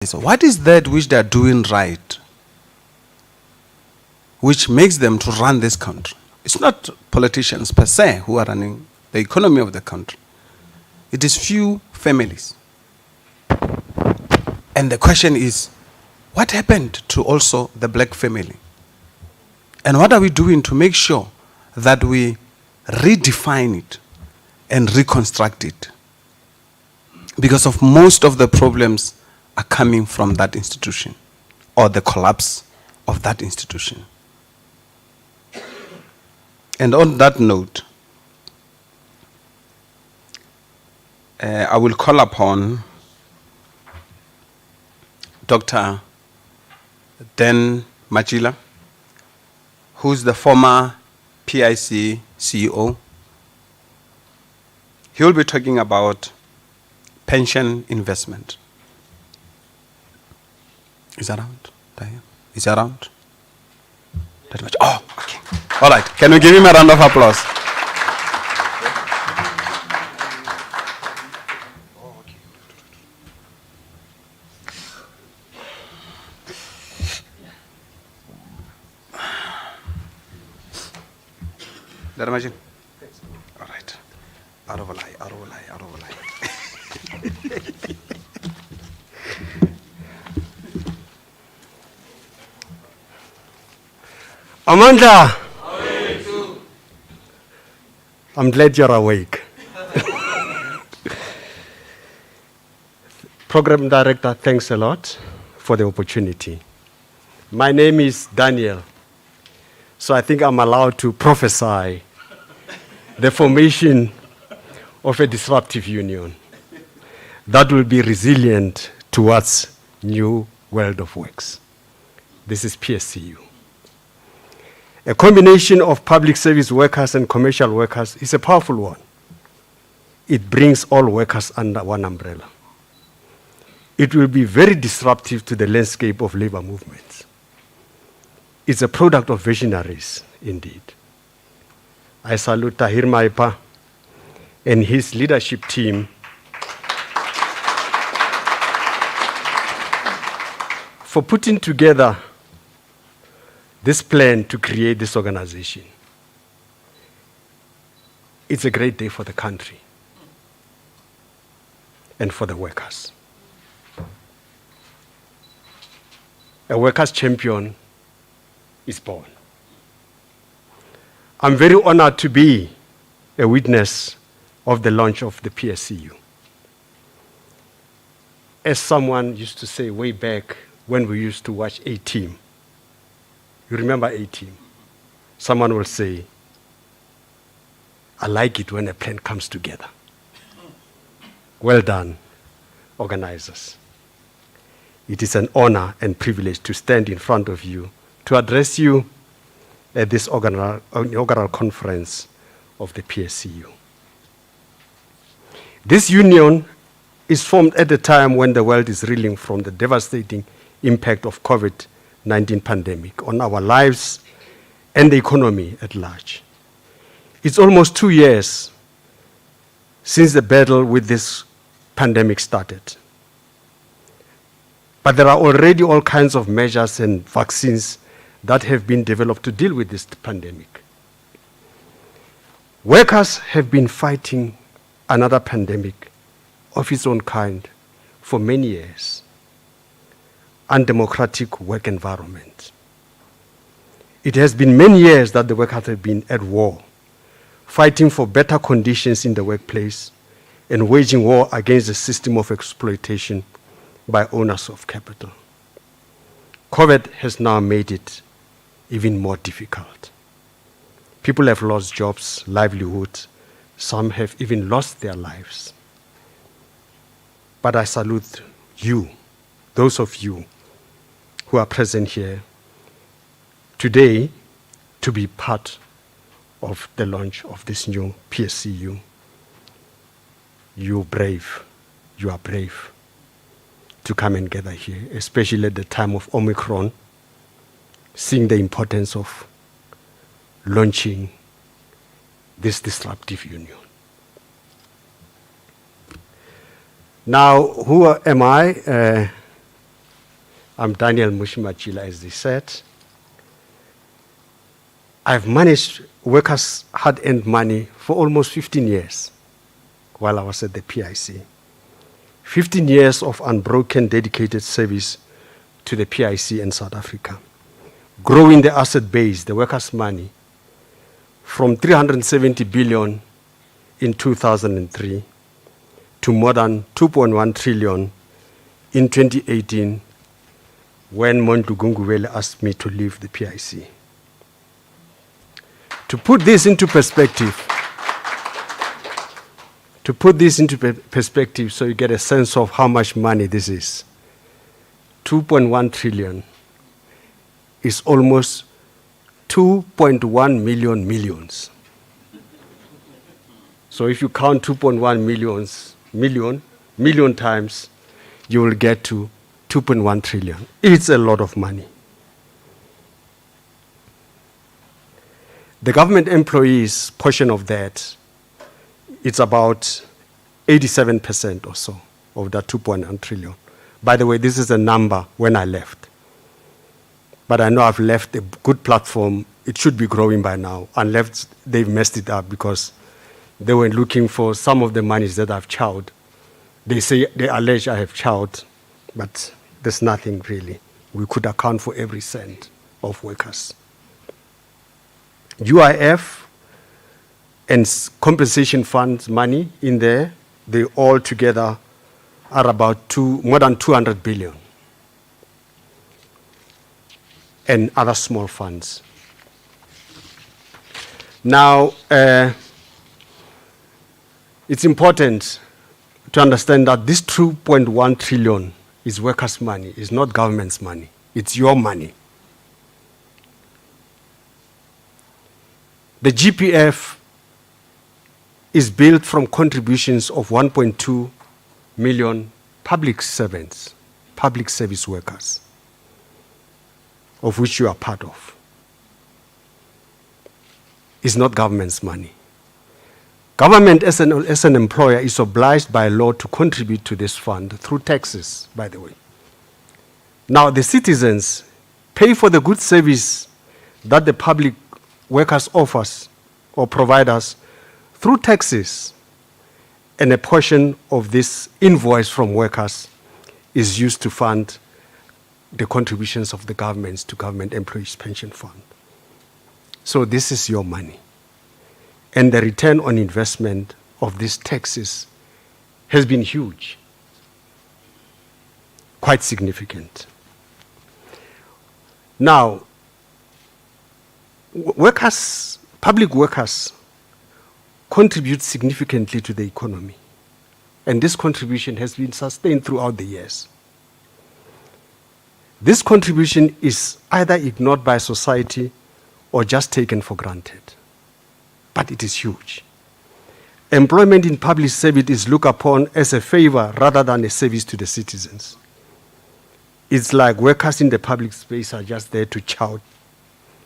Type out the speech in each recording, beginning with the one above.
So what is that which they are doing right, which makes them to run this country? It's not politicians per se who are running the economy of the country. It is few families. And the question is, what happened to also the black family? And what are we doing to make sure that we redefine it and reconstruct it? Because of most of the problems are coming from that institution or the collapse of that institution. And on that note, I will call upon Dr. Dan Machila, who's the former PIC CEO. He will be talking about pension investment. Is around? Is around? That much? Oh, okay. All right. Can we give him a round of applause? All right. Arovalai. Amanda, I'm glad you're awake. Program Director, thanks a lot for the opportunity. My name is Daniel, so I think I'm allowed to prophesy the formation of a disruptive union that will be resilient towards new world of works. This is PSCU. A combination of public service workers and commercial workers is a powerful one. It brings all workers under one umbrella. It will be very disruptive to the landscape of labor movements. It's a product of visionaries, indeed. I salute Tahir Maipa and his leadership team for putting together this plan to create this organization. It's a great day for the country and for the workers. A workers' champion is born. I'm very honored to be a witness of the launch of the PSCU. As someone used to say way back when we used to watch A-Team, you remember A-Team? Someone will say, I like it when a plan comes together. Well done, organizers. It is an honor and privilege to stand in front of you to address you at this inaugural conference of the PSCU. This union is formed at a time when the world is reeling from the devastating impact of COVID-19 pandemic on our lives and the economy at large. It's almost 2 years since the battle with this pandemic started. But there are already all kinds of measures and vaccines that have been developed to deal with this pandemic. Workers have been fighting another pandemic of its own kind for many years. Undemocratic work environment. It has been many years that the workers have been at war, fighting for better conditions in the workplace and waging war against the system of exploitation by owners of capital. COVID has now made it even more difficult. People have lost jobs, livelihoods. Some have even lost their lives. But I salute you, those of you who are present here today to be part of the launch of this new PSCU. You are brave to come and gather here, especially at the time of Omicron, seeing the importance of launching this disruptive union. Now, who am I? I'm Daniel Mushimachila, as they said. I've managed workers' hard-earned money for almost 15 years while I was at the PIC. 15 years of unbroken, dedicated service to the PIC in South Africa. Growing the asset base, the workers' money, from 370 billion in 2003 to more than 2.1 trillion in 2018 when Montu Gungubele asked me to leave the PIC. To put this into perspective, so you get a sense of how much money this is. 2.1 trillion is almost 2.1 million millions. So if you count 2.1 million times, you will get to 2.1 trillion. It's a lot of money. The government employees' portion of that, it's about 87% or so of that 2.1 trillion. By the way, this is a number when I left. But I know I've left a good platform. It should be growing by now, unless they've messed it up because they were looking for some of the monies that I've chowed. They allege I have chowed, but there's nothing really. We could account for every cent of workers. UIF and compensation funds money in there, they all together are about more than 200 billion. And other small funds. Now, it's important to understand that this 2.1 trillion is workers' money, it's not government's money, it's your money. The GPF is built from contributions of 1.2 million public servants, public service workers, of which you are part of. It's not government's money. Government as an employer is obliged by law to contribute to this fund through taxes, by the way. Now the citizens pay for the good service that the public workers offers or provide us through taxes, and a portion of this invoice from workers is used to fund the contributions of the governments to government employees' pension fund. So this is your money. And the return on investment of these taxes has been huge, quite significant. Now, workers, public workers, contribute significantly to the economy. And this contribution has been sustained throughout the years. This contribution is either ignored by society or just taken for granted. But it is huge. Employment in public service is looked upon as a favor rather than a service to the citizens. It's like workers in the public space are just there to chow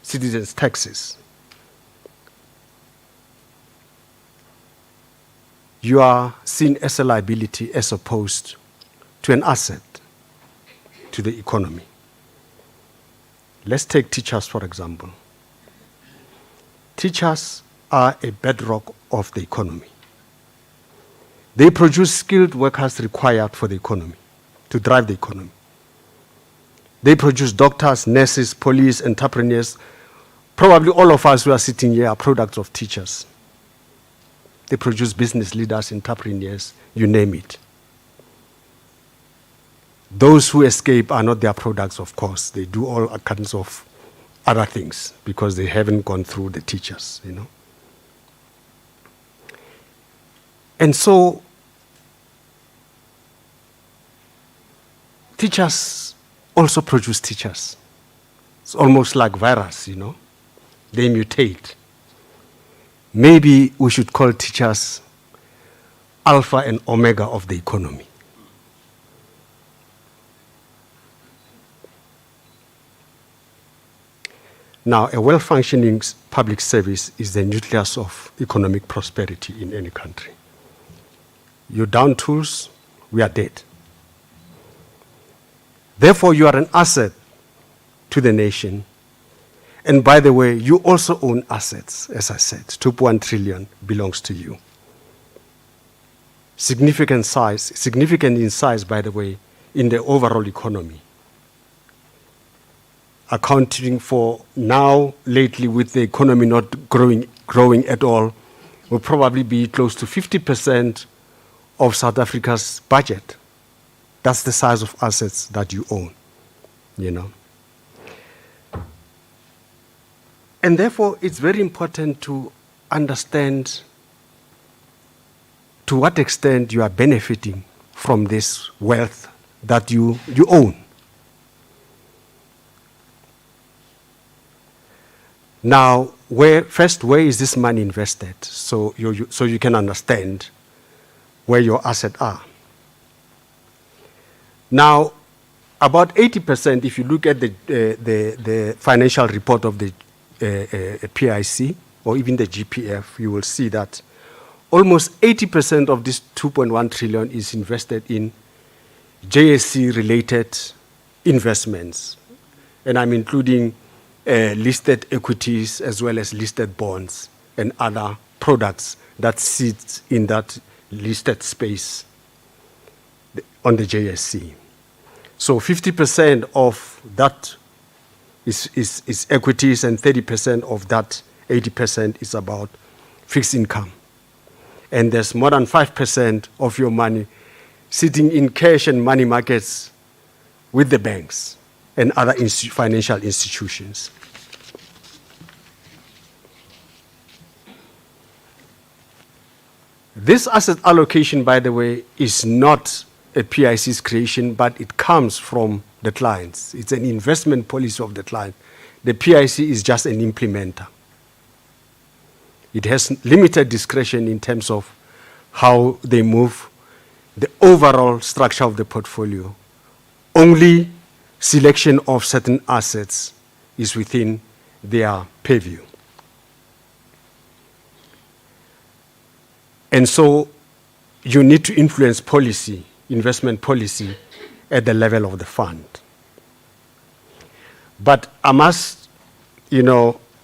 citizens' taxes. You are seen as a liability as opposed to an asset to the economy. Let's take teachers, for example. Teachers are a bedrock of the economy. They produce skilled workers required for the economy, to drive the economy. They produce doctors, nurses, police, entrepreneurs. Probably all of us who are sitting here are products of teachers. They produce business leaders, entrepreneurs, you name it. Those who escape are not their products, of course. They do all kinds of other things because they haven't gone through the teachers, you know. And so, teachers also produce teachers. It's almost like virus, you know. They mutate. Maybe we should call teachers alpha and omega of the economy. Now, a well-functioning public service is the nucleus of economic prosperity in any country. You down tools, we are dead. Therefore, you are an asset to the nation. And by the way, you also own assets, as I said. 2.1 trillion belongs to you. Significant in size, by the way, in the overall economy. Accounting for now, lately, with the economy not growing at all, will probably be close to 50% of South Africa's budget. That's the size of assets that you own, you know. And therefore, it's very important to understand to what extent you are benefiting from this wealth that you own. Now, where is this money invested? So you can understand where your assets are. Now, about 80%, if you look at the financial report of the PIC or even the GPF, you will see that almost 80% of this 2.1 trillion is invested in JSE-related investments. And I'm including listed equities as well as listed bonds and other products that sit in that listed space on the JSE. So 50% of that is equities, and 30% of that 80% is about fixed income. And there's more than 5% of your money sitting in cash and money markets with the banks and other financial institutions. This asset allocation, by the way, is not a PIC's creation, but it comes from the clients. It's an investment policy of the client. The PIC is just an implementer. It has limited discretion in terms of how they move the overall structure of the portfolio. Only selection of certain assets is within their purview. And so you need to influence policy, investment policy, at the level of the fund. But I must,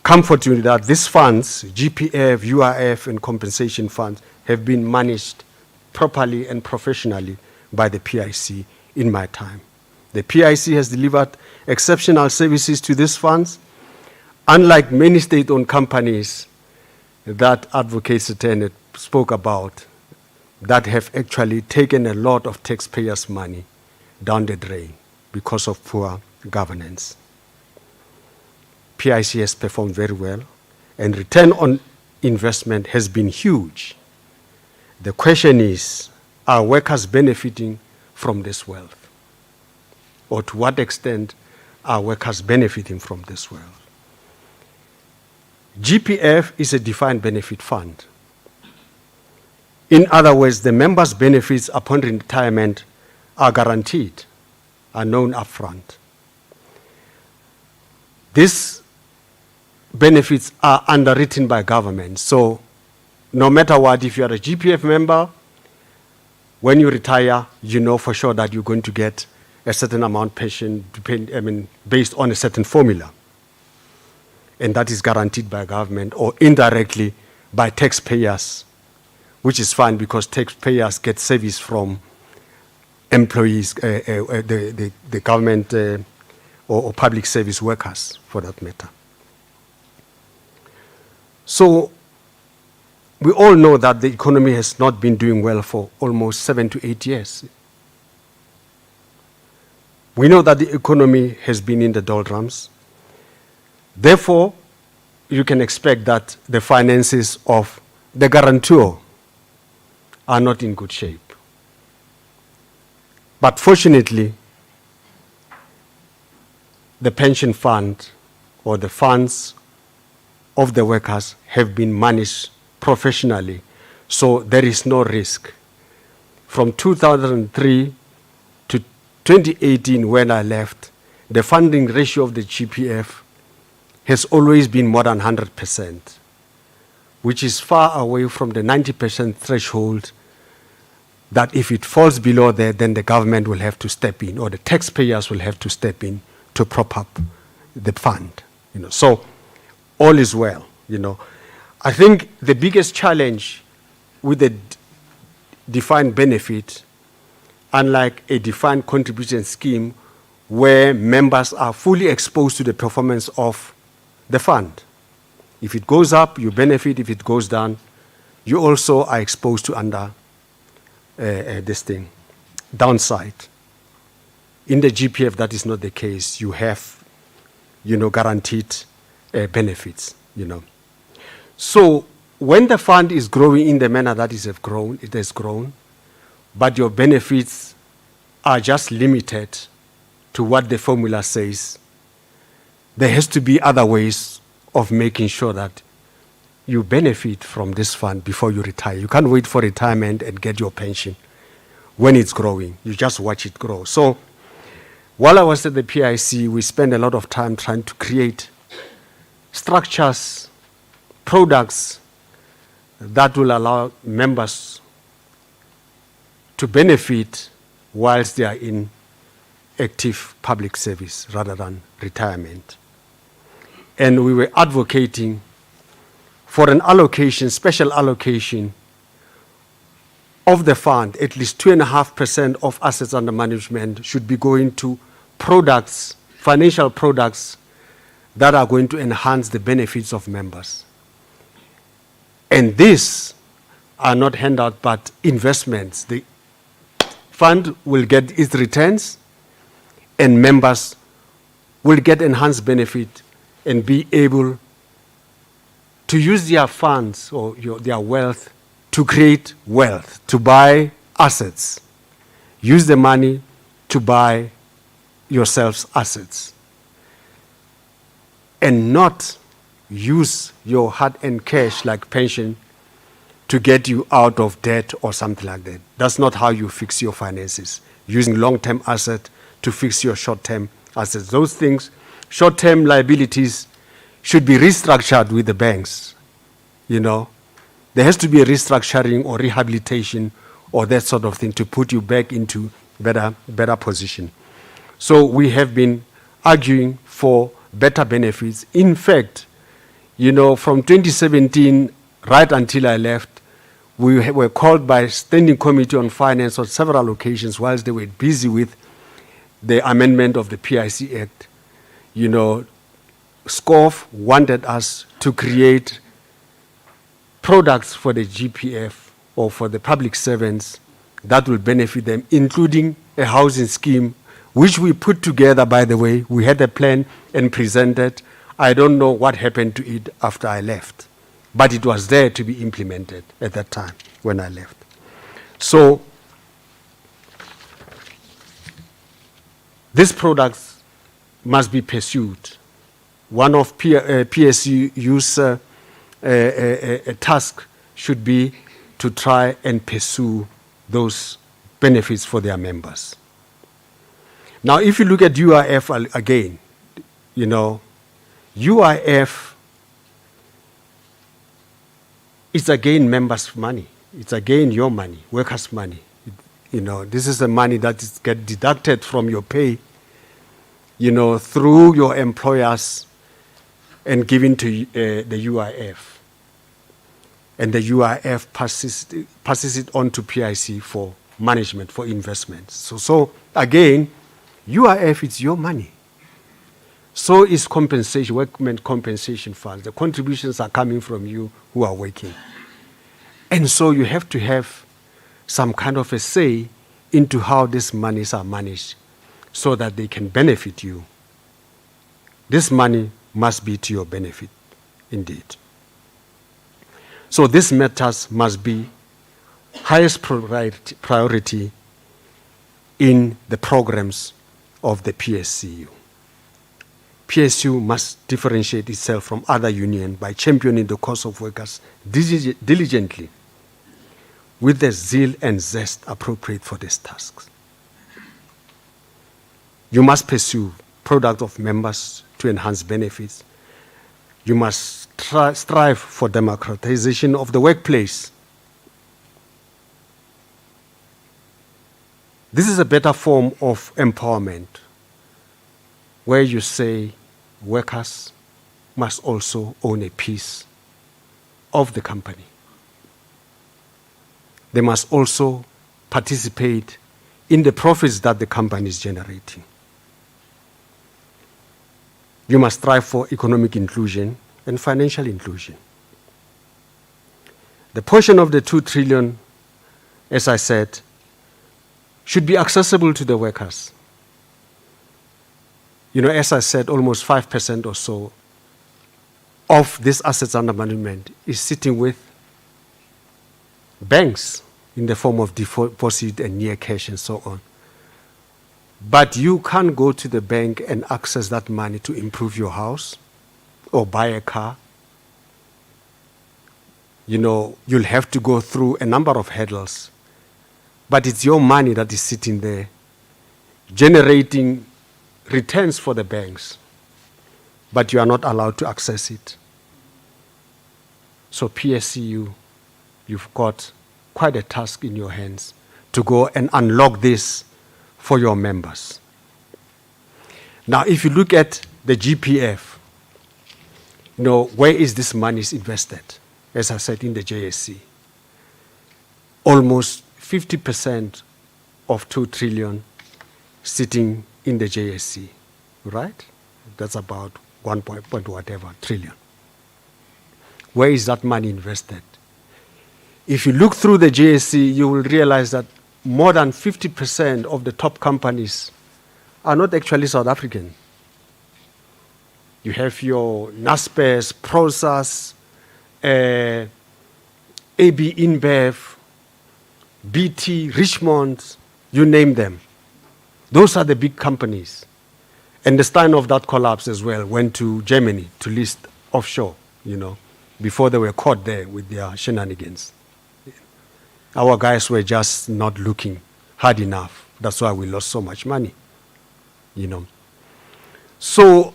comfort you that these funds, GPF, URF, and compensation funds, have been managed properly and professionally by the PIC in my time. The PIC has delivered exceptional services to these funds, unlike many state-owned companies that advocacy spoke about, that have actually taken a lot of taxpayers' money down the drain because of poor governance. PIC has performed very well, and return on investment has been huge. The question is, are workers benefiting from this wealth? Or to what extent are workers benefiting from this wealth? GPF is a defined benefit fund. In other words, the members' benefits upon retirement are guaranteed, are known upfront. These benefits are underwritten by government. So no matter what, if you are a GPF member, when you retire, you know for sure that you're going to get a certain amount pension based on a certain formula. And that is guaranteed by government or indirectly by taxpayers, which is fine because taxpayers get service from employees, the government or public service workers, for that matter. So we all know that the economy has not been doing well for almost 7 to 8 years. We know that the economy has been in the doldrums. Therefore, you can expect that the finances of the guarantor are not in good shape. But fortunately, the pension fund or the funds of the workers have been managed professionally, so there is no risk. From 2003 to 2018, when I left, the funding ratio of the GPF has always been more than 100%, which is far away from the 90% threshold that if it falls below there, then the government will have to step in, or the taxpayers will have to step in to prop up the fund. So all is well. I think the biggest challenge with the defined benefit, unlike a defined contribution scheme where members are fully exposed to the performance of the fund. If it goes up, you benefit. If it goes down, you also are exposed to downside. In the GPF, that is not the case. You have, guaranteed benefits, So when the fund is growing in the manner that it has grown, but your benefits are just limited to what the formula says, there has to be other ways of making sure that you benefit from this fund before you retire. You can't wait for retirement and get your pension when it's growing. You just watch it grow. So while I was at the PIC, we spent a lot of time trying to create structures, products that will allow members to benefit whilst they are in active public service rather than retirement. And we were advocating for an allocation, special allocation of the fund. At least 2.5% of assets under management should be going to products, financial products that are going to enhance the benefits of members. And these are not handout, but investments. The fund will get its returns, and members will get enhanced benefit and be able to use their funds or their wealth to create wealth, to buy assets. Use the money to buy yourselves assets. And not use your hard-earned cash like pension to get you out of debt or something like that. That's not how you fix your finances. Using long-term assets to fix your short-term assets. Those things, short-term liabilities, should be restructured with the banks. There has to be a restructuring or rehabilitation or that sort of thing to put you back into better position. So we have been arguing for better benefits. In fact, from 2017 right until I left, we were called by Standing Committee on Finance on several occasions whilst they were busy with the amendment of the PIC Act. SCOF wanted us to create products for the GPF or for the public servants that will benefit them, including a housing scheme, which we put together, by the way. We had a plan and presented. I don't know what happened to it after I left, but it was there to be implemented at that time when I left. So these products must be pursued. One of PSCU's a task should be to try and pursue those benefits for their members. Now, if you look at UIF again, UIF is again members' money. It's again your money, workers' money. This is the money that gets deducted from your pay, through your employers and given to the UIF. And the UIF passes it on to PIC for management, for investments. So again, UIF is your money. So is compensation, workmen compensation funds. The contributions are coming from you who are working. And so you have to have some kind of a say into how these monies are managed so that they can benefit you. This money must be to your benefit, indeed. So these matters must be highest priority in the programs of the PSCU. PSCU must differentiate itself from other unions by championing the cause of workers diligently with the zeal and zest appropriate for these tasks. You must pursue product of members to enhance benefits. You must strive for democratization of the workplace. This is a better form of empowerment where you say workers must also own a piece of the company. They must also participate in the profits that the company is generating. You must strive for economic inclusion and financial inclusion. The portion of the 2 trillion, as I said, should be accessible to the workers. You know, as I said, almost 5% or so of these assets under management is sitting with banks in the form of deposit and near cash and so on. But you can't go to the bank and access that money to improve your house or buy a car. You know, you'll have to go through a number of hurdles. But it's your money that is sitting there, generating returns for the banks. But you are not allowed to access it. So PSCU, you've got quite a task in your hands to go and unlock this for your members. Now, if you look at the GPF, you know, where is this money invested? As I said, in the JSC. Almost 50% of 2 trillion sitting in the JSC, right? That's about 1 point whatever trillion. Where is that money invested? If you look through the JSC, you will realize that more than 50% of the top companies are not actually South African. You have your Naspers, Prosus, AB InBev, BT, Richmond, you name them. Those are the big companies. And the Steinhoff that collapsed as well went to Germany to list offshore, you know, before they were caught there with their shenanigans. Our guys were just not looking hard enough. That's why we lost so much money, you know. So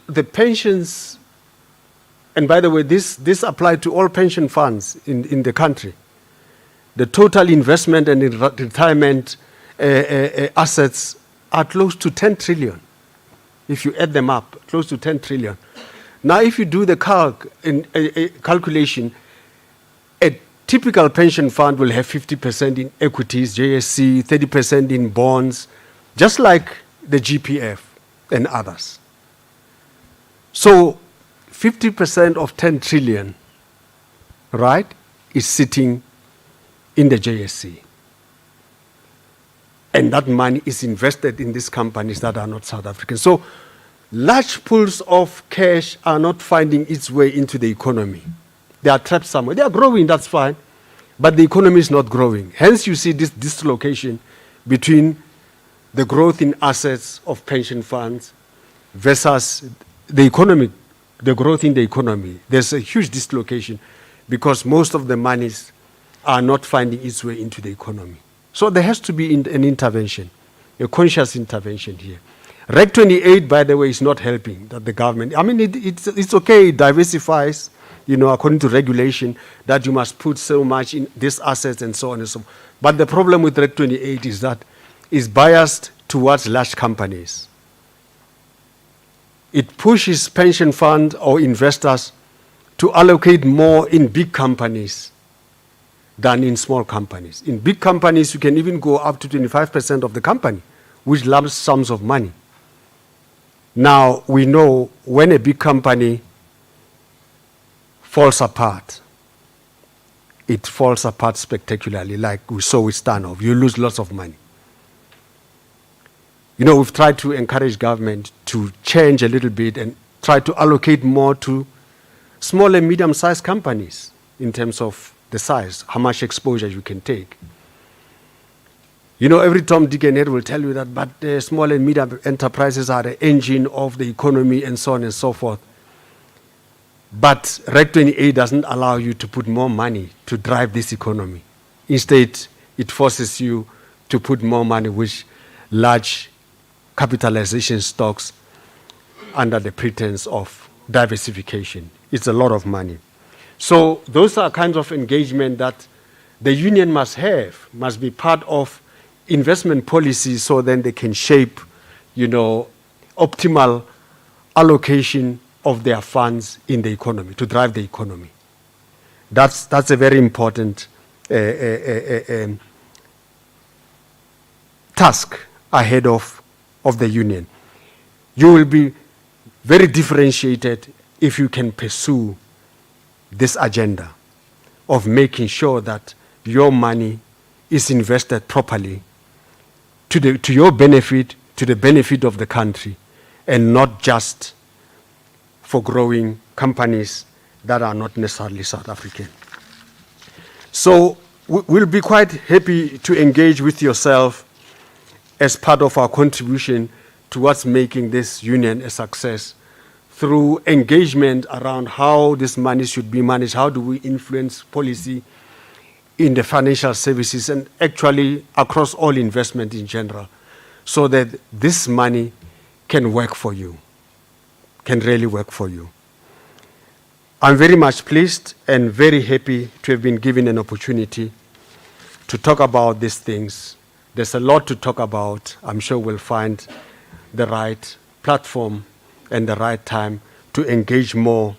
the pensions, and by the way, this applied to all pension funds in the country. The total investment and retirement assets are close to 10 trillion. If you add them up, close to 10 trillion. Now, if you do the calculation, a typical pension fund will have 50% in equities, JSC, 30% in bonds, just like the GPF and others. So 50% of 10 trillion, right, is sitting in the JSC. And that money is invested in these companies that are not South African. So large pools of cash are not finding its way into the economy. They are trapped somewhere. They are growing, that's fine, but the economy is not growing. Hence you see this dislocation between the growth in assets of pension funds versus the economy, the growth in the economy. There's a huge dislocation because most of the monies are not finding its way into the economy. So there has to be an intervention, a conscious intervention here. Reg 28, by the way, is not helping that the government. I mean, it's okay, it diversifies, you know, according to regulation, that you must put so much in these assets and so on and so on. But the problem with Reg 28 is that it's biased towards large companies. It pushes pension funds or investors to allocate more in big companies than in small companies. In big companies, you can even go up to 25% of the company, which lump sums of money. Now, we know when a big company falls apart, it falls apart spectacularly, like we saw with Steinhoff. You lose lots of money. You know, we've tried to encourage government to change a little bit and try to allocate more to small and medium-sized companies in terms of the size, how much exposure you can take. You know, every Tom, Dick, and Harry will tell you that, but the small and medium enterprises are the engine of the economy and so on and so forth. But Reg 28 doesn't allow you to put more money to drive this economy. Instead, it forces you to put more money with large capitalization stocks under the pretense of diversification. It's a lot of money. So those are kinds of engagement that the union must have, must be part of investment policy so then they can shape, optimal allocation of their funds in the economy, to drive the economy. That's a very important task ahead of the union. You will be very differentiated if you can pursue this agenda of making sure that your money is invested properly to your benefit, to the benefit of the country, and not just for growing companies that are not necessarily South African. So we'll be quite happy to engage with yourself as part of our contribution towards making this union a success through engagement around how this money should be managed, how do we influence policy in the financial services and actually across all investment in general, so that this money can work for you, can really work for you. I'm very much pleased and very happy to have been given an opportunity to talk about these things. There's a lot to talk about. I'm sure we'll find the right platform and the right time to engage more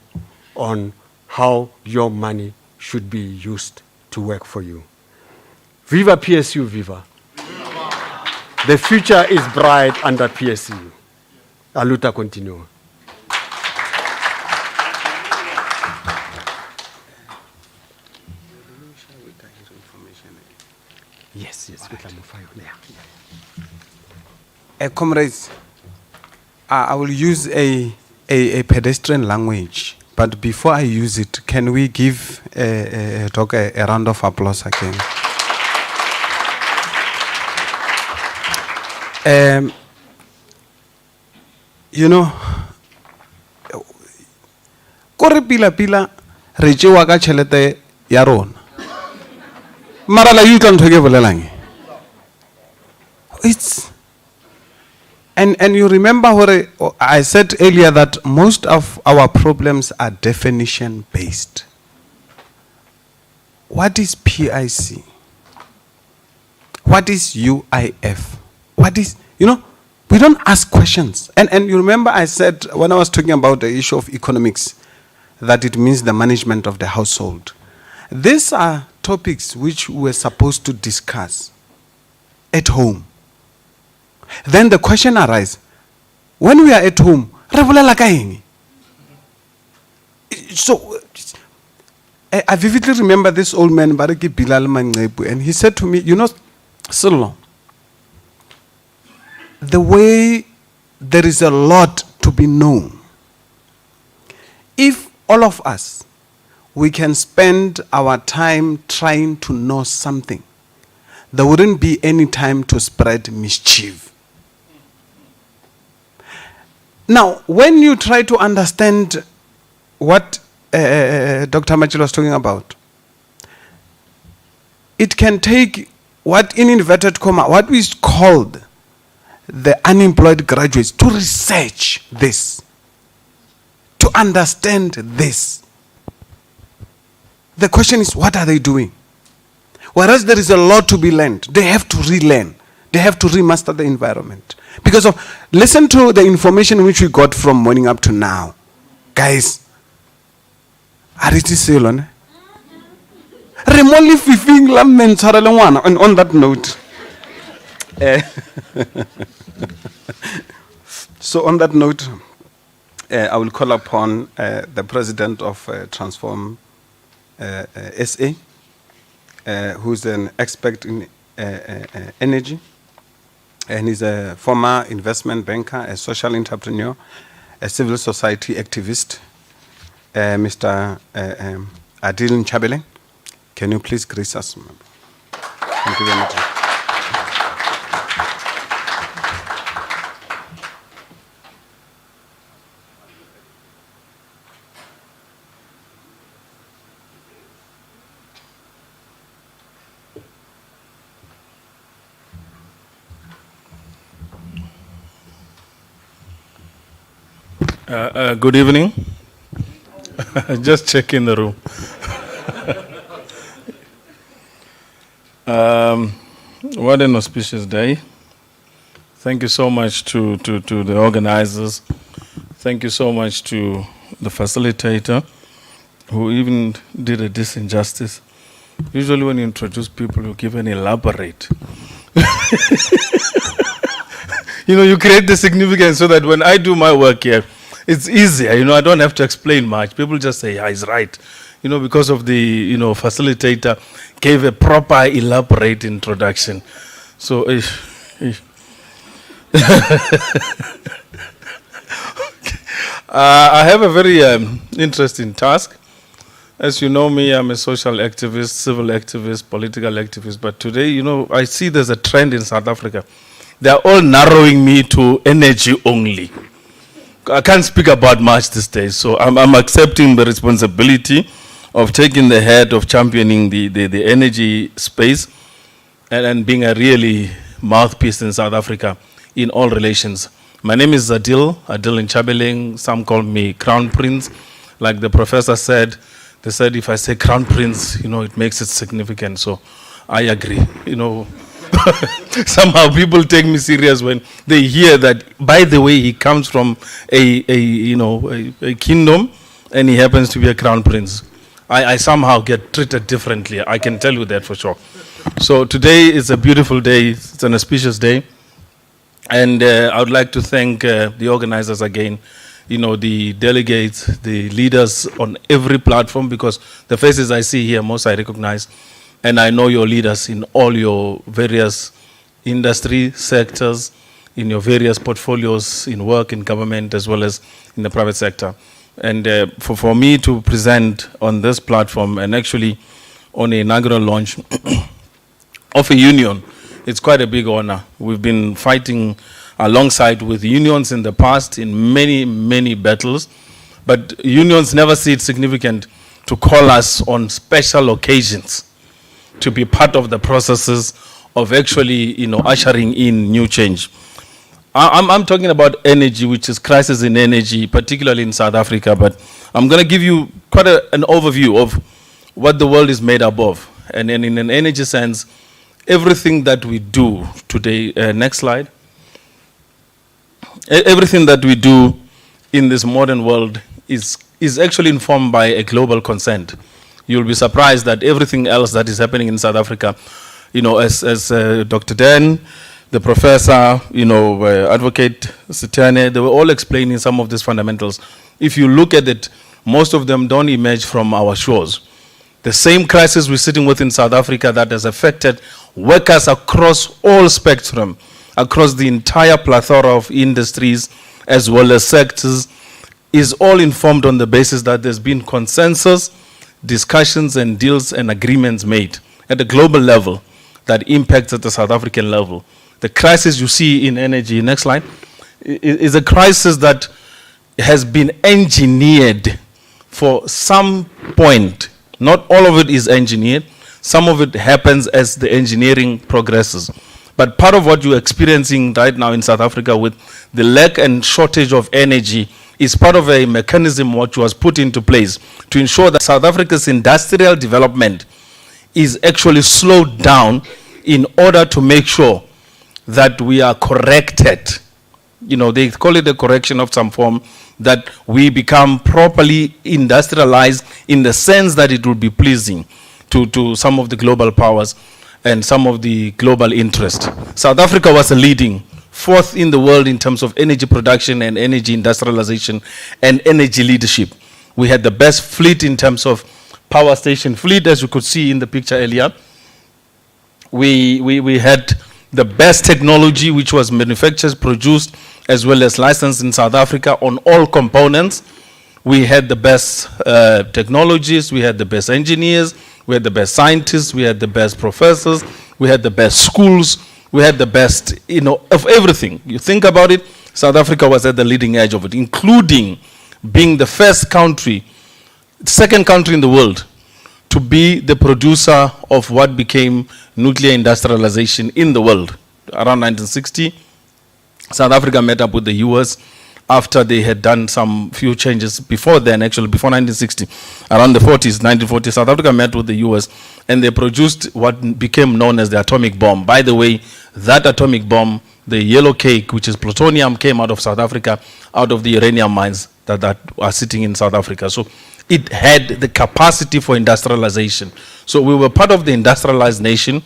on how your money should be used to work for you. Viva PSU, viva. The future is bright under PSCU. A luta continua. Yes, we can move on there. Comrades, I will use a pedestrian language, but before I use it, can we give a round of applause again? Kore pila re tšewa ka tšhelete ya rona. Mara la utlwa ntho ke bolelang. It's and you remember what I said earlier, that most of our problems are definition based. What is PIC? What is UIF? What is, we don't ask questions. And you remember I said when I was talking about the issue of economics, that it means the management of the household. These are topics which we're supposed to discuss at home. Then the question arises, when we are at home, so I vividly remember this old man, Bariki Bilal Mangebu, and he said to me, Silo, the way there is a lot to be known. If all of us, we can spend our time trying to know something, there wouldn't be any time to spread mischief. Now, when you try to understand what Dr. Machil was talking about, it can take what, in inverted comma, what is called the unemployed graduates to research this, to understand this. The question is, what are they doing? Whereas there is a lot to be learned, they have to relearn. They have to remaster the environment. Because of, listen to the information which we got from morning up to now. Guys, are it still on? Remotely fifing laments are and on that note. So on that note, I will call upon the president of Transform SA, who's an expert in energy, and he's a former investment banker, a social entrepreneur, a civil society activist, Mr. Adil Nchabele. Can you please grace us? Thank you very much. Good evening. Just checking the room. What an auspicious day. Thank you so much to the organizers. Thank you so much to the facilitator, who even did a disinjustice. Usually when you introduce people, you give an elaborate. You create the significance so that when I do my work here, it's easier. I don't have to explain much. People just say, yeah, he's right. Because of the, facilitator gave a proper, elaborate introduction. So, I have a very interesting task. As you know me, I'm a social activist, civil activist, political activist. But today, I see there's a trend in South Africa. They're all narrowing me to energy only. I can't speak about much these days, so I'm accepting the responsibility of taking the head of championing the energy space and being a really mouthpiece in South Africa in all relations. My name is Adil Nchabeleng. Some call me Crown Prince. Like the professor said, they said if I say Crown Prince, it makes it significant. So I agree. Somehow people take me serious when they hear that, by the way, he comes from a kingdom and he happens to be a Crown Prince. I somehow get treated differently. I can tell you that for sure. So today is a beautiful day. It's an auspicious day. And I would like to thank the organizers again, the delegates, the leaders on every platform, because the faces I see here, most I recognize. And I know your leaders in all your various industry sectors, in your various portfolios, in work, in government, as well as in the private sector. And for me to present on this platform and actually on the inaugural launch of a union, it's quite a big honor. We've been fighting alongside with unions in the past in many, many battles, but unions never see it significant to call us on special occasions to be part of the processes of actually, ushering in new change. I'm talking about energy, which is crisis in energy, particularly in South Africa, but I'm going to give you quite an overview of what the world is made up of. And in an energy sense, everything that we do today, next slide, everything that we do in this modern world is actually informed by a global consent. You'll be surprised that everything else that is happening in South Africa, as Dr. Dan, the professor, Advocate Sitane, they were all explaining some of these fundamentals. If you look at it, most of them don't emerge from our shores. The same crisis we're sitting with in South Africa that has affected workers across all spectrum, across the entire plethora of industries as well as sectors, is all informed on the basis that there's been consensus, discussions and deals and agreements made at the global level that impacts at the South African level. The crisis you see in energy, next slide, is a crisis that has been engineered for some point. Not all of it is engineered. Some of it happens as the engineering progresses. But part of what you're experiencing right now in South Africa with the lack and shortage of energy is part of a mechanism which was put into place to ensure that South Africa's industrial development is actually slowed down in order to make sure that we are corrected. They call it a correction of some form, that we become properly industrialized in the sense that it will be pleasing to some of the global powers and some of the global interest. South Africa was a leading fourth in the world in terms of energy production and energy industrialization and energy leadership. We had the best fleet in terms of power station fleet, as you could see in the picture earlier. We had the best technology, which was manufactured, produced, as well as licensed in South Africa on all components. We had the best technologists, we had the best engineers, we had the best scientists, we had the best professors, we had the best schools, we had the best, of everything. You think about it, South Africa was at the leading edge of it, including being the first country, second country in the world, to be the producer of what became nuclear industrialization in the world. Around 1960, South Africa met up with the US after they had done some few changes before then, actually before 1960, around the 40s, 1940s, South Africa met with the US and they produced what became known as the atomic bomb. By the way, that atomic bomb, the yellow cake, which is plutonium, came out of South Africa, out of the uranium mines that are sitting in South Africa. So it had the capacity for industrialization. So we were part of the industrialized nation,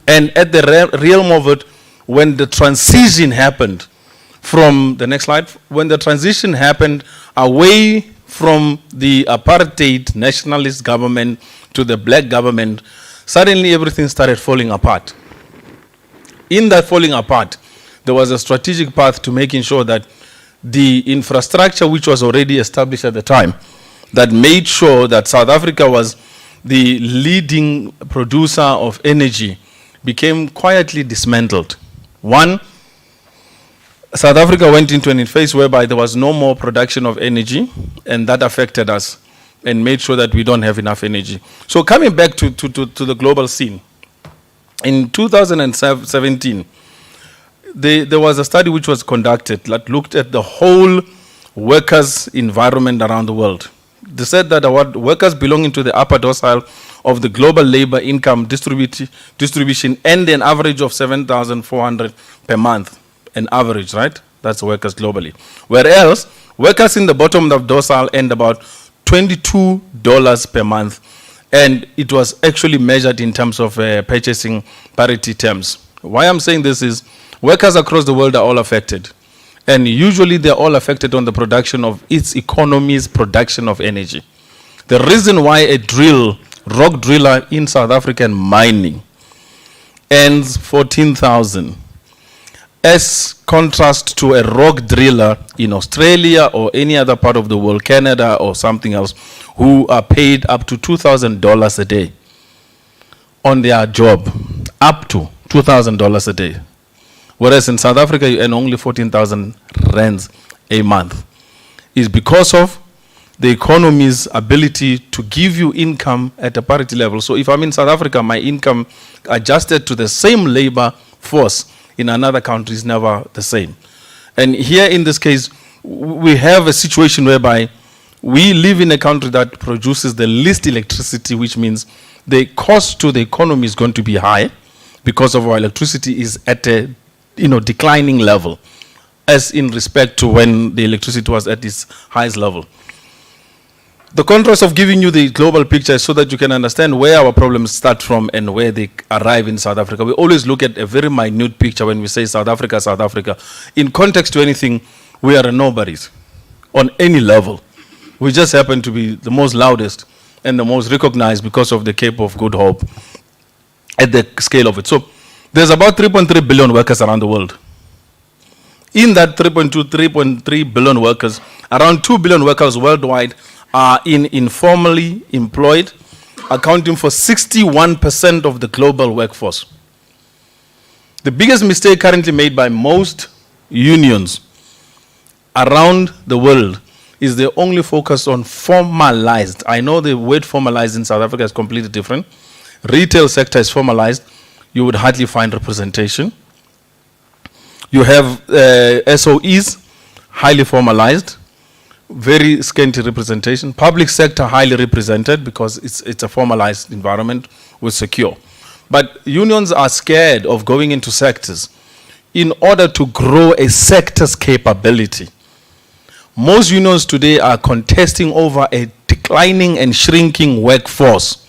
and at the realm of it, when the transition happened from, the next slide, when the transition happened away from the apartheid nationalist government to the black government, suddenly everything started falling apart. In that falling apart, there was a strategic path to making sure that the infrastructure which was already established at the time, that made sure that South Africa was the leading producer of energy, became quietly dismantled. One, South Africa went into an phase whereby there was no more production of energy, and that affected us and made sure that we don't have enough energy. So coming back to the global scene, in 2017, there was a study which was conducted that looked at the whole workers' environment around the world. They said that workers belonging to the upper decile of the global labor income distribution earned an average of 7,400 per month. An average, right? That's workers globally. Whereas workers in the bottom of the decile earned about $22 per month, and it was actually measured in terms of purchasing parity terms. Why I'm saying this is workers across the world are all affected, and usually they're all affected on the production of its economy's production of energy. The reason why a rock driller in South African mining earns 14,000 as contrast to a rock driller in Australia or any other part of the world, Canada or something else, who are paid up to $2,000 a day on their job, up to $2,000 a day. Whereas in South Africa, you earn only 14,000 rands a month. It's because of the economy's ability to give you income at a parity level. So if I'm in South Africa, my income adjusted to the same labor force in another country is never the same. And here in this case, we have a situation whereby we live in a country that produces the least electricity, which means the cost to the economy is going to be high because of our electricity is at a declining level, as in respect to when the electricity was at its highest level. The contrast of giving you the global picture is so that you can understand where our problems start from and where they arrive in South Africa. We always look at a very minute picture when we say South Africa, South Africa. In context to anything, we are nobodies on any level. We just happen to be the most loudest and the most recognized because of the Cape of Good Hope at the scale of it. So there's about 3.3 billion workers around the world. In that 3.3 billion workers, around 2 billion workers worldwide are informally employed, accounting for 61% of the global workforce. The biggest mistake currently made by most unions around the world is they only focus on formalized. I know the word formalized in South Africa is completely different. Retail sector is formalized. You would hardly find representation. You have SOEs, highly formalized, very scanty representation. Public sector, highly represented because it's a formalized environment with secure. But unions are scared of going into sectors in order to grow a sector's capability. Most unions today are contesting over a declining and shrinking workforce.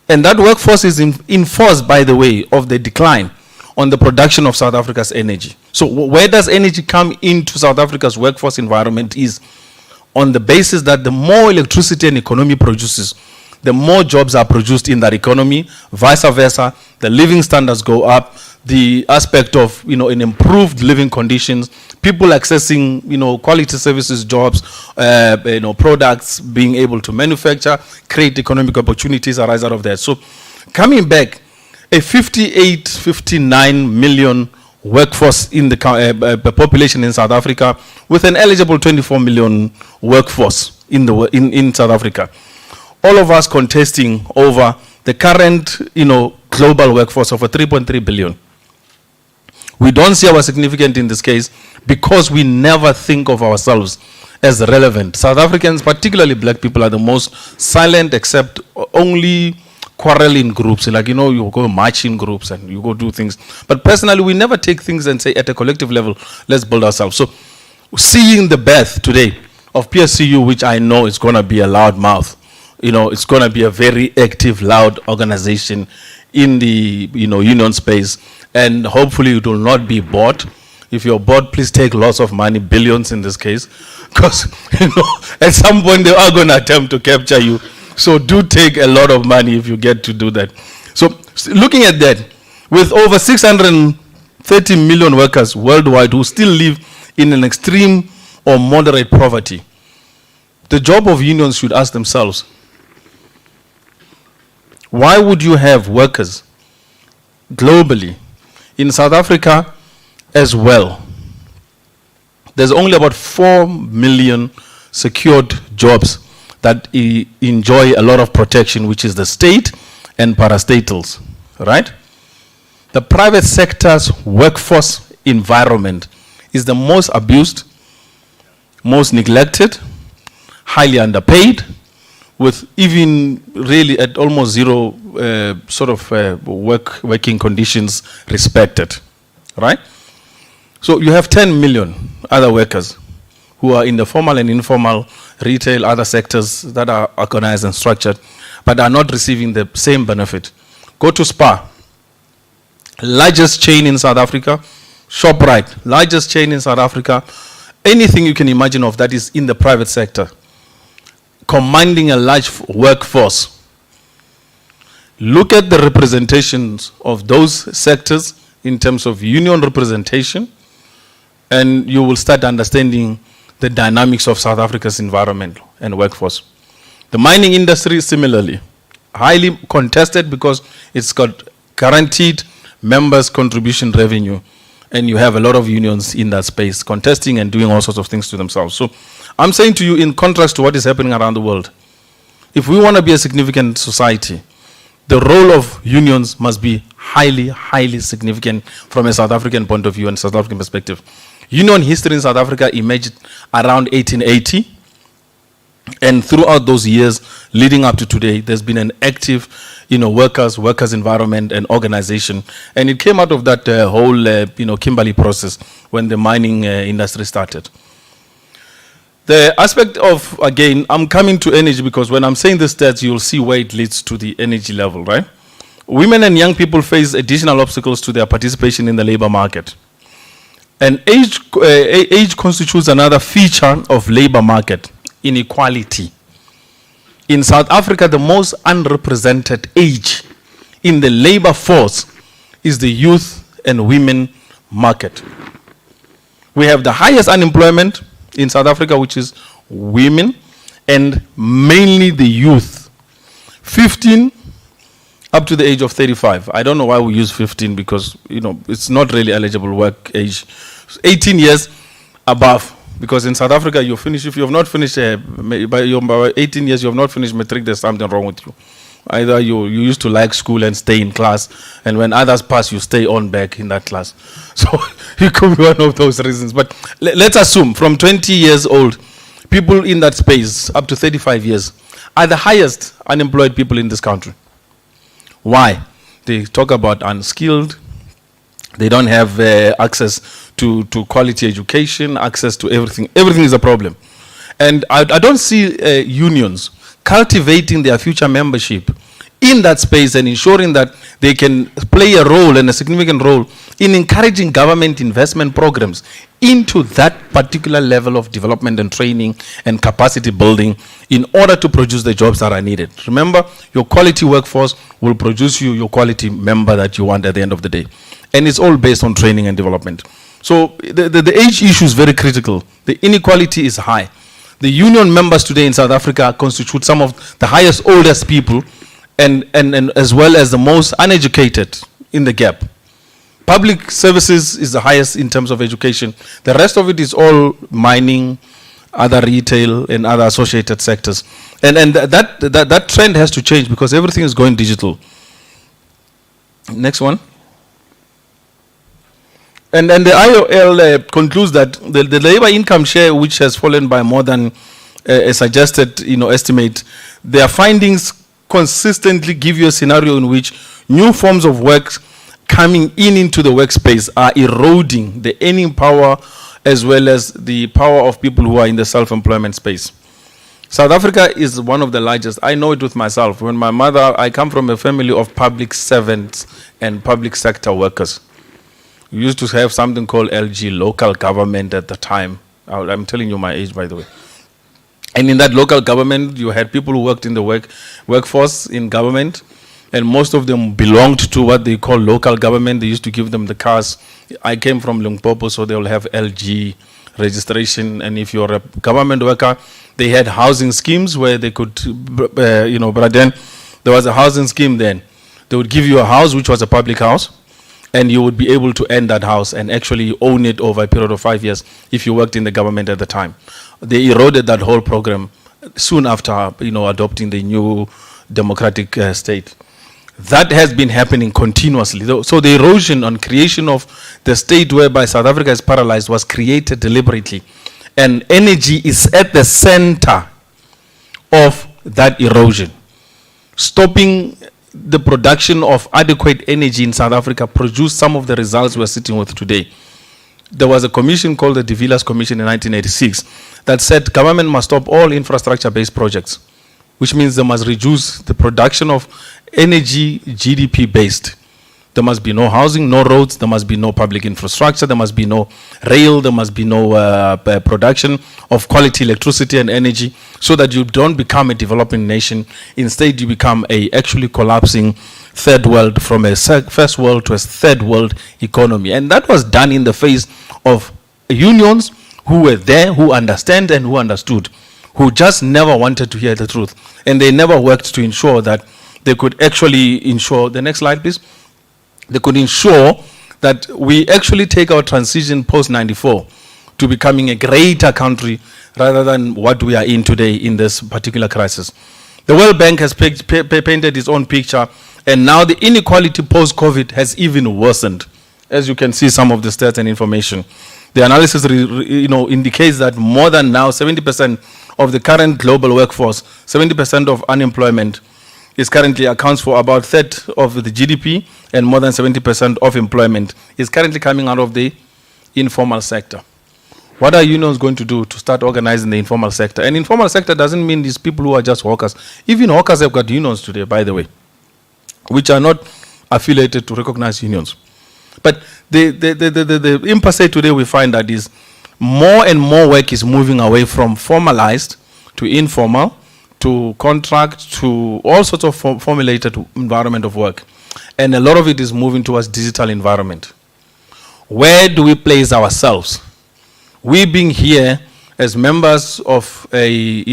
And that workforce is enforced, by the way, of the decline on the production of South Africa's energy. So where does energy come into South Africa's workforce environment is on the basis that the more electricity an economy produces, the more jobs are produced in that economy, vice versa, the living standards go up, the aspect of, in improved living conditions, people accessing, quality services, jobs, products, being able to manufacture, create economic opportunities arise out of that. So coming back, a 59 million workforce in the population in South Africa with an eligible 24 million workforce in South Africa. All of us contesting over the current, global workforce of 3.3 billion. We don't see our significance in this case because we never think of ourselves as relevant. South Africans, particularly black people, are the most silent, except only quarrel in groups. Like, you know, you go march in groups and you go do things. But personally, we never take things and say, at a collective level, let's build ourselves. So seeing the birth today of PSCU, which I know is going to be a loud mouth, you know, it's going to be a very active, loud organization in the, you know, union space. And hopefully it will not be bought. If you're bought, please take lots of money, billions in this case, because, you know, at some point they are going to attempt to capture you. So do take a lot of money if you get to do that. So looking at that, with over 630 million workers worldwide who still live in an extreme or moderate poverty, the job of unions should ask themselves, why would you have workers globally, in South Africa as well? There's only about 4 million secured jobs that enjoy a lot of protection, which is the state and parastatals, right? The private sector's workforce environment is the most abused, most neglected, highly underpaid, with even really at almost zero working conditions respected, right? So you have 10 million other workers who are in the formal and informal retail, other sectors that are organized and structured, but are not receiving the same benefit. Go to Spar, largest chain in South Africa. ShopRite, largest chain in South Africa. Anything you can imagine of that is in the private sector, commanding a large workforce. Look at the representations of those sectors in terms of union representation, and you will start understanding the dynamics of South Africa's environment and workforce. The mining industry, similarly, highly contested because it's got guaranteed members' contribution revenue, and you have a lot of unions in that space contesting and doing all sorts of things to themselves. So I'm saying to you, in contrast to what is happening around the world, if we want to be a significant society, the role of unions must be highly, highly significant from a South African point of view and South African perspective. Union history in South Africa emerged around 1880, and throughout those years leading up to today, there's been an active, workers environment and organization, and it came out of that whole, Kimberley process when the mining industry started. The aspect of, again, I'm coming to energy because when I'm saying the stats, you'll see where it leads to the energy level, right? Women and young people face additional obstacles to their participation in the labor market. And age constitutes another feature of labor market, inequality. In South Africa, the most unrepresented age in the labor force is the youth and women market. We have the highest unemployment in South Africa, which is women, and mainly the youth. 15 up to the age of 35. I don't know why we use 15 because, it's not really eligible work age. 18 years above, because in South Africa, you finish, if you have not finished, by 18 years, you have not finished matric, there's something wrong with you. Either you used to like school and stay in class, and when others pass, you stay on back in that class. So it could be one of those reasons. But let's assume from 20 years old, people in that space up to 35 years are the highest unemployed people in this country. Why? They talk about unskilled. They don't have access to quality education, access to everything. Everything is a problem. And I don't see unions cultivating their future membership in that space and ensuring that they can play a role and a significant role in encouraging government investment programs into that particular level of development and training and capacity building in order to produce the jobs that are needed. Remember, your quality workforce will produce you your quality member that you want at the end of the day. And it's all based on training and development. So the age issue is very critical. The inequality is high. The union members today in South Africa constitute some of the highest, oldest people and as well as the most uneducated in the gap. Public services is the highest in terms of education. The rest of it is all mining, other retail, and other associated sectors. And that trend has to change because everything is going digital. Next one. And the IOL concludes that the labor income share, which has fallen by more than a suggested estimate, their findings consistently give you a scenario in which new forms of work coming into the workspace are eroding the earning power as well as the power of people who are in the self-employment space. South Africa is one of the largest. I know it with myself. When my mother, I come from a family of public servants and public sector workers. We used to have something called LG, local government at the time. I'm telling you my age, by the way. And in that local government, you had people who worked in the workforce in government, and most of them belonged to what they call local government. They used to give them the cars. I came from Limpopo, so they will have LG registration, and if you're a government worker, they had housing schemes where they could, but then there was a housing scheme then. They would give you a house, which was a public house, and you would be able to earn that house and actually own it over a period of 5 years if you worked in the government at the time. They eroded that whole program soon after, adopting the new democratic state. That has been happening continuously. So the erosion on creation of the state whereby South Africa is paralyzed was created deliberately. And energy is at the center of that erosion. Stopping the production of adequate energy in South Africa produced some of the results we're sitting with today. There was a commission called the De Villiers Commission in 1986 that said government must stop all infrastructure-based projects, which means they must reduce the production of energy GDP-based. There must be no housing, no roads, there must be no public infrastructure, there must be no rail, there must be no production of quality electricity and energy, so that you don't become a developing nation. Instead, you become a actually collapsing third world, from a first world to a third world economy. And that was done in the face of unions who were there, who understand and who understood, who just never wanted to hear the truth. And they never worked to ensure that they could actually ensure, the next slide please, they could ensure that we actually take our transition post-94 to becoming a greater country rather than what we are in today in this particular crisis. The World Bank has painted its own picture, and now the inequality post-COVID has even worsened. As you can see some of the stats and information. The analysis indicates that more than now 70% of the current global workforce, 70% of unemployment is currently accounts for about a third of the GDP, and more than 70% of employment is currently coming out of the informal sector. What are unions going to do to start organizing the informal sector? And informal sector doesn't mean these people who are just hawkers. Even hawkers have got unions today, by the way, which are not affiliated to recognized unions. But the impasse today we find that is more and more work is moving away from formalized to informal, to contract, to all sorts of formulated environment of work. And a lot of it is moving towards digital environment. Where do we place ourselves? We being here as members of a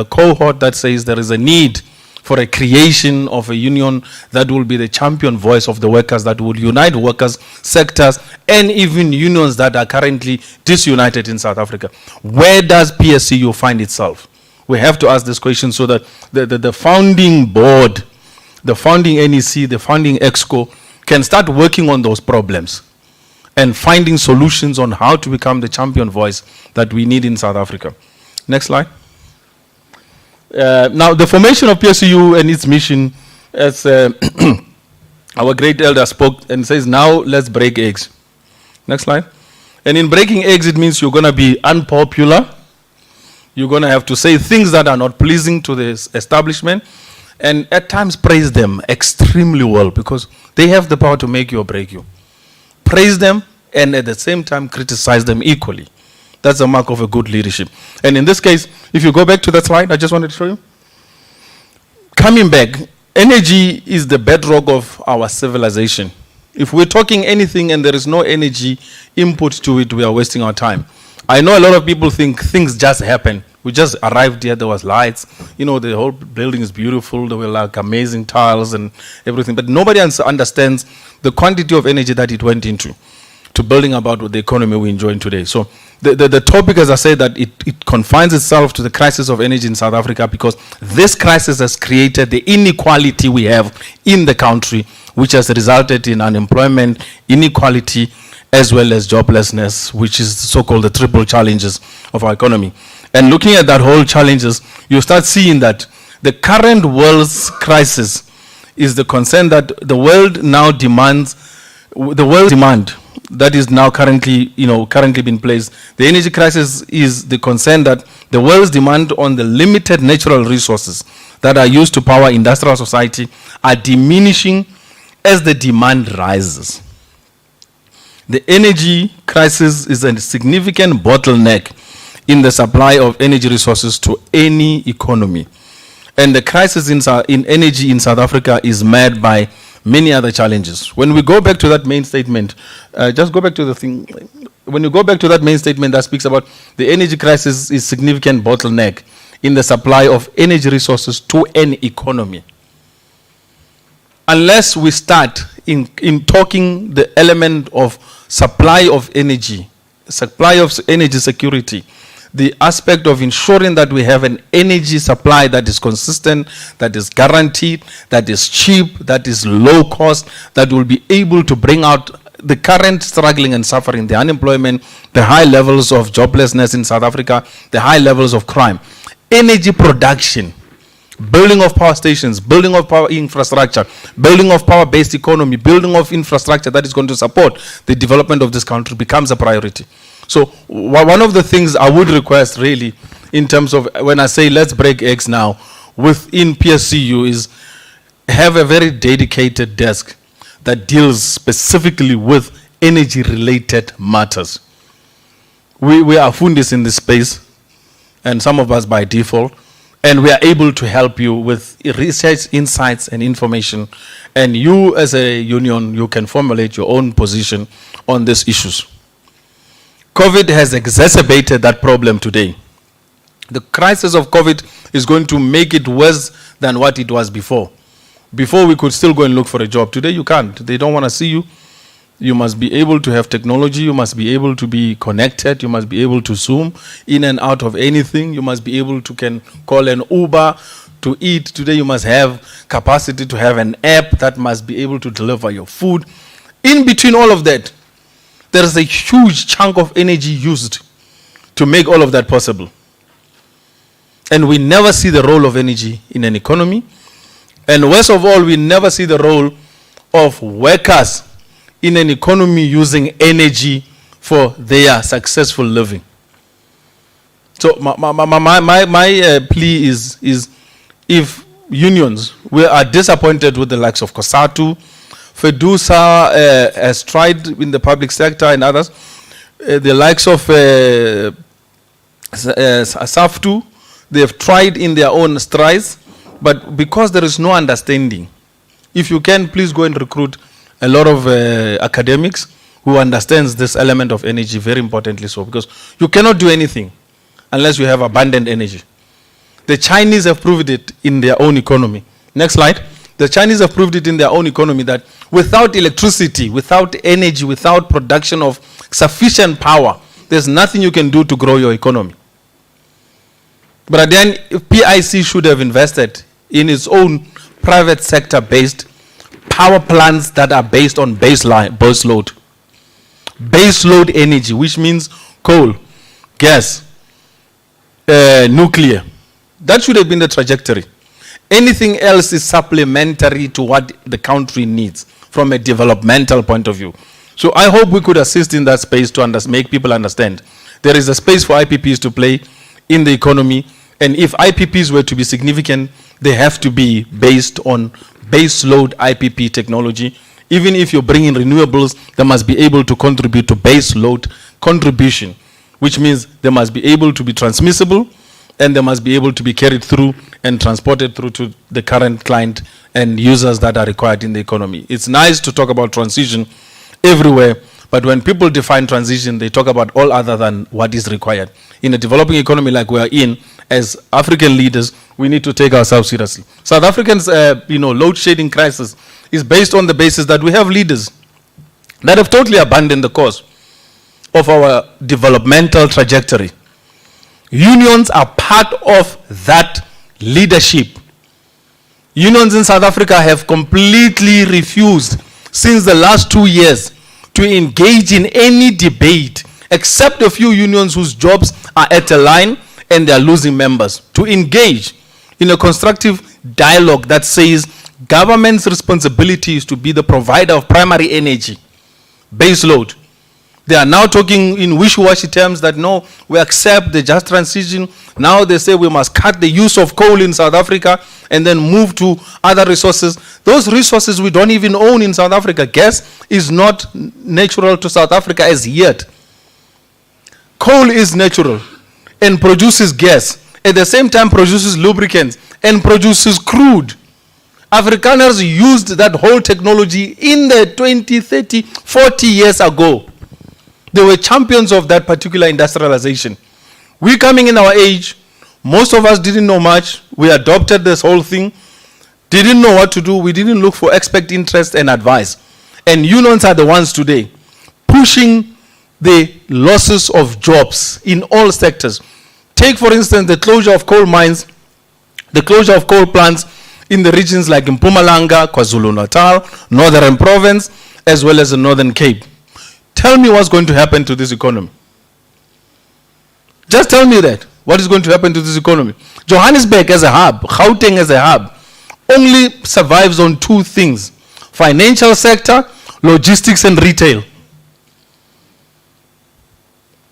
cohort that says there is a need for a creation of a union that will be the champion voice of the workers, that will unite workers, sectors, and even unions that are currently disunited in South Africa. Where does PSCU find itself? We have to ask this question so that the founding board, the founding NEC, the founding EXCO can start working on those problems and finding solutions on how to become the champion voice that we need in South Africa. Next slide. Now, the formation of PSCU and its mission, as our great elder spoke and says, now let's break eggs. Next slide. And in breaking eggs, it means you're going to be unpopular. You're going to have to say things that are not pleasing to the establishment, and at times praise them extremely well, because they have the power to make you or break you. Praise them and at the same time criticize them equally. That's a mark of a good leadership. And in this case, if you go back to that slide, I just wanted to show you. Coming back, energy is the bedrock of our civilization. If we're talking anything and there is no energy input to it, we are wasting our time. I know a lot of people think things just happen. We just arrived here, there was lights. The whole building is beautiful. There were like amazing tiles and everything. But nobody understands the quantity of energy that it went into to building about the economy we're enjoying today. So the topic, as I said, that it confines itself to the crisis of energy in South Africa, because this crisis has created the inequality we have in the country, which has resulted in unemployment, inequality, as well as joblessness, which is so-called the triple challenges of our economy. And looking at that whole challenges, you start seeing that the current world's crisis is the concern that the world now demands, the world demand that is now currently being placed. The energy crisis is the concern that the world's demand on the limited natural resources that are used to power industrial society are diminishing as the demand rises. The energy crisis is a significant bottleneck in the supply of energy resources to any economy. And the crisis in energy in South Africa is met by many other challenges. When we go back to that main statement, just go back to the thing. When you go back to that main statement that speaks about the energy crisis is significant bottleneck in the supply of energy resources to an economy. Unless we start in talking the element of supply of energy security, the aspect of ensuring that we have an energy supply that is consistent, that is guaranteed, that is cheap, that is low cost, that will be able to bring out the current struggling and suffering, the unemployment, the high levels of joblessness in South Africa, the high levels of crime. Energy production, building of power stations, building of power infrastructure, building of power-based economy, building of infrastructure that is going to support the development of this country becomes a priority. So one of the things I would request really in terms of when I say let's break eggs now within PSCU is have a very dedicated desk that deals specifically with energy-related matters. We are fundis in this space, and some of us by default, and we are able to help you with research, insights, and information. And you as a union, you can formulate your own position on these issues. COVID has exacerbated that problem today. The crisis of COVID is going to make it worse than what it was before. Before we could still go and look for a job. Today you can't. They don't want to see you. You must be able to have technology. You must be able to be connected. You must be able to Zoom in and out of anything. You must be able to can call an Uber to eat. Today you must have capacity to have an app that must be able to deliver your food. In between all of that, there is a huge chunk of energy used to make all of that possible. And we never see the role of energy in an economy. And worst of all, we never see the role of workers in an economy using energy for their successful living. So my plea is if unions are disappointed with the likes of COSATU, FEDUSA has tried in the public sector and others, the likes of SAFTU, they have tried in their own strides, but because there is no understanding, if you can, please go and recruit a lot of academics who understands this element of energy very importantly so, because you cannot do anything unless you have abundant energy. The Chinese have proved it in their own economy. Next slide. The Chinese have proved it in their own economy that without electricity, without energy, without production of sufficient power, there's nothing you can do to grow your economy. But then PIC should have invested in its own private sector-based power plants that are based on base load. Base load energy, which means coal, gas, nuclear. That should have been the trajectory. Anything else is supplementary to what the country needs from a developmental point of view. So I hope we could assist in that space to make people understand. There is a space for IPPs to play in the economy, and if IPPs were to be significant, they have to be based on base load IPP technology. Even if you bring in renewables, they must be able to contribute to base load contribution, which means they must be able to be transmissible, and they must be able to be carried through and transported through to the current client and users that are required in the economy. It's nice to talk about transition everywhere, but when people define transition, they talk about all other than what is required. In a developing economy like we are in, as African leaders, we need to take ourselves seriously. South Africans, load shedding crisis is based on the basis that we have leaders that have totally abandoned the course of our developmental trajectory. Unions are part of that leadership. Unions in South Africa have completely refused since the last 2 years to to engage in any debate except a few unions whose jobs are at the line and they are losing members, to engage in a constructive dialogue that says government's responsibility is to be the provider of primary energy, base load. They are now talking in wishy-washy terms that no, we accept the just transition. Now they say we must cut the use of coal in South Africa and then move to other resources. Those resources we don't even own in South Africa. Gas is not natural to South Africa as yet. Coal is natural and produces gas. At the same time produces lubricants and produces crude. Afrikaners used that whole technology in the 20, 30, 40 years ago. They were champions of that particular industrialization. We coming in our age, most of us didn't know much. We adopted this whole thing, didn't know what to do. We didn't look for expert interest and advice. And unions are the ones today pushing the losses of jobs in all sectors. Take, for instance, the closure of coal mines, the closure of coal plants in the regions like Mpumalanga, KwaZulu-Natal, Northern Province, as well as the Northern Cape. Tell me what's going to happen to this economy. Just tell me that. What is going to happen to this economy? Johannesburg as a hub, Gauteng as a hub, only survives on two things: financial sector, logistics and retail.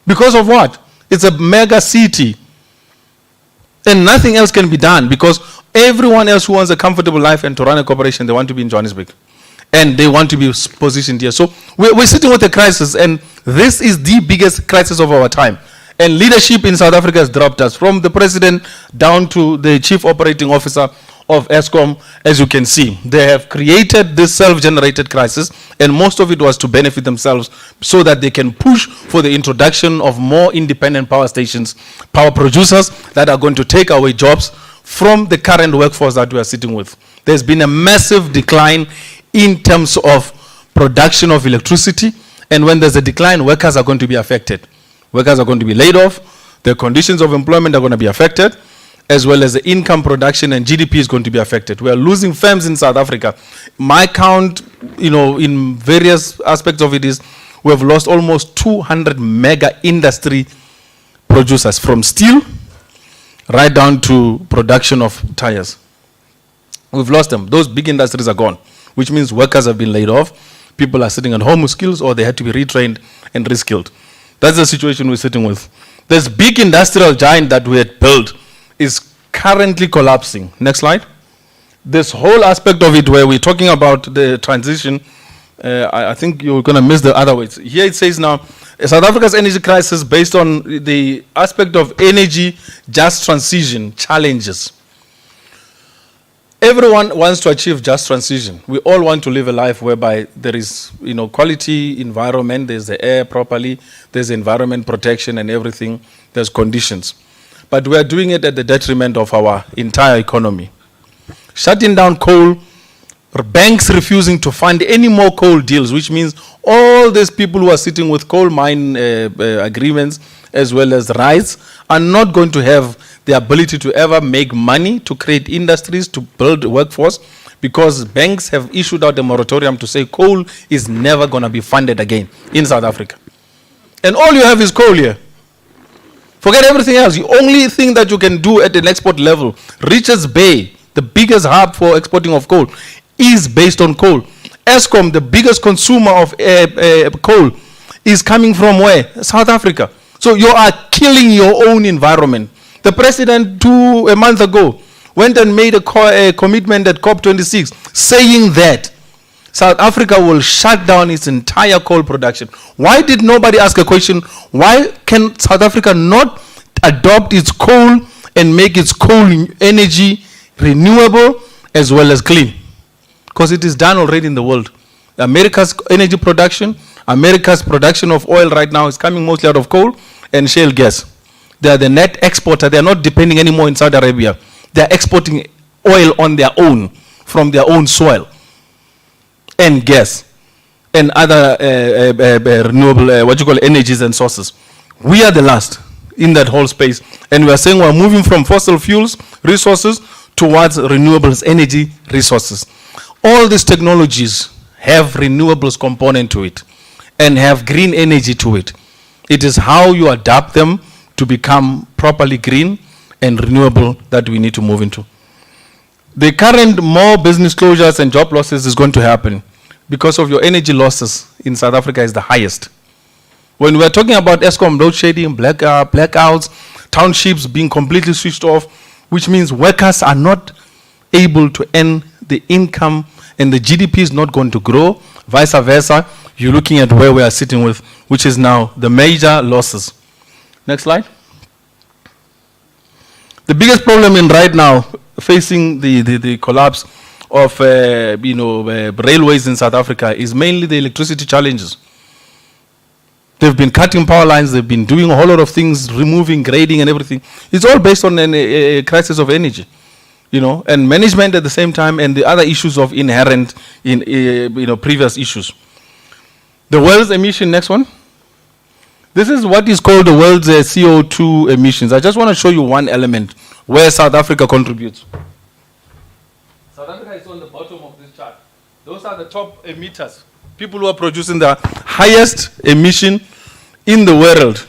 Because of what? It's a mega city. And nothing else can be done because everyone else who wants a comfortable life and to run a corporation, they want to be in Johannesburg. And they want to be positioned here. So we're sitting with a crisis, and this is the biggest crisis of our time. And leadership in South Africa has dropped us, from the president down to the chief operating officer of Eskom. As you can see, they have created this self-generated crisis, and most of it was to benefit themselves so that they can push for the introduction of more independent power stations, power producers that are going to take away jobs from the current workforce that we are sitting with. There's been a massive decline in terms of production of electricity, and when there's a decline, workers are going to be affected. Workers are going to be laid off, their conditions of employment are going to be affected, as well as the income production and GDP is going to be affected. We are losing firms in South Africa. My count, in various aspects of it is, we have lost almost 200 mega industry producers, from steel right down to production of tires. We've lost them. Those big industries are gone, which means workers have been laid off. People are sitting at home with skills, or they had to be retrained and reskilled. That's the situation we're sitting with. This big industrial giant that we had built is currently collapsing. Next slide. This whole aspect of it where we're talking about the transition, I think you're going to miss the other words. Here it says now, South Africa's energy crisis based on the aspect of energy just transition challenges. Everyone wants to achieve just transition. We all want to live a life whereby there is, quality environment, there's the air properly, there's environment protection and everything, there's conditions. But we are doing it at the detriment of our entire economy. Shutting down coal, banks refusing to fund any more coal deals, which means all these people who are sitting with coal mine agreements as well as rights are not going to have the ability to ever make money, to create industries, to build workforce, because banks have issued out a moratorium to say coal is never going to be funded again in South Africa. And all you have is coal here. Forget everything else. The only thing that you can do at an export level, Richards Bay, the biggest hub for exporting of coal, is based on coal. Eskom, the biggest consumer of coal, is coming from where? South Africa. So you are killing your own environment. The president a month ago went and made a commitment at COP26 saying that South Africa will shut down its entire coal production. Why did nobody ask a question? Why can South Africa not adopt its coal and make its coal energy renewable as well as clean? Because it is done already in the world. America's energy production, America's production of oil right now is coming mostly out of coal and shale gas. They are the net exporter. They are not depending anymore in Saudi Arabia. They are exporting oil on their own, from their own soil, and gas, and other renewable, energies and sources. We are the last in that whole space. And we are saying we're moving from fossil fuels, resources, towards renewables, energy resources. All these technologies have renewables component to it. and have green energy to it. It is how you adapt them to become properly green and renewable that we need to move into. The current more business closures and job losses is going to happen because of your energy losses in South Africa is the highest. When we're talking about Eskom load shedding, blackouts, townships being completely switched off, which means workers are not able to earn the income and the GDP is not going to grow, vice versa, you're looking at where we are sitting with, which is now the major losses. Next slide. The biggest problem in right now facing the collapse of railways in South Africa is mainly the electricity challenges. They've been cutting power lines, they've been doing a whole lot of things, removing, grading and everything. It's all based on a crisis of energy, and management at the same time, and the other issues of inherent in previous issues. The world's emission, next one. This is what is called the world's CO2 emissions. I just want to show you one element where South Africa contributes. South Africa is on the bottom of this chart. Those are the top emitters, people who are producing the highest emission in the world.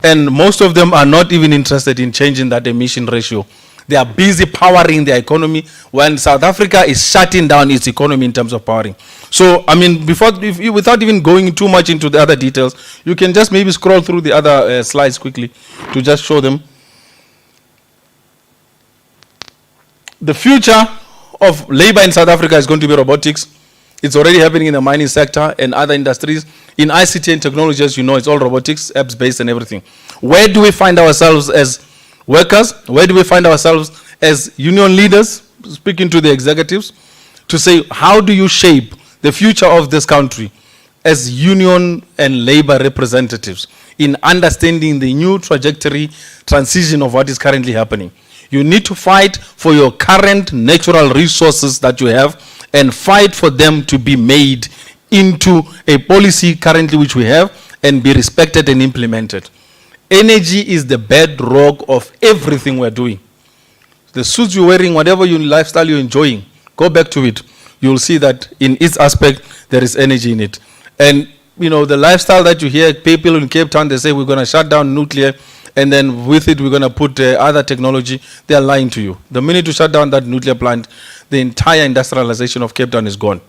And most of them are not even interested in changing that emission ratio. They are busy powering their economy when South Africa is shutting down its economy in terms of powering. So, without even going too much into the other details, you can just maybe scroll through the other slides quickly to just show them. The future of labor in South Africa is going to be robotics. It's already happening in the mining sector and other industries. In ICT and technology, as you know, it's all robotics, apps-based and everything. Where do we find ourselves as workers? Where do we find ourselves as union leaders, speaking to the executives, to say, how do you shape the future of this country as union and labor representatives in understanding the new trajectory, transition of what is currently happening? You need to fight for your current natural resources that you have and fight for them to be made into a policy currently which we have and be respected and implemented. Energy is the bedrock of everything we're doing. The suits you're wearing, whatever your lifestyle you're enjoying, go back to it. You'll see that in its aspect, there is energy in it. And, the lifestyle that you hear, people in Cape Town, they say we're going to shut down nuclear, and then with it, we're going to put other technology. They are lying to you. The minute you shut down that nuclear plant, the entire industrialization of Cape Town is gone.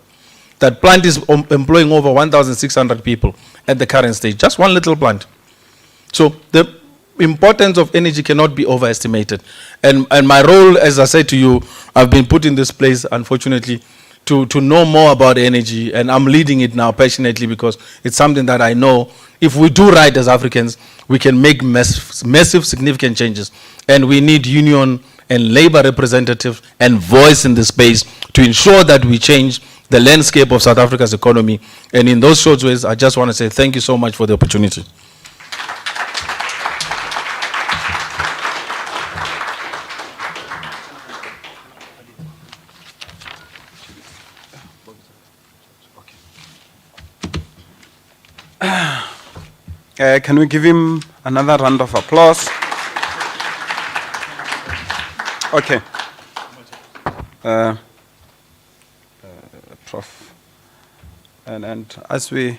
That plant is employing over 1,600 people at the current stage. Just one little plant. So the importance of energy cannot be overestimated. And my role, as I said to you, I've been put in this place, unfortunately, to know more about energy. And I'm leading it now passionately because it's something that I know if we do right as Africans, we can make massive, significant changes. And we need union and labor representatives and voice in the space to ensure that we change the landscape of South Africa's economy. And in those short ways, I just want to say thank you so much for the opportunity. Can we give him another round of applause? Okay. Prof. And as I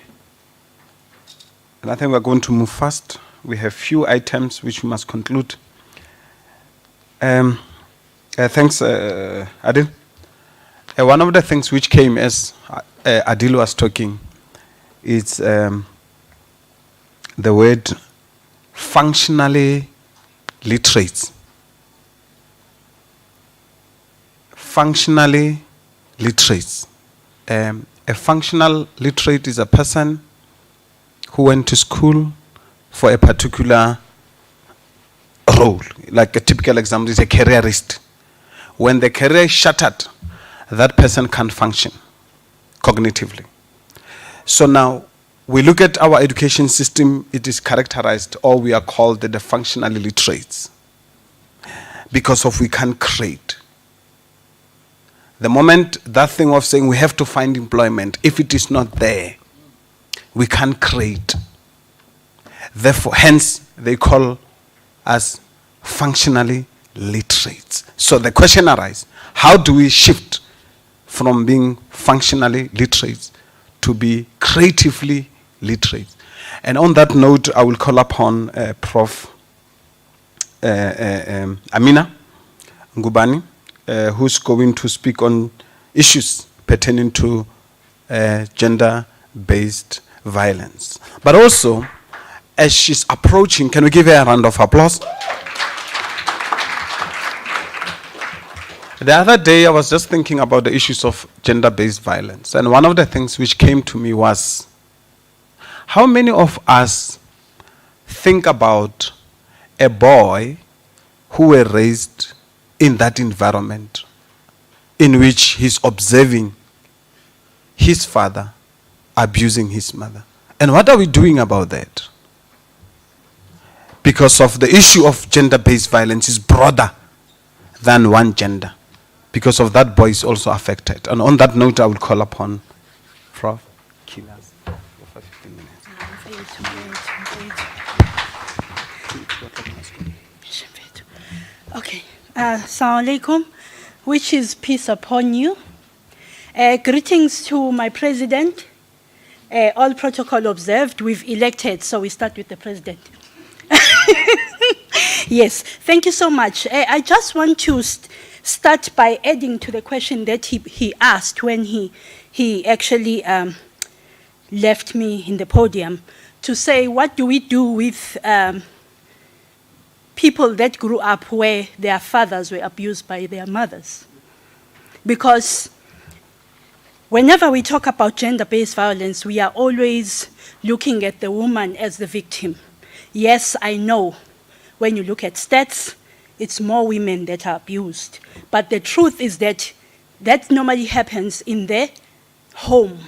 think we're going to move fast. We have few items which we must conclude. Thanks, Adil. One of the things which came as Adil was talking is the word functionally literate. Functionally literate. A functional literate is a person who went to school for a particular role. Like a typical example is a careerist. When the career is shattered, that person can't function cognitively. So now, we look at our education system, it is characterized, or we are called the functionally literate, because of we can't create. The moment that thing of saying we have to find employment, if it is not there, we can't create. Therefore, hence, they call us functionally literate. So the question arises, how do we shift from being functionally literate to be creatively literate. And on that note, I will call upon Prof. Amina Ngubani, who's going to speak on issues pertaining to gender-based violence. But also, as she's approaching, can we give her a round of applause? The other day, I was just thinking about the issues of gender-based violence. And one of the things which came to me was, how many of us think about a boy who were raised in that environment in which he's observing his father abusing his mother? And what are we doing about that? Because of the issue of gender-based violence is broader than one gender. Because of that, boy is also affected. And on that note, I will call upon Prof. Kilas for 15 minutes. Okay. Assalamu alaikum, which is peace upon you. Greetings to my president. All protocol observed. We've elected, so we start with the president. Yes, thank you so much. I just want to start by adding to the question that he asked when he actually left me in the podium, to say, what do we do with people that grew up where their fathers were abused by their mothers? Because whenever we talk about gender-based violence, we are always looking at the woman as the victim. Yes, I know, when you look at stats, it's more women that are abused. But the truth is that that normally happens in the home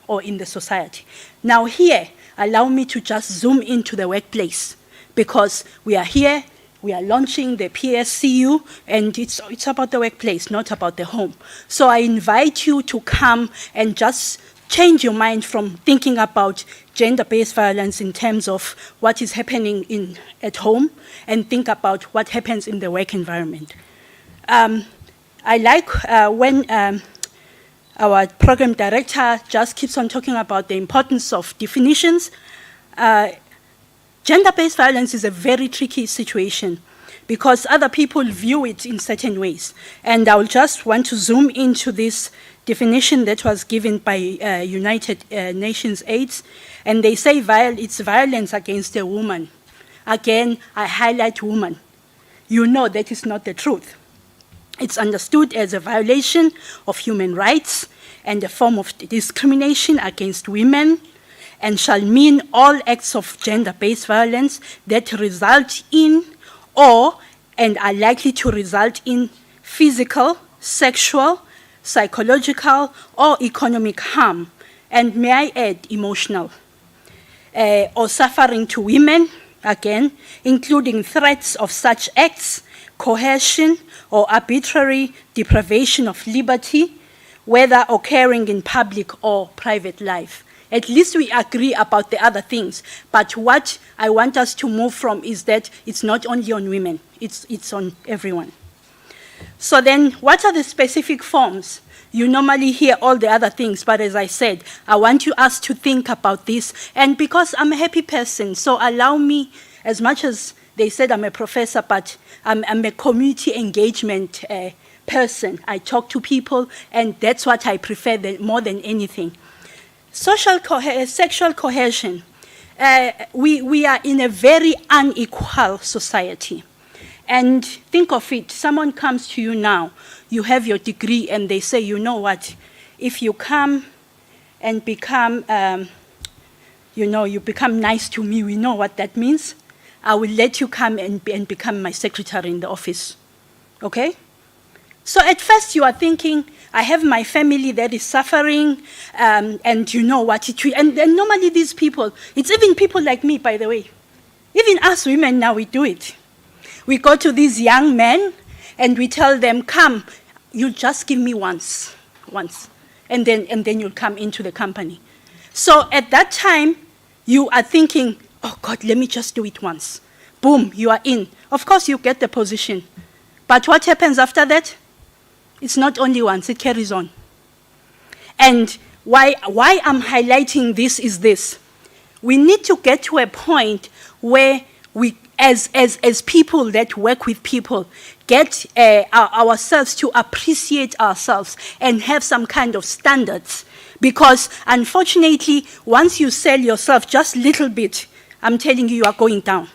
or in the society. Now here, allow me to just zoom into the workplace, because we are here, we are launching the PSCU, and it's about the workplace, not about the home. So I invite you to come and just change your mind from thinking about gender-based violence in terms of what is happening at home, and think about what happens in the work environment. I like when our program director just keeps on talking about the importance of definitions. Gender-based violence is a very tricky situation because other people view it in certain ways. And I will just want to zoom into this definition that was given by United Nations AIDS. And they say it's violence against a woman. Again, I highlight woman. You know that is not the truth. It's understood as a violation of human rights and a form of discrimination against women, and shall mean all acts of gender-based violence that result in and are likely to result in physical, sexual, psychological, or economic harm, and may I add, emotional, or suffering to women, again, including threats of such acts, coercion, or arbitrary deprivation of liberty, whether occurring in public or private life. At least we agree about the other things. But what I want us to move from is that it's not only on women, it's on everyone. So then, what are the specific forms? You normally hear all the other things, but as I said, I want us to think about this. And because I'm a happy person, so allow me, as much as they said I'm a professor, but I'm a community engagement person. I talk to people, and that's what I prefer more than anything. Sexual coercion. We are in a very unequal society. And think of it, someone comes to you now, you have your degree, and they say, you know what, if you come and become, you become nice to me, we know what that means. I will let you come and become my secretary in the office, okay? So at first you are thinking, I have my family that is suffering, and you know what, and normally these people, it's even people like me, by the way. Even us women now, we do it. We go to these young men, and we tell them, come, you just give me once, and then you'll come into the company. So at that time, you are thinking, oh God, let me just do it once. Boom, you are in. Of course, you get the position. But what happens after that? It's not only once, it carries on. And why I'm highlighting this is this. we need to get to a point where we, as people that work with people, get ourselves to appreciate ourselves and have some kind of standards. Because unfortunately, once you sell yourself just a little bit, I'm telling you, you are going down.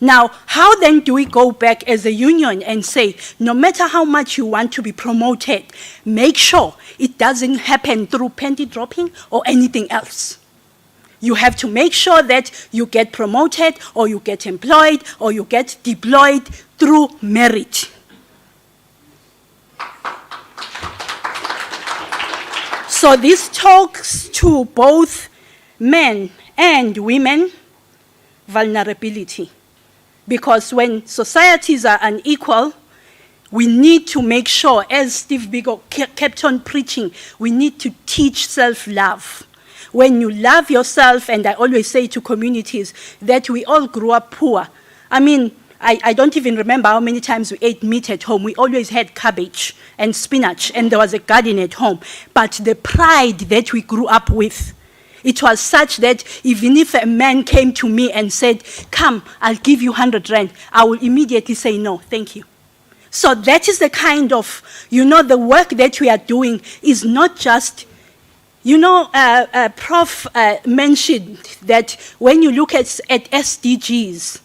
Now, how then do we go back as a union and say, no matter how much you want to be promoted, make sure it doesn't happen through panty dropping or anything else. You have to make sure that you get promoted or you get employed or you get deployed through merit. So this talks to both men and women vulnerability. Because when societies are unequal, we need to make sure, as Steve Biko kept on preaching, we need to teach self-love. When you love yourself, and I always say to communities that we all grew up poor. I mean, I don't even remember how many times we ate meat at home. We always had cabbage and spinach, and there was a garden at home. But the pride that we grew up with, it was such that even if a man came to me and said, come, I'll give you 100 rand, I will immediately say, no, thank you. So that is the kind of, the work that we are doing is not just, Prof mentioned that when you look at SDGs,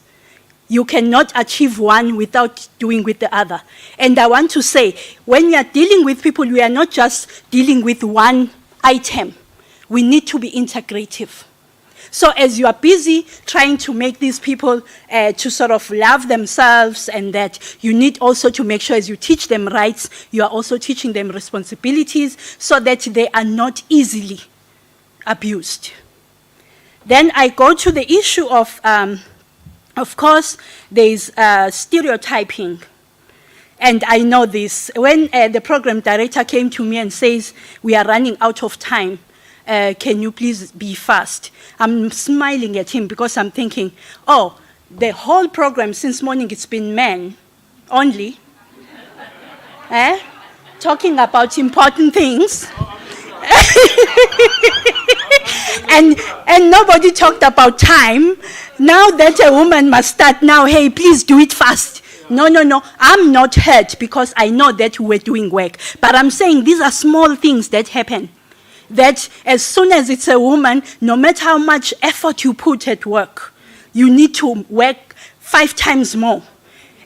you cannot achieve one without doing with the other. And I want to say, when we are dealing with people, we are not just dealing with one item. We need to be integrative. So as you are busy trying to make these people to sort of love themselves, and that you need also to make sure as you teach them rights, you are also teaching them responsibilities so that they are not easily abused. Then I go to the issue of course, there's stereotyping. And I know this. When the program director came to me and says, we are running out of time, can you please be fast? I'm smiling at him because I'm thinking, oh, the whole program since morning it's been men only, talking about important things. and nobody talked about time. Now that a woman must start now, hey, please do it fast. No, I'm not hurt because I know that we're doing work. But I'm saying these are small things that happen. That as soon as it's a woman, no matter how much effort you put at work, you need to work 5 times more.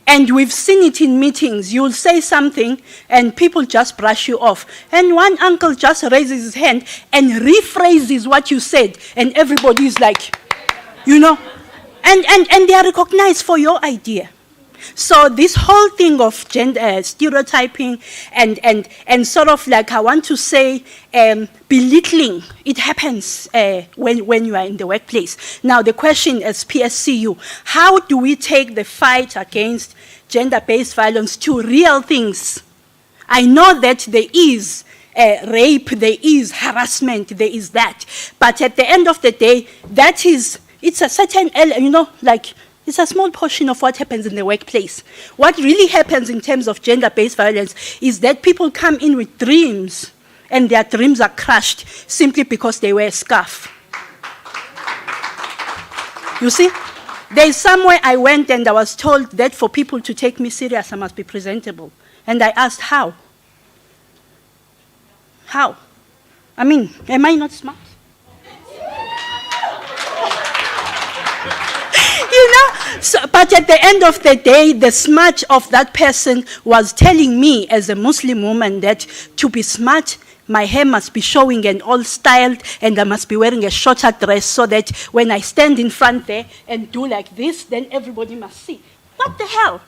And we've seen it in meetings. You'll say something and people just brush you off. And one uncle just raises his hand and rephrases what you said. And everybody is like, and they are recognized for your idea. So this whole thing of gender stereotyping and sort of like, I want to say, belittling, it happens when you are in the workplace. Now the question is PSCU, how do we take the fight against gender-based violence to real things? I know that there is rape, there is harassment, there is that. But at the end of the day, it's a certain, it's a small portion of what happens in the workplace. What really happens in terms of gender-based violence is that people come in with dreams, and their dreams are crushed simply because they wear a scarf. You see? There's somewhere I went and I was told that for people to take me serious, I must be presentable. And I asked, how? How? I mean, am I not smart? So, but at the end of the day, the smart of that person was telling me as a Muslim woman that to be smart, my hair must be showing and all styled, and I must be wearing a shorter dress so that when I stand in front there and do like this, then everybody must see. What the hell?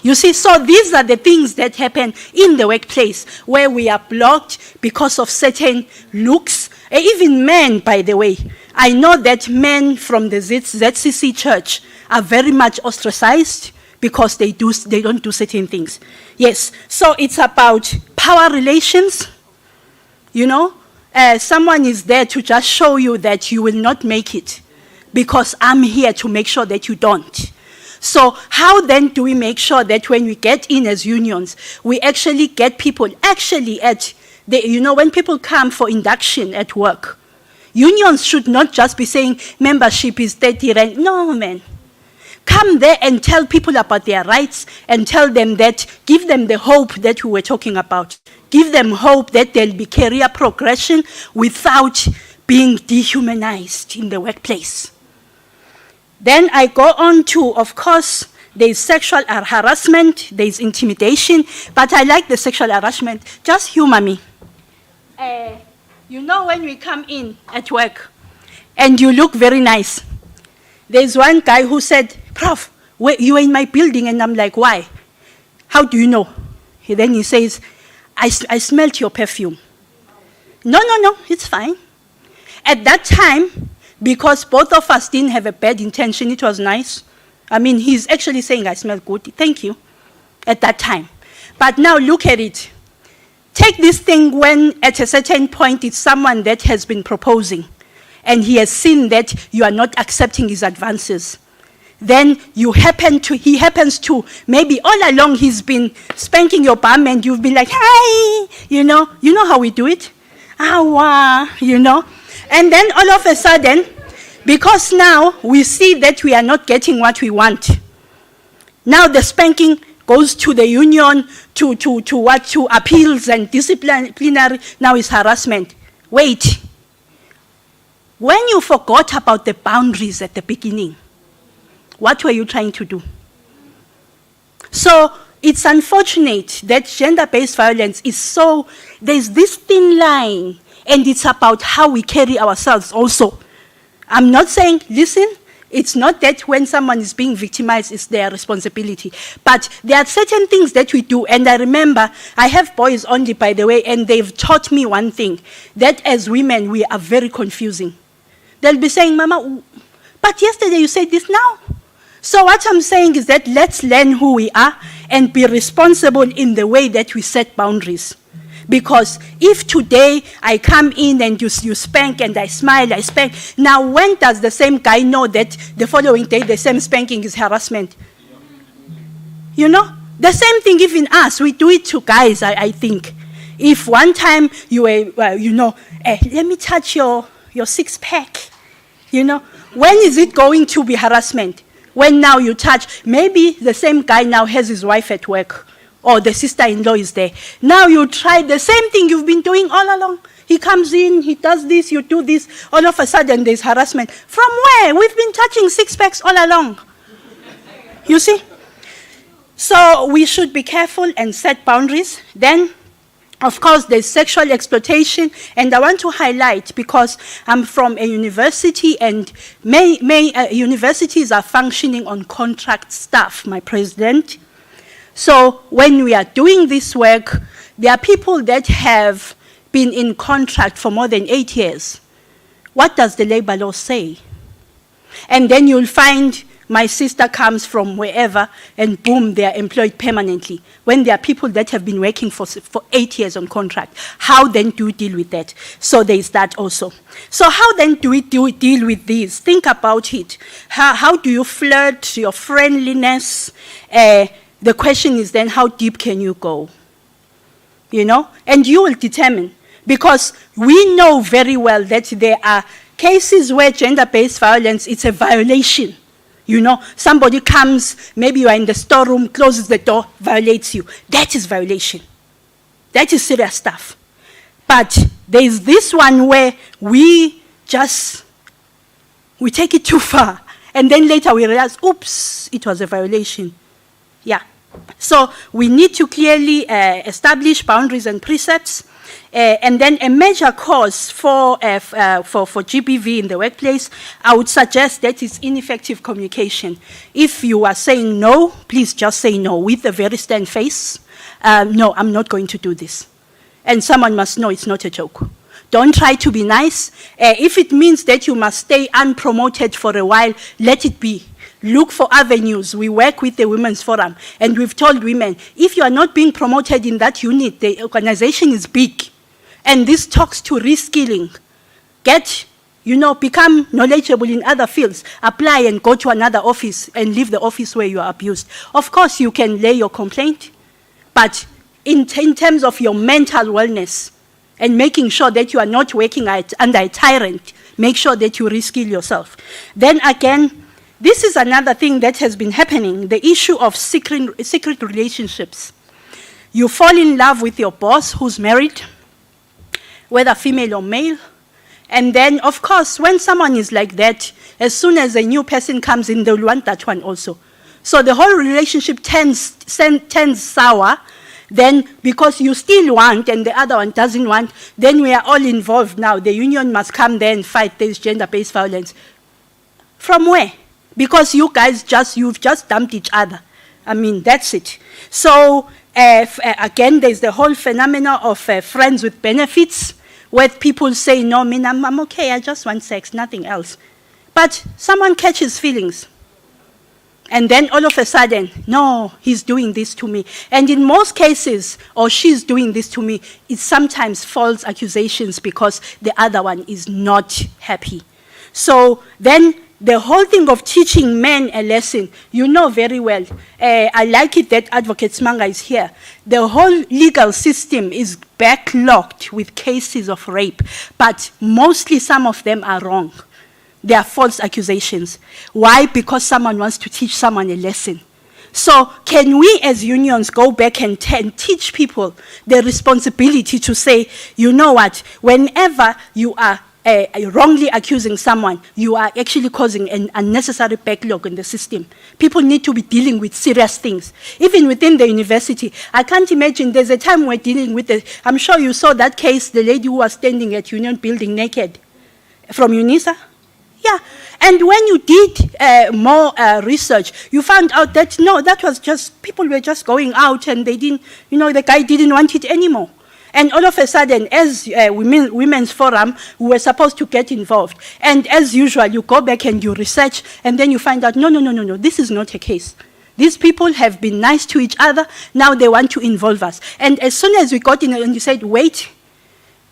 You see, so these are the things that happen in the workplace where we are blocked because of certain looks. Even men, by the way. I know that men from the ZCC church are very much ostracized because they don't do certain things. Yes, so it's about power relations. Someone is there to just show you that you will not make it because I'm here to make sure that you don't. So how then do we make sure that when we get in as unions, we actually get people actually at when people come for induction at work, Unions should not just be saying membership is 30 rand. No, man. Come there and tell people about their rights and tell them that, give them the hope that we were talking about. Give them hope that there'll be career progression without being dehumanized in the workplace. Then I go on to, of course, there's sexual harassment, there's intimidation, but I like the sexual harassment. Just humor me. You know when we come in at work and you look very nice. There's one guy who said, Prof, you are in my building, and I'm like, why? How do you know? Then he says, I smelled your perfume. No, it's fine. At that time, because both of us didn't have a bad intention, it was nice. I mean, he's actually saying, I smell good, thank you, at that time. But now look at it. Take this thing when at a certain point it's someone that has been proposing and he has seen that you are not accepting his advances. Then he happens to, maybe all along he's been spanking your bum and you've been like, hi, you know how we do it? You know. And then all of a sudden, because now we see that we are not getting what we want, now the spanking goes to the union, to appeals and disciplinary, now it's harassment. Wait. When you forgot about the boundaries at the beginning, what were you trying to do? So it's unfortunate that gender-based violence is so, there's this thin line, and it's about how we carry ourselves also. I'm not saying, listen, it's not that when someone is being victimized, it's their responsibility. But there are certain things that we do, and I remember, I have boys only, by the way, and they've taught me one thing, that as women, we are very confusing. They'll be saying, Mama, but yesterday you said this now. So what I'm saying is that let's learn who we are and be responsible in the way that we set boundaries. Because if today I come in and you spank and I smile, I spank, now when does the same guy know that the following day the same spanking is harassment? You know? The same thing even us, we do it to guys, I think. If one time you were, let me touch your six-pack, you know, when is it going to be harassment? When now you touch, maybe the same guy now has his wife at work, or the sister-in-law is there. Now you try the same thing you've been doing all along. He comes in, he does this, you do this, all of a sudden there's harassment. From where? We've been touching six-packs all along. You see? So we should be careful and set boundaries. Then, of course, there's sexual exploitation, and I want to highlight, because I'm from a university, and many universities are functioning on contract staff, my president. So when we are doing this work, there are people that have been in contract for more than 8 years. What does the labor law say? And then you'll find my sister comes from wherever, and boom, they are employed permanently. When there are people that have been working for 8 years on contract, how then do we deal with that? So there is that also. So how then do we deal with these? Think about it. How do you flirt your friendliness? The question is then, how deep can you go? You know? And you will determine. Because we know very well that there are cases where gender-based violence, it's a violation. You know, somebody comes, maybe you are in the storeroom, closes the door, violates you. That is violation. That is serious stuff. But there is this one where we take it too far. And then later we realize, oops, it was a violation. Yeah. So we need to clearly establish boundaries and precepts. And then a major cause for GBV in the workplace, I would suggest that it's ineffective communication. If you are saying no, please just say no with a very stern face. No, I'm not going to do this. And someone must know it's not a joke. Don't try to be nice. If it means that you must stay unpromoted for a while, let it be. Look for avenues. We work with the Women's Forum, and we've told women, if you are not being promoted in that unit, the organization is big. And this talks to reskilling. Become knowledgeable in other fields. Apply and go to another office and leave the office where you are abused. Of course, you can lay your complaint, but in terms of your mental wellness, and making sure that you are not working under a tyrant. Make sure that you reskill yourself. Then again, this is another thing that has been happening, the issue of secret relationships. You fall in love with your boss who's married, whether female or male, and then, of course, when someone is like that, as soon as a new person comes in, they'll want that one also. So the whole relationship turns sour. Then, because you still want and the other one doesn't want, then we are all involved now. The union must come there and fight this gender-based violence. From where? Because you guys you've just dumped each other. I mean, that's it. So, again, there's the whole phenomena of friends with benefits, where people say, no, I'm okay, I just want sex, nothing else. But someone catches feelings. And then all of a sudden, no, he's doing this to me. And in most cases, or she's doing this to me, it's sometimes false accusations because the other one is not happy. So then the whole thing of teaching men a lesson, you know very well. I like it that Advocate Smanga is here. The whole legal system is backlogged with cases of rape, but mostly some of them are wrong. They are false accusations. Why? Because someone wants to teach someone a lesson. So can we as unions go back and teach people the responsibility to say, you know what, whenever you are wrongly accusing someone, you are actually causing an unnecessary backlog in the system. People need to be dealing with serious things. Even within the university, I can't imagine there's a time we're dealing with I'm sure you saw that case, the lady who was standing at Union Building naked from UNISA. Yeah, and when you did more research, you found out that, no, that was just, people were just going out and they didn't, the guy didn't want it anymore. And all of a sudden, as Women's Forum, we were supposed to get involved. And as usual, you go back and you research, and then you find out, no, this is not a case. These people have been nice to each other, now they want to involve us. And as soon as we got in and you said, wait,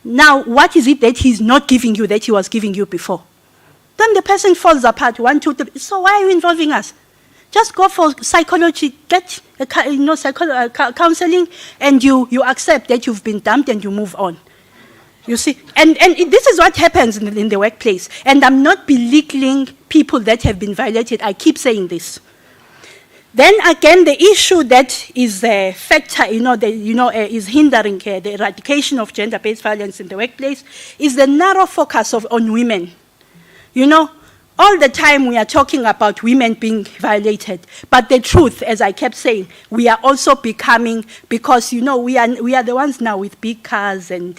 now what is it that he's not giving you that he was giving you before? Then the person falls apart, 1, 2, 3. So why are you involving us? Just go for psychology, get counseling, and you accept that you've been dumped and you move on. You see, and this is what happens in the workplace. And I'm not belittling people that have been violated. I keep saying this. Then again, the issue that is a factor, is hindering the eradication of gender-based violence in the workplace is the narrow focus on women. All the time we are talking about women being violated, but the truth, as I kept saying, we are also becoming, because we are the ones now with big cars, and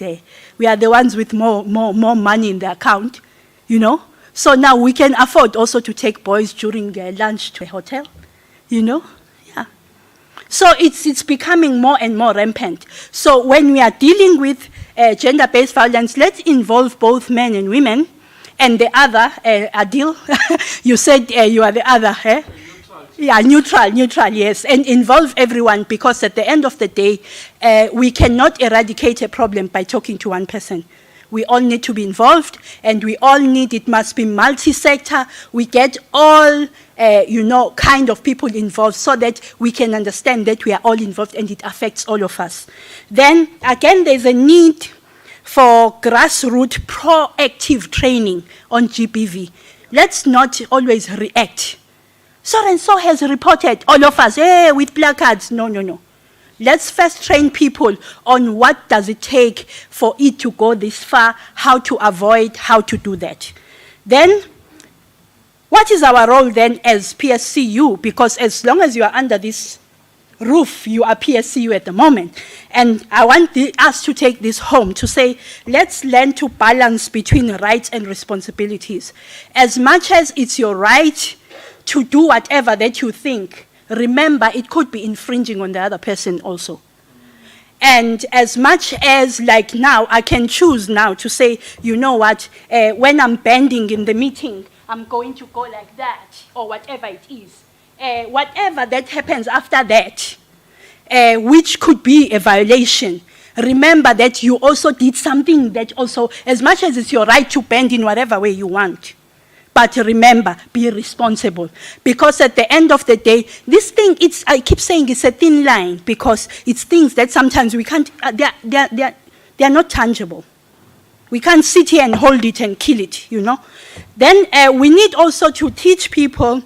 we are the ones with more money in the account, So now we can afford also to take boys during lunch to a hotel, Yeah. So it's becoming more and more rampant. So when we are dealing with gender-based violence, let's involve both men and women. And the other, Adil, you said you are the other, eh? Neutral. Yeah, neutral, yes. And involve everyone, because at the end of the day, we cannot eradicate a problem by talking to one person. We all need to be involved, and it must be multi-sector. We get all, kind of people involved so that we can understand that we are all involved and it affects all of us. Then, again, there's a need for grassroots proactive training on GBV. Let's not always react. So-and-so has reported, all of us, with placards. No. Let's first train people on what does it take for it to go this far, how to avoid, how to do that. Then, what is our role then as PSCU? Because as long as you are under this roof, you are PSCU at the moment. And I want us to take this home to say, let's learn to balance between rights and responsibilities. As much as it's your right to do whatever that you think, remember it could be infringing on the other person also. And as much as, like now, I can choose now to say, you know what, when I'm bending in the meeting, I'm going to go like that, or whatever it is. Whatever that happens after that, which could be a violation, remember that you also did something that also, as much as it's your right to bend in whatever way you want, but remember, be responsible. Because at the end of the day, this thing, I keep saying it's a thin line, because it's things that sometimes we can't, they're They are not tangible. We can't sit here and hold it and kill it, you know. Then we need also to teach people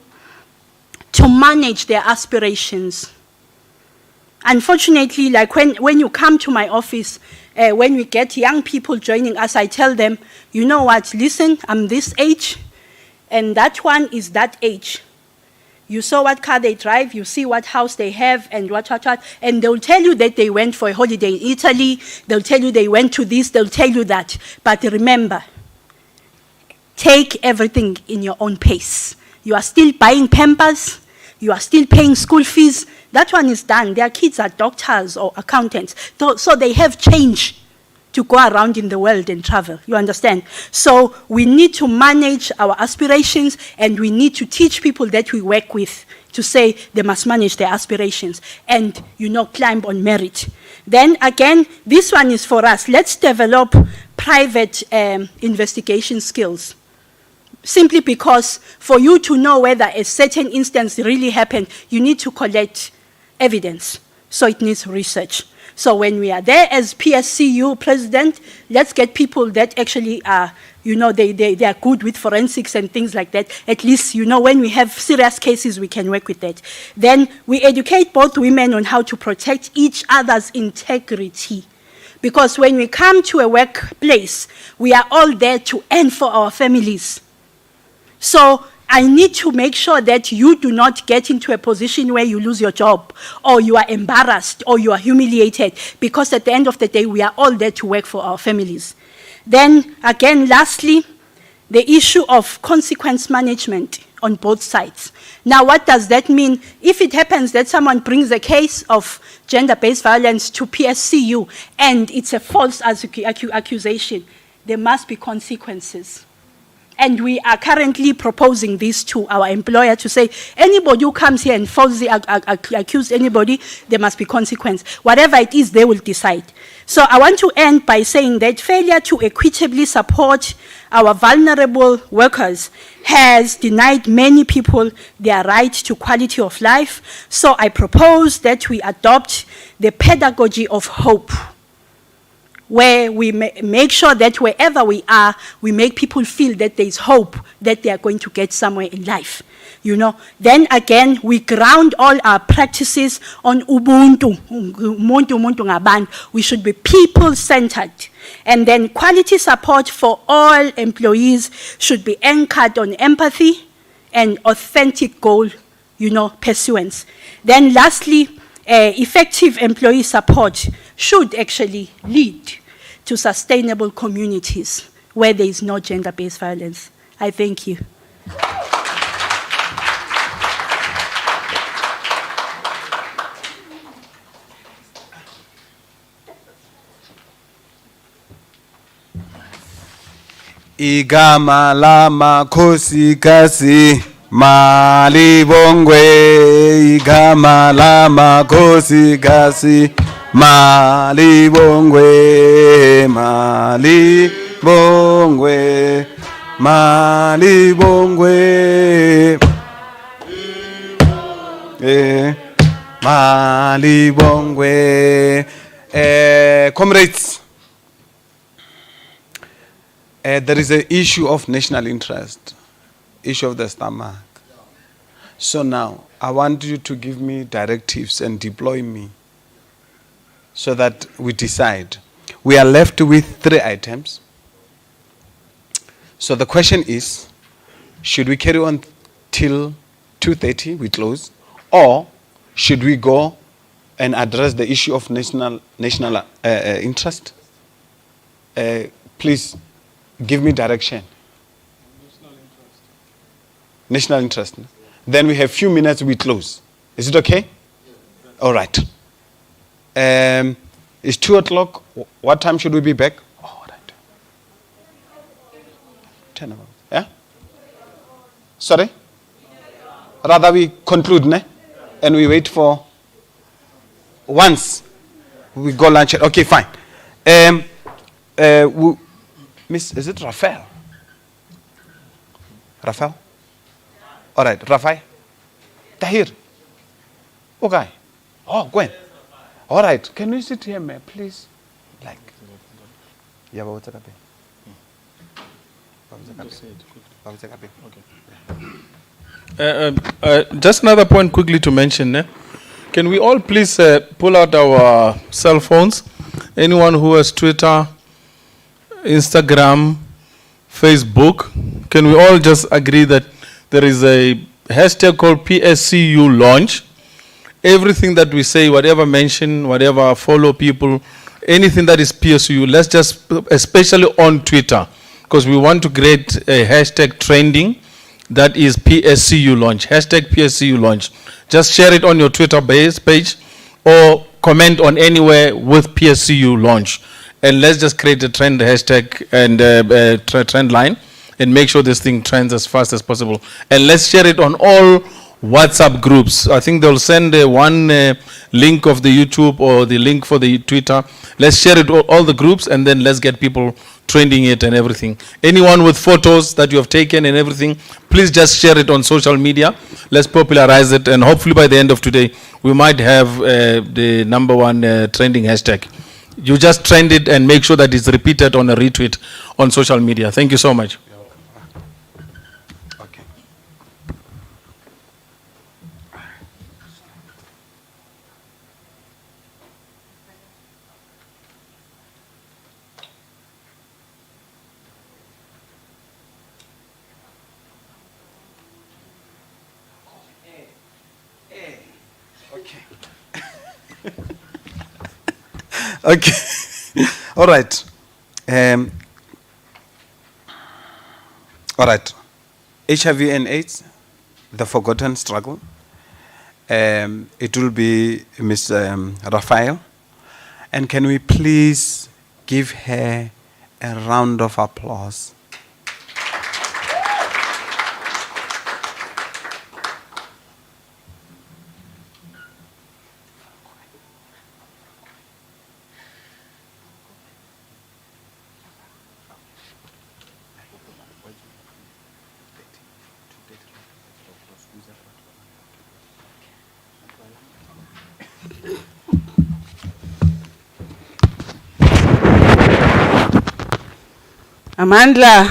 to manage their aspirations. Unfortunately, like when you come to my office, when we get young people joining us, I tell them, you know what, listen, I'm this age, and that one is that age. You saw what car they drive, you see what house they have, and what, and they'll tell you that they went for a holiday in Italy, they'll tell you they went to this, they'll tell you that. But remember, take everything in your own pace. You are still buying Pampers, you are still paying school fees. That one is done. Their kids are doctors or accountants, so they have change to go around in the world and travel, you understand? So we need to manage our aspirations, and we need to teach people that we work with to say they must manage their aspirations and, you know, climb on merit. Then again, this one is for us. Let's develop private investigation skills. Simply because for you to know whether a certain instance really happened, you need to collect evidence. So it needs research. So when we are there as PSCU president, let's get people that actually are, you know, they are good with forensics and things like that. At least, you know, when we have serious cases, we can work with that. Then we educate both women on how to protect each other's integrity. Because when we come to a workplace, we are all there to earn for our families. So I need to make sure that you do not get into a position where you lose your job, or you are embarrassed, or you are humiliated, because at the end of the day, we are all there to work for our families. Then, again, lastly, the issue of consequence management on both sides. Now, what does that mean? If it happens that someone brings a case of gender-based violence to PSCU, and it's a false accusation, there must be consequences. And we are currently proposing this to our employer to say, anybody who comes here and falsely accuse anybody, there must be consequence. Whatever it is, they will decide. So I want to end by saying that failure to equitably support our vulnerable workers has denied many people their right to quality of life. So I propose that we adopt the pedagogy of hope, where we make sure that wherever we are, we make people feel that there is hope, that they are going to get somewhere in life. You know, then again, we ground all our practices on Ubuntu. We should be people-centered. And then quality support for all employees should be anchored on empathy and authentic goal, you know, pursuance. Then lastly, effective employee support should actually lead to sustainable communities where there is no gender-based violence. I thank you. Igama lama kosikasi malibongwe. Igama lama kosikasi malibongwe. Malibongwe. Malibongwe. Malibongwe. Comrades, there is an issue of national interest, issue of the stomach. So now, I want you to give me directives and deploy me so that we decide. We are left with 3 items. So the question is, should we carry on till 2:30, we close, or should we go and address the issue of national interest? Please give me direction. National interest. Then we have few minutes, we close. Is it okay? All right. It's 2 o'clock. What time should we be back? Oh, right. 10 o'clock. Yeah? Sorry? Rather we conclude, ne? And we wait for once we go lunch. Okay, fine. Miss, is it Raphael? Raphael? All right, Raphael. Tahir. Okay. Oh, Gwen. All right. Can we sit here, man, please? Like, Yeah, but what's that? Just another point quickly to mention. Can we all please pull out our cell phones? Anyone who has Twitter, Instagram, Facebook, can we all just agree that there is a hashtag called PSCU launch? Everything that we say, whatever mention, whatever follow people, anything that is PSCU, let's just, especially on Twitter, because we want to create a hashtag trending that is PSCU launch, hashtag PSCU launch. Just share it on your Twitter page or comment on anywhere with PSCU launch. And let's just create a trend hashtag and trend line and make sure this thing trends as fast as possible. And let's share it on all WhatsApp groups. I think they'll send one link of the YouTube or the link for the Twitter. Let's share it all the groups, and then let's get people trending it and everything. Anyone with photos that you have taken and everything, please just share it on social media. Let's popularize it, and hopefully by the end of today, we might have the #1 trending hashtag. You just trend it and make sure that it's repeated on a retweet on social media. Thank you so much. Okay. All right. All right. HIV and AIDS, the forgotten struggle. It will be Ms. Raphael. And can we please give her a round of applause? Amandla,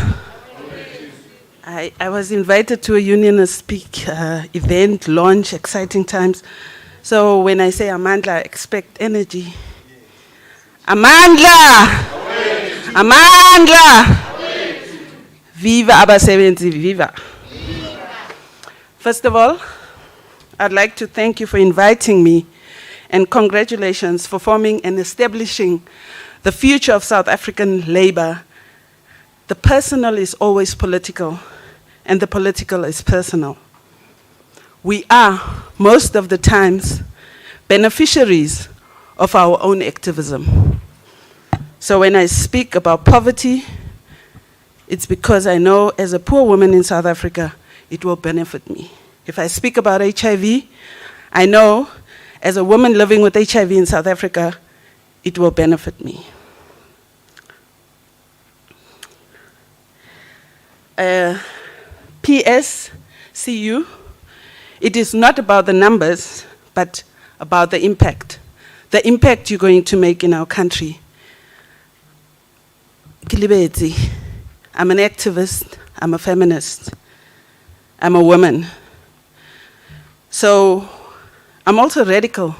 I was invited to a unionist speak event, launch, exciting times. So when I say Amandla, expect energy. Amandla! Amandla! Viva abasebenzi, viva. First of all, I'd like to thank you for inviting me, and congratulations for forming and establishing the future of South African labor. The personal is always political, and the political is personal. We are, most of the times, beneficiaries of our own activism. So when I speak about poverty, it's because I know as a poor woman in South Africa, it will benefit me. If I speak about HIV, I know as a woman living with HIV in South Africa, it will benefit me. PSCU, it is not about the numbers, but about the impact you're going to make in our country. Kilibeti, I'm an activist, I'm a feminist, I'm a woman. So I'm also radical.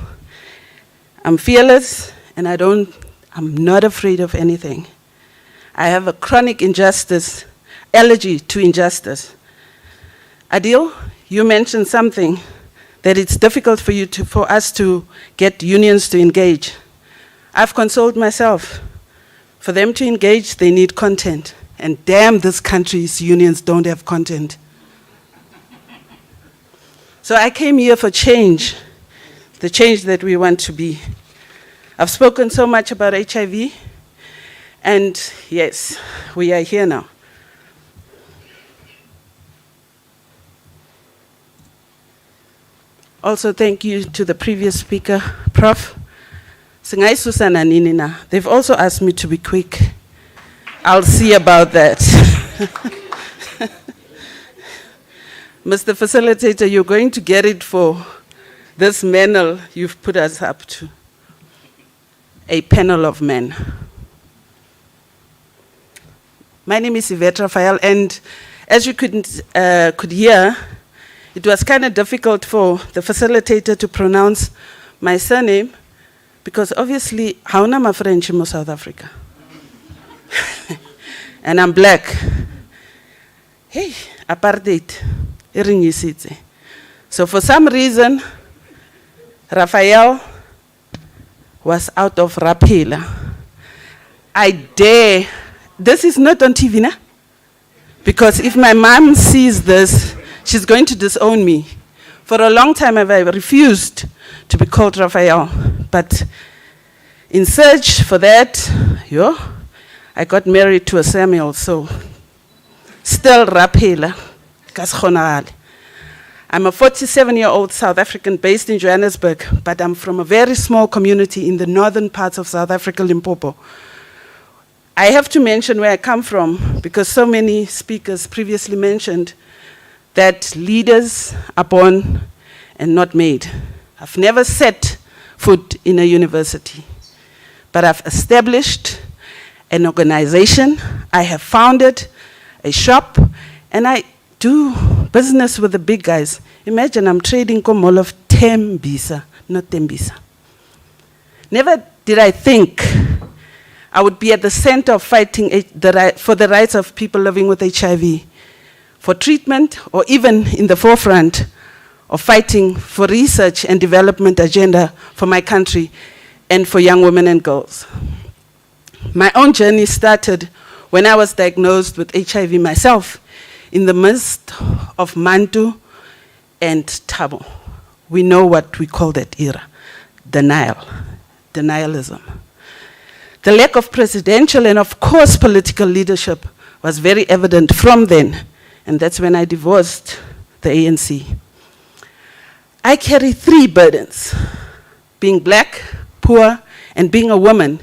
I'm fearless, and I'm not afraid of anything. I have a chronic injustice, allergy to injustice. Adil, you mentioned something, that it's difficult for us to get unions to engage. I've consoled myself. For them to engage, they need content. And damn, this country's unions don't have content. So I came here for change, the change that we want to be. I've spoken so much about HIV, and yes, we are here now. Also, thank you to the previous speaker, Prof. Singayisusana nini na. They've also asked me to be quick. I'll see about that. Mr. Facilitator, you're going to get it for this panel you've put us up to. A panel of men. My name is Yvette Raphael, and as you could hear, it was kind of difficult for the facilitator to pronounce my surname, because obviously, hauna ma French in South Africa. And I'm black. Hey, apartheid. So for some reason, Raphael was out of Rapela. This is not on TV, nah? Because if my mom sees this, she's going to disown me. For a long time, I refused to be called Raphael. But in search for that, I got married to a Samuel, so still Rapela. I'm a 47-year-old South African based in Johannesburg, but I'm from a very small community in the northern parts of South Africa, Limpopo. I have to mention where I come from, because so many speakers previously mentioned that leaders are born and not made. I've never set foot in a university, but I've established an organization, I have founded a shop, and I do business with the big guys. Imagine I'm trading Komol of Tembisa, not Tembisa. Never did I think I would be at the center of fighting for the rights of people living with HIV, for treatment, or even in the forefront of fighting for research and development agenda for my country and for young women and girls. My own journey started when I was diagnosed with HIV myself in the midst of Mantu and Thabo. We know what we call that era, denialism. The lack of presidential and of course political leadership was very evident from then, and that's when I divorced the ANC. I carry 3 burdens, being black, poor, and being a woman,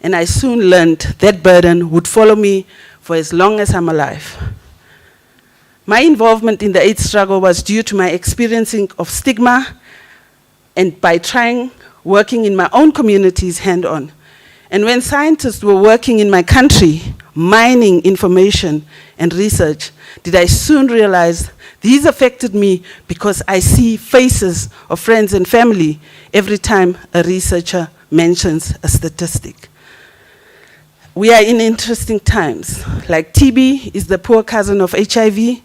and I soon learned that burden would follow me for as long as I'm alive. My involvement in the AIDS struggle was due to my experiencing of stigma and by working in my own communities hand-on. And when scientists were working in my country, mining information and research, did I soon realize these affected me because I see faces of friends and family every time a researcher mentions a statistic. We are in interesting times. Like TB is the poor cousin of HIV.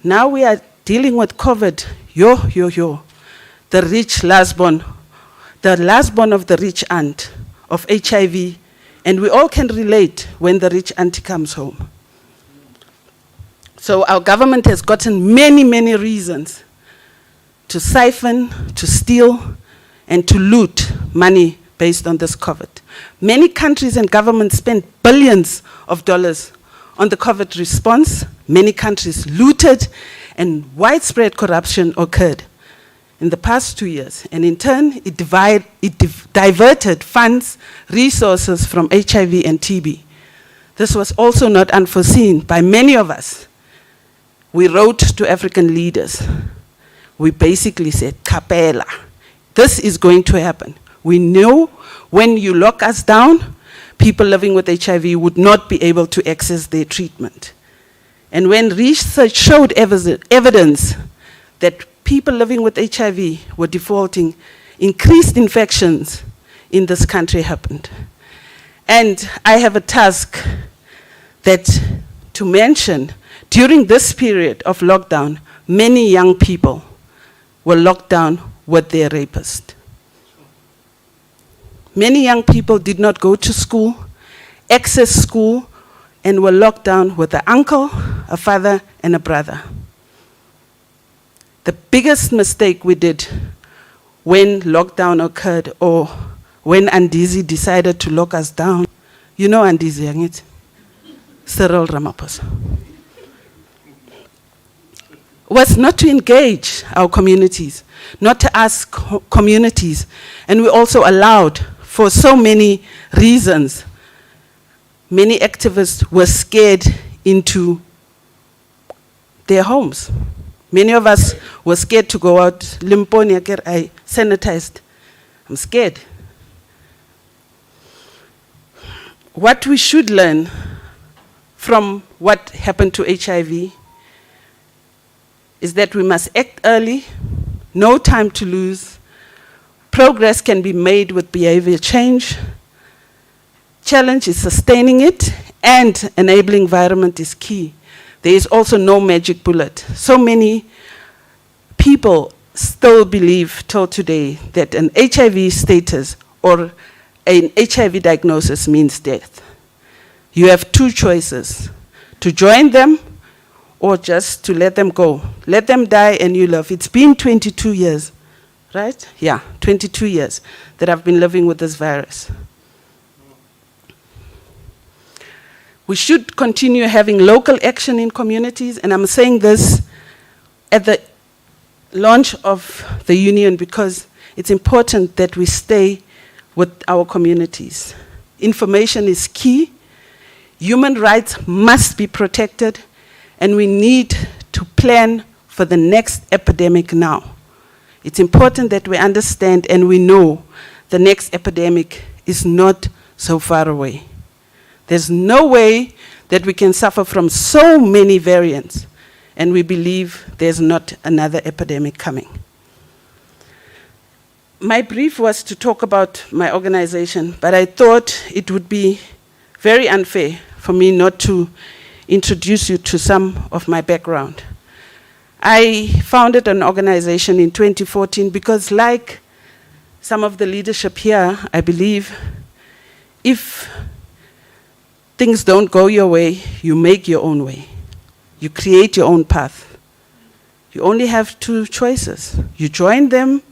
Now we are dealing with COVID. The rich last born of the rich aunt of HIV, and we all can relate when the rich auntie comes home. So our government has gotten many, many reasons to siphon, to steal, and to loot money based on this COVID. Many countries and governments spent billions of dollars on the COVID response. Many countries looted, and widespread corruption occurred in the past 2 years. And in turn, it diverted funds, resources from HIV and TB. This was also not unforeseen by many of us. We wrote to African leaders. We basically said, Capella, this is going to happen. We know when you lock us down, people living with HIV would not be able to access their treatment. And when research showed evidence that people living with HIV were defaulting, increased infections in this country happened. And I have a task to mention, during this period of lockdown, many young people were locked down with their rapist. Many young people did not go to school, access school, and were locked down with an uncle, a father, and a brother. The biggest mistake we did when lockdown occurred, or when Andizi decided to lock us down, you know Andizi, yangit? Cyril Ramaphosa, was not to engage our communities, not to ask communities, and we also allowed, for so many reasons, many activists were scared into their homes. Many of us were scared to go out. Limponia, I sanitized. I'm scared. What we should learn from what happened to HIV is that we must act early, no time to lose. Progress can be made with behavior change. Challenge is sustaining it, and enabling environment is key. There is also no magic bullet. So many people still believe till today that an HIV status or an HIV diagnosis means death. You have two choices: to join them or just to let them go. Let them die and you live. It's been 22 years, right? Yeah, 22 years that I've been living with this virus. We should continue having local action in communities, and I'm saying this at the launch of the union because it's important that we stay with our communities. Information is key. Human rights must be protected, and we need to plan for the next epidemic now. It's important that we understand and we know the next epidemic is not so far away. There's no way that we can suffer from so many variants, and we believe there's not another epidemic coming. My brief was to talk about my organization, but I thought it would be very unfair for me not to introduce you to some of my background. I founded an organization in 2014 because, like some of the leadership here, I believe if things don't go your way, you make your own way. You create your own path. You only have two choices. You join them,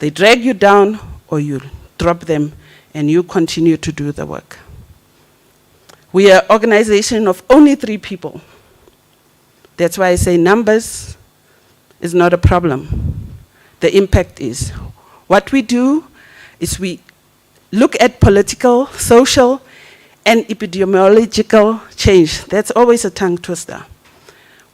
they drag you down, or you drop them and you continue to do the work. We are an organization of only 3 people. That's why I say numbers is not a problem. The impact is. What we do is we look at political, social, and epidemiological change. That's always a tongue twister.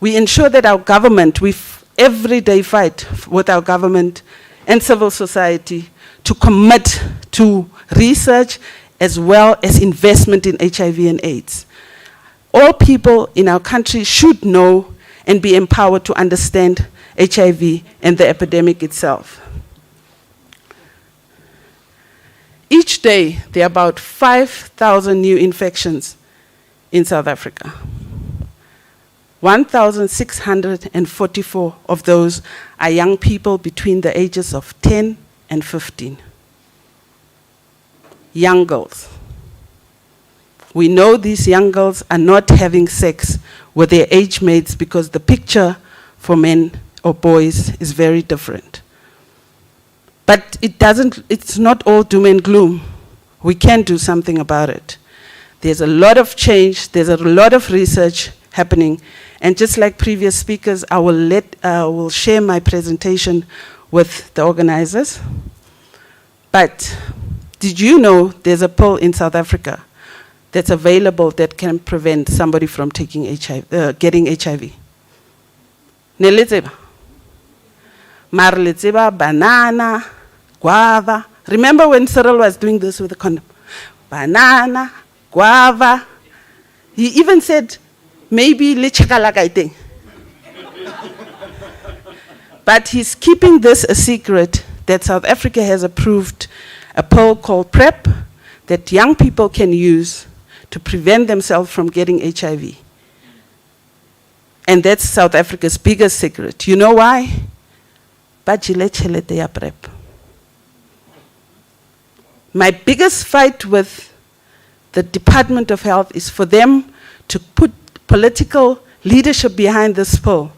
We ensure that our government, we every day fight with our government and civil society to commit to research as well as investment in HIV and AIDS. All people in our country should know and be empowered to understand HIV and the epidemic itself. Each day, there are about 5,000 new infections in South Africa. 1,644 of those are young people between the ages of 10 and 15. Young girls. We know these young girls are not having sex with their age mates because the picture for men or boys is very different. But it's not all doom and gloom. We can do something about it. There's a lot of change, there's a lot of research happening, and just like previous speakers, I will share my presentation with the organizers. But did you know there's a pill in South Africa that's available that can prevent somebody from taking getting HIV? Ne le tseba? Mar le tseba banana, guava. Remember when Cyril was doing this with the condom? Banana, guava. He even said, maybe le chakalaka. But he's keeping this a secret that South Africa has approved a pill called PrEP that young people can use to prevent themselves from getting HIV. And that's South Africa's biggest secret. You know why? PrEP. My biggest fight with the Department of Health is for them to put political leadership behind this pill.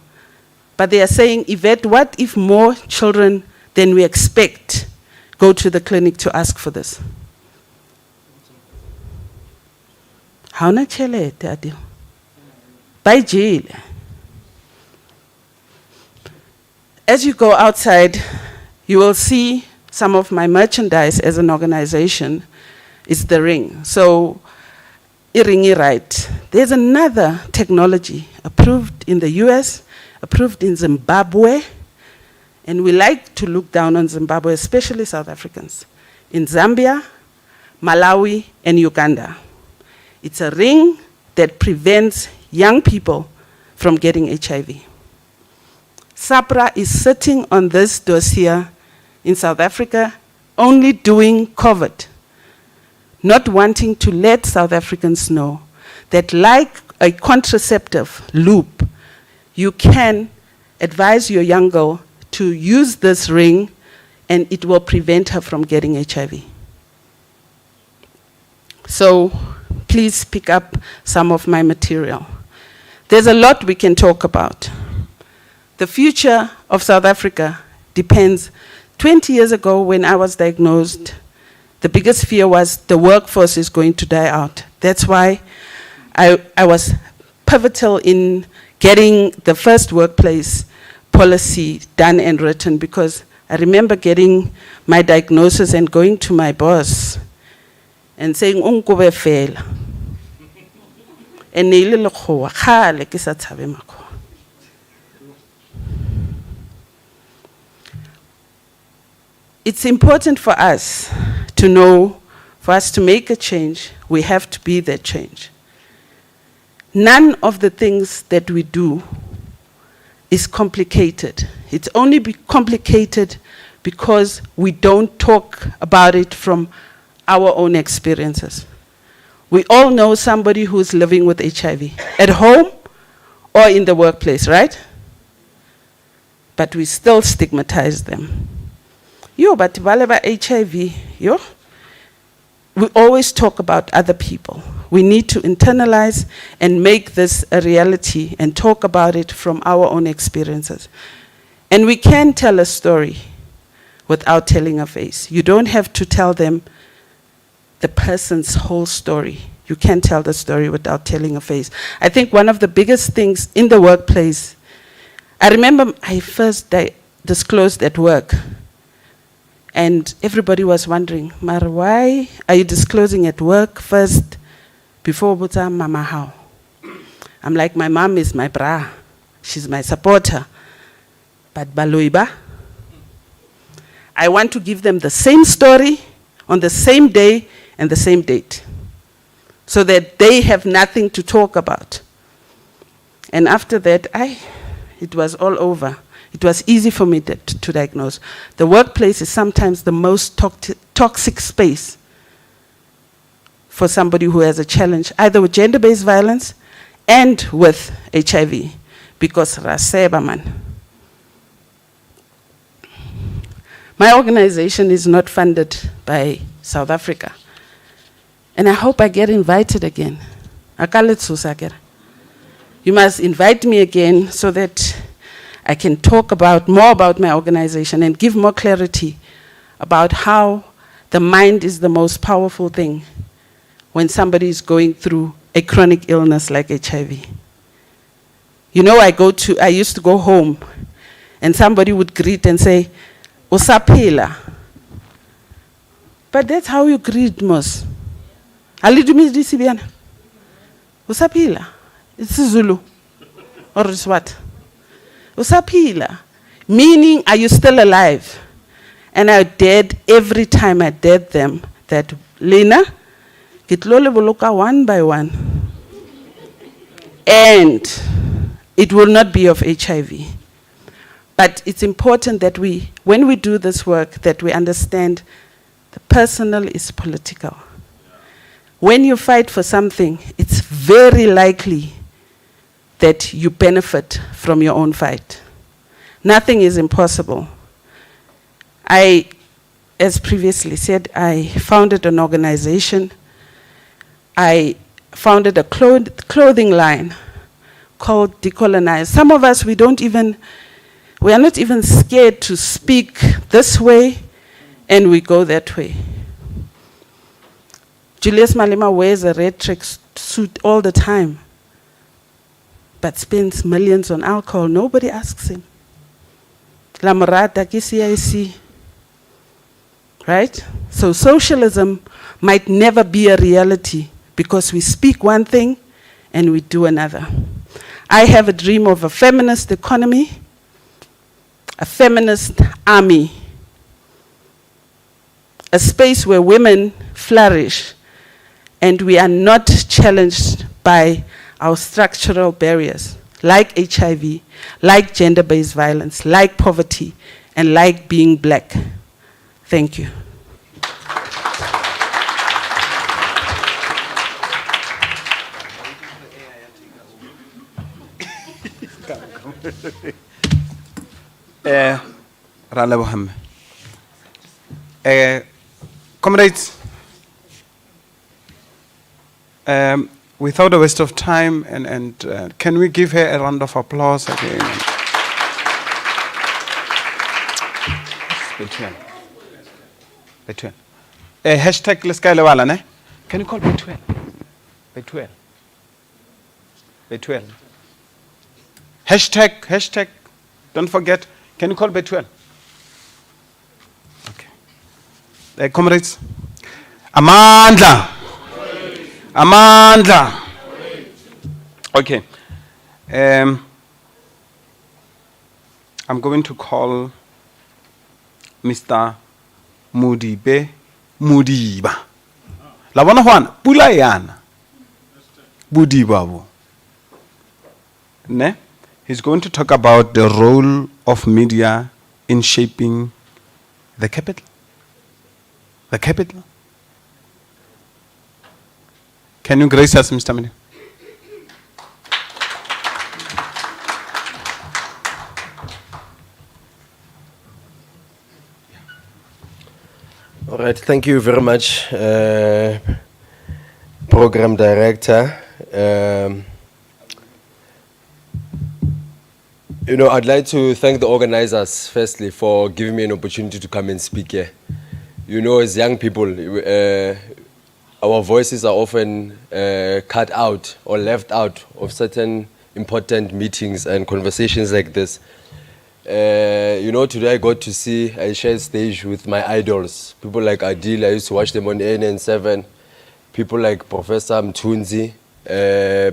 But they are saying, Yvette, what if more children than we expect go to the clinic to ask for this? How na chelete adio? By jail. As you go outside, you will see some of my merchandise as an organization is the ring. So, iringi right. There's another technology approved in the US, approved in Zimbabwe, and we like to look down on Zimbabwe, especially South Africans, in Zambia, Malawi, and Uganda. It's a ring that prevents young people from getting HIV. SAPRA is sitting on this dossier in South Africa, only doing COVID, not wanting to let South Africans know that like a contraceptive loop, you can advise your young girl to use this ring and it will prevent her from getting HIV. So please pick up some of my material. There's a lot we can talk about. The future of South Africa depends. 20 years ago when I was diagnosed, the biggest fear was the workforce is going to die out. That's why I was pivotal in getting the first workplace policy done and written, because I remember getting my diagnosis and going to my boss and saying, "Unkobe fela." And neile lekgowa, kgale ke sa tshabe makgowa. It's important for us to know, for us to make a change, we have to be that change. None of the things that we do is complicated. It's only complicated because we don't talk about it from our own experiences. We all know somebody who's living with HIV, at home or in the workplace, right? But we still stigmatize them. Yo, but valeba HIV, yo. We always talk about other people. We need to internalize and make this a reality and talk about it from our own experiences. And we can tell a story without telling a face. You don't have to tell them the person's whole story. You can tell the story without telling a face. I think one of the biggest things in the workplace, I remember I first disclosed at work, and everybody was wondering, Mara, why are you disclosing at work first before Buta Mama how? I'm like, my mom is my bra. She's my supporter. But Baloiba, I want to give them the same story on the same day and the same date, so that they have nothing to talk about. And after that, it was all over. It was easy for me to diagnose. The workplace is sometimes the most toxic space for somebody who has a challenge, either with gender-based violence and with HIV, because raseba man. My organization is not funded by South Africa, and I hope I get invited again. You must invite me again so that I can talk more about my organization and give more clarity about how the mind is the most powerful thing when somebody is going through a chronic illness like HIV. You know, I used to go home and somebody would greet and say, "Usaphila." But that's how you greet most. Usaphila. It's Zulu. Or it's what? Usaphila, meaning, are you still alive? And I dared, every time I dared them, that Lena, kitlole boloka one by one. And it will not be of HIV. But it's important that when we do this work, that we understand the personal is political. When you fight for something, it's very likely that you benefit from your own fight. Nothing is impossible. As previously said, I founded an organization. I founded a clothing line called Decolonize. Some of us, we are not even scared to speak this way, and we go that way. Julius Malema wears a red track suit all the time, but spends millions on alcohol. Nobody asks him. La Morata ki CIC. Right? So socialism might never be a reality because we speak one thing and we do another. I have a dream of a feminist economy, a feminist army, a space where women flourish and we are not challenged by our structural barriers, like HIV, like gender-based violence, like poverty, and like being black. Thank you. Comrades, without a waste of time, can we give her a round of applause again? Between. Hashtag leskale wala ne? Can you call between? Between. Between. Hashtag. Don't forget. Can you call between? Okay. Comrades. Amandla. Amandla. Okay. I'm going to call Mr. Mudiba. La bona Juan, pula yana. Mudiba. Ne? He's going to talk about the role of media in shaping the capital. The capital. Can you grace us, Mr. Mini? All right, thank you very much, Program Director. I'd like to thank the organizers, firstly, for giving me an opportunity to come and speak here. As young people, our voices are often cut out or left out of certain important meetings and conversations like this. Today I got to see, I shared stage with my idols. People like Adil, I used to watch them on ANN7. People like Professor Mtunzi,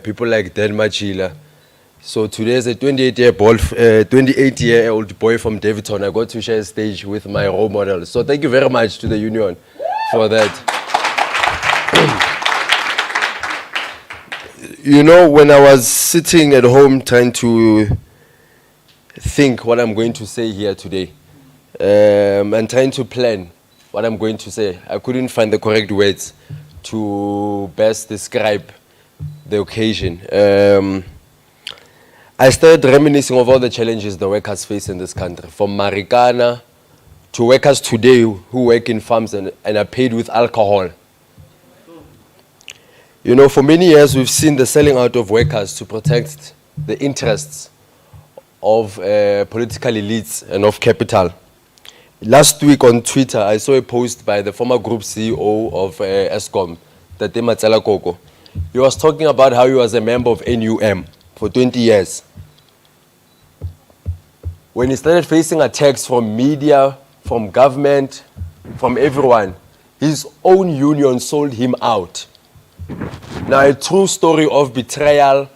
people like Dan Machila. So today as a 28-year-old boy from Davidson, I got to share stage with my role models. So thank you very much to the union for that. When I was sitting at home trying to think what I'm going to say here today, and trying to plan what I'm going to say, I couldn't find the correct words to best describe the occasion. I started reminiscing of all the challenges the workers face in this country, from Marikana to workers today who work in farms and are paid with alcohol. For many years we've seen the selling out of workers to protect the interests of political elites and of capital. Last week on Twitter, I saw a post by the former group CEO of ESCOM, Tate Matsela Koko. He was talking about how he was a member of NUM for 20 years. When he started facing attacks from media, from government, from everyone, his own union sold him out. Now, a true story of betrayal,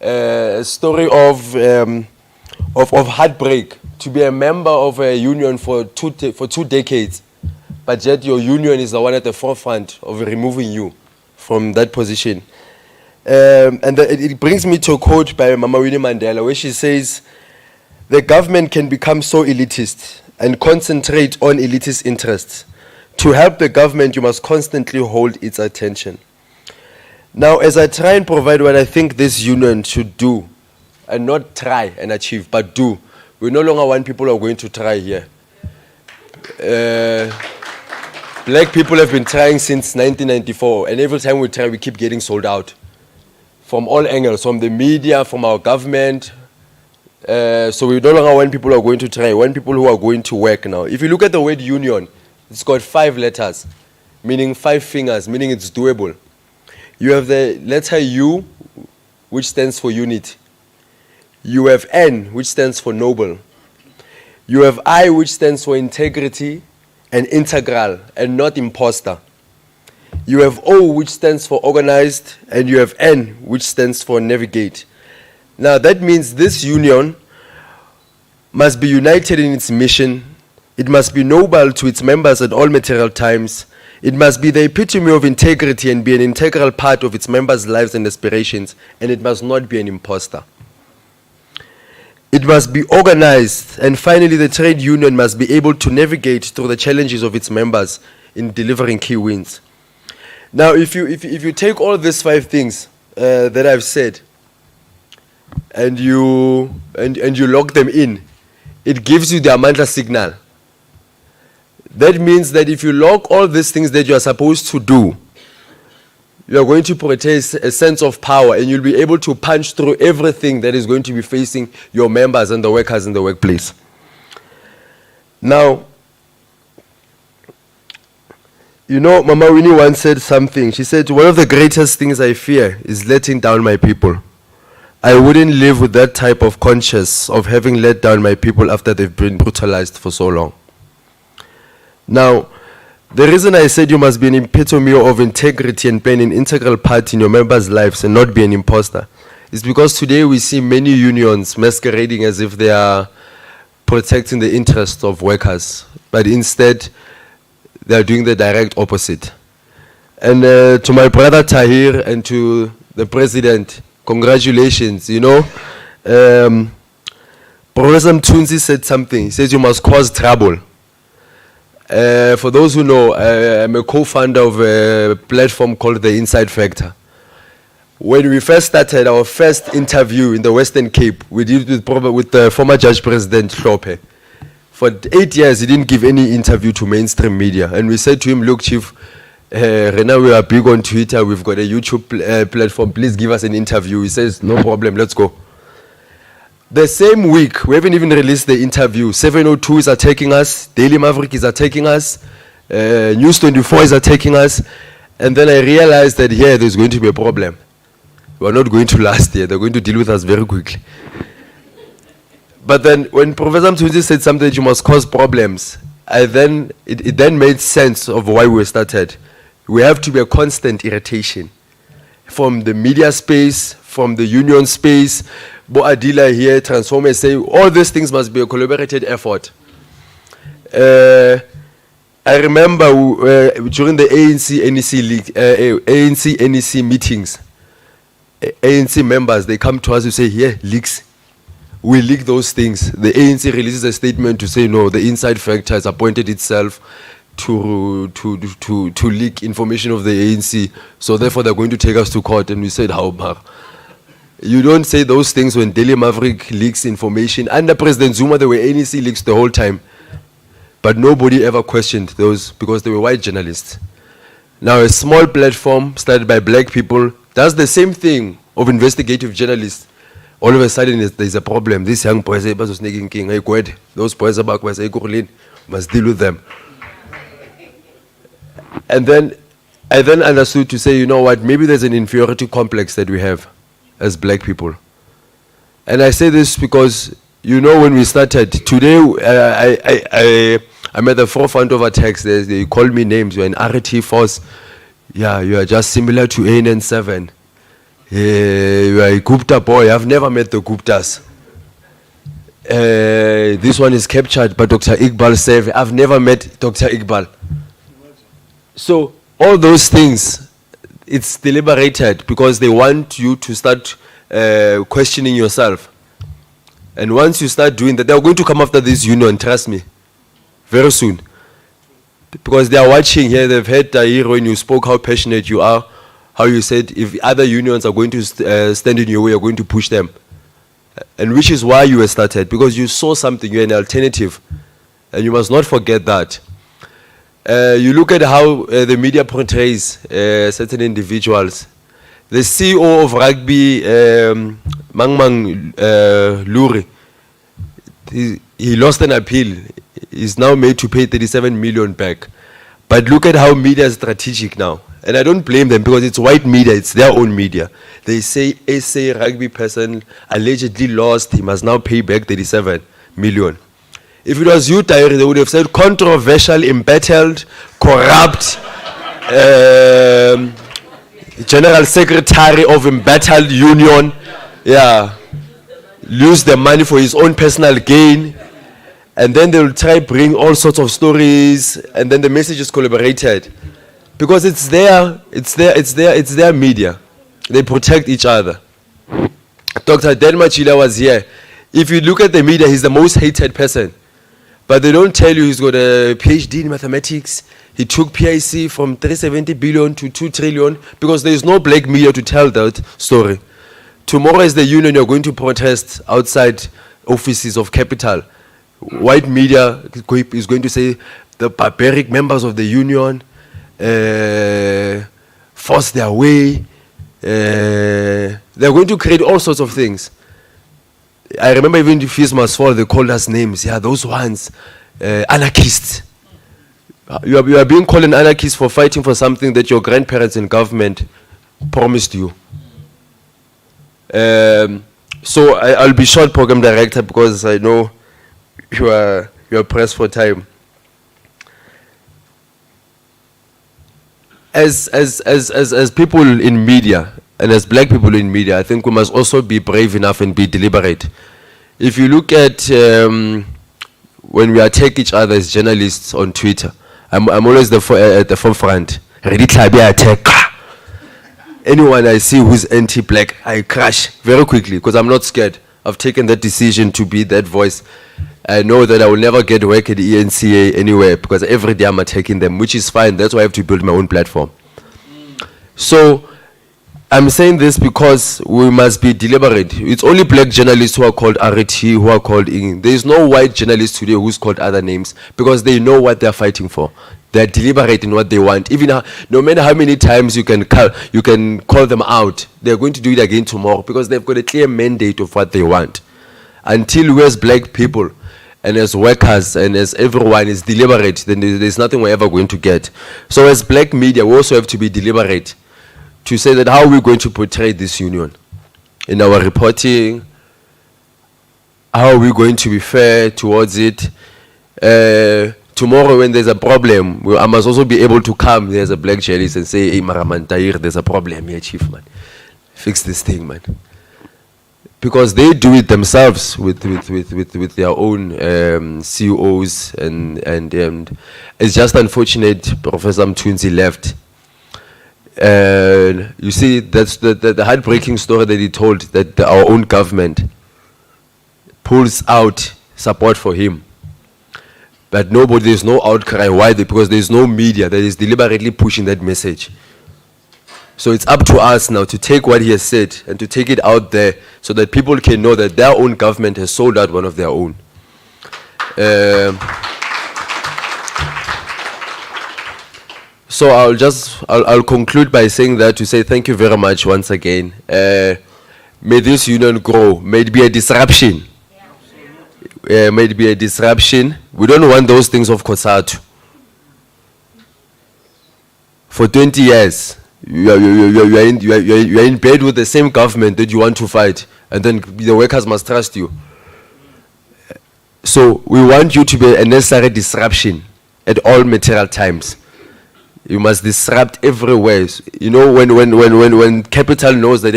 a story of heartbreak, to be a member of a union for two decades, but yet your union is the one at the forefront of removing you from that position. It brings me to a quote by Mama Winnie Mandela, where she says, the government can become so elitist and concentrate on elitist interests. To help the government, you must constantly hold its attention. Now, as I try and provide what I think this union should do, and not try and achieve, but do, we no longer want people who are going to try here. Black people have been trying since 1994, and every time we try, we keep getting sold out. From all angles, from the media, from our government. So we no longer want people who are going to try, we want people who are going to work now. If you look at the word union, it's got 5 letters, meaning 5 fingers, meaning it's doable. You have the letter U, which stands for unity. You have N, which stands for noble. You have I, which stands for integrity and integral and not imposter. You have O, which stands for organized, and you have N, which stands for navigate. Now that means this union must be united in its mission. It must be noble to its members at all material times. It must be the epitome of integrity and be an integral part of its members' lives and aspirations, and it must not be an imposter. It must be organized, and finally the trade union must be able to navigate through the challenges of its members in delivering key wins. Now, if you take all these 5 things that I've said, and you lock them in, it gives you the Amandla signal. That means that if you lock all these things that you are supposed to do, you are going to portray a sense of power, and you'll be able to punch through everything that is going to be facing your members and the workers in the workplace. Now, you know, Mama Winnie once said something. She said, one of the greatest things I fear is letting down my people. I wouldn't live with that type of conscience of having let down my people after they've been brutalized for so long. Now, the reason I said you must be an epitome of integrity and play an integral part in your members' lives and not be an imposter is because today we see many unions masquerading as if they are protecting the interests of workers, but instead they are doing the direct opposite. And to my brother Tahir and to the president, congratulations. You know, Professor Mtunzi said something. He says you must cause trouble. For those who know, I'm a co-founder of a platform called The Inside Factor. When we first started our first interview in the Western Cape, we did with the former Judge President Hlophe. For 8 years, he didn't give any interview to mainstream media. And we said to him, look, Chief, right now we are big on Twitter, we've got a YouTube platform, please give us an interview. He says, no problem, let's go. The same week, we haven't even released the interview. 702 is attacking us, Daily Maverick is attacking us, News 24 is attacking us, and then I realized that here there's going to be a problem. We're not going to last here, they're going to deal with us very quickly. But then when Professor Mtunzi said something that you must cause problems, it then made sense of why we started. We have to be a constant irritation from the media space, from the union space. Bo Adila here, Transformers say, all these things must be a collaborated effort. I remember during the ANC NEC meetings, ANC members, they come to us and say, here, leaks. We leak those things. The ANC releases a statement to say, no, the Inside Factor has appointed itself to leak information of the ANC, so therefore they're going to take us to court. And we said, how, Mar? You don't say those things when Daily Maverick leaks information. Under President Zuma, there were NEC leaks the whole time. But nobody ever questioned those because they were white journalists. Now a small platform started by black people does the same thing of investigative journalists. All of a sudden there's a problem. These young boys are sneaking king. Hey, Kwed, those boys are back, must deal with them. And then I then understood to say, you know what, maybe there's an inferiority complex that we have as black people. And I say this because, you know, when we started, today I'm at the forefront of attacks. They call me names. You're an RT force. Yeah, you are just similar to ANN7. You are a Gupta boy. I've never met the Guptas. This one is captured by Dr. Iqbal Seve. I've never met Dr. Iqbal. So all those things, it's deliberated because they want you to start questioning yourself. And once you start doing that, they're going to come after this union, trust me, very soon. Because they are watching here, they've heard Tahir when you spoke how passionate you are, how you said if other unions are going to stand in your way, you're going to push them. And which is why you were started, because you saw something, you're an alternative. And you must not forget that. You look at how the media portrays certain individuals. The CEO of rugby, Mang Luri, he lost an appeal. He's now made to pay 37 million back. But look at how media is strategic now. And I don't blame them because it's white media, it's their own media. They say SA rugby person allegedly lost, he must now pay back 37 million. If it was you, Tahir, they would have said controversial, embattled, corrupt, general secretary of embattled union, yeah, lose the money for his own personal gain, and then they will try bring all sorts of stories, and then the message is collaborated. Because it's their media. They protect each other. Dr. Dan Machila was here. If you look at the media, he's the most hated person. But they don't tell you he's got a PhD in mathematics. He took PIC from 370 billion to 2 trillion because there is no black media to tell that story. Tomorrow as the union, you're going to protest outside offices of capital. White media is going to say the barbaric members of the union force their way. They're going to create all sorts of things. I remember even the Fees Must Fall, they called us names. Yeah, those ones, anarchists. You are being called an anarchist for fighting for something that your grandparents in government promised you. So I'll be short, program director, because I know you are pressed for time. As people in media, and as black people in media, I think we must also be brave enough and be deliberate. If you look at when we attack each other as journalists on Twitter, I'm always at the forefront. Attack. Anyone I see who's anti-black, I crash very quickly because I'm not scared. I've taken that decision to be that voice. I know that I will never get work at the ENCA anywhere because every day I'm attacking them, which is fine. That's why I have to build my own platform. So I'm saying this because we must be deliberate. It's only black journalists who are called RT, who are called in. There is no white journalist today who's called other names because they know what they're fighting for. They're deliberate in what they want. Even no matter how many times you can call them out, they're going to do it again tomorrow because they've got a clear mandate of what they want. Until we as black people and as workers and as everyone is deliberate, then there's nothing we're ever going to get. So as black media, we also have to be deliberate to say that how are we going to portray this union in our reporting? How are we going to be fair towards it? Tomorrow when there's a problem, I must also be able to come there as a black journalist and say, hey, Maraman Tahir, there's a problem here, chief, man. Fix this thing, man. Because they do it themselves with their own CEOs and it's just unfortunate Professor Mthunzi left. You see, that's the heartbreaking story that he told, that our own government pulls out support for him. But there's no outcry. Why? Because there's no media that is deliberately pushing that message. So it's up to us now to take what he has said and to take it out there so that people can know that their own government has sold out one of their own. So I'll conclude by saying that, to say thank you very much once again. May this union grow. May it be a disruption. May it be a disruption. We don't want those things of Kosatu. For 20 years, you are in bed with the same government that you want to fight, and then the workers must trust you. So we want you to be a necessary disruption at all material times. You must disrupt everywhere. You know, when capital knows that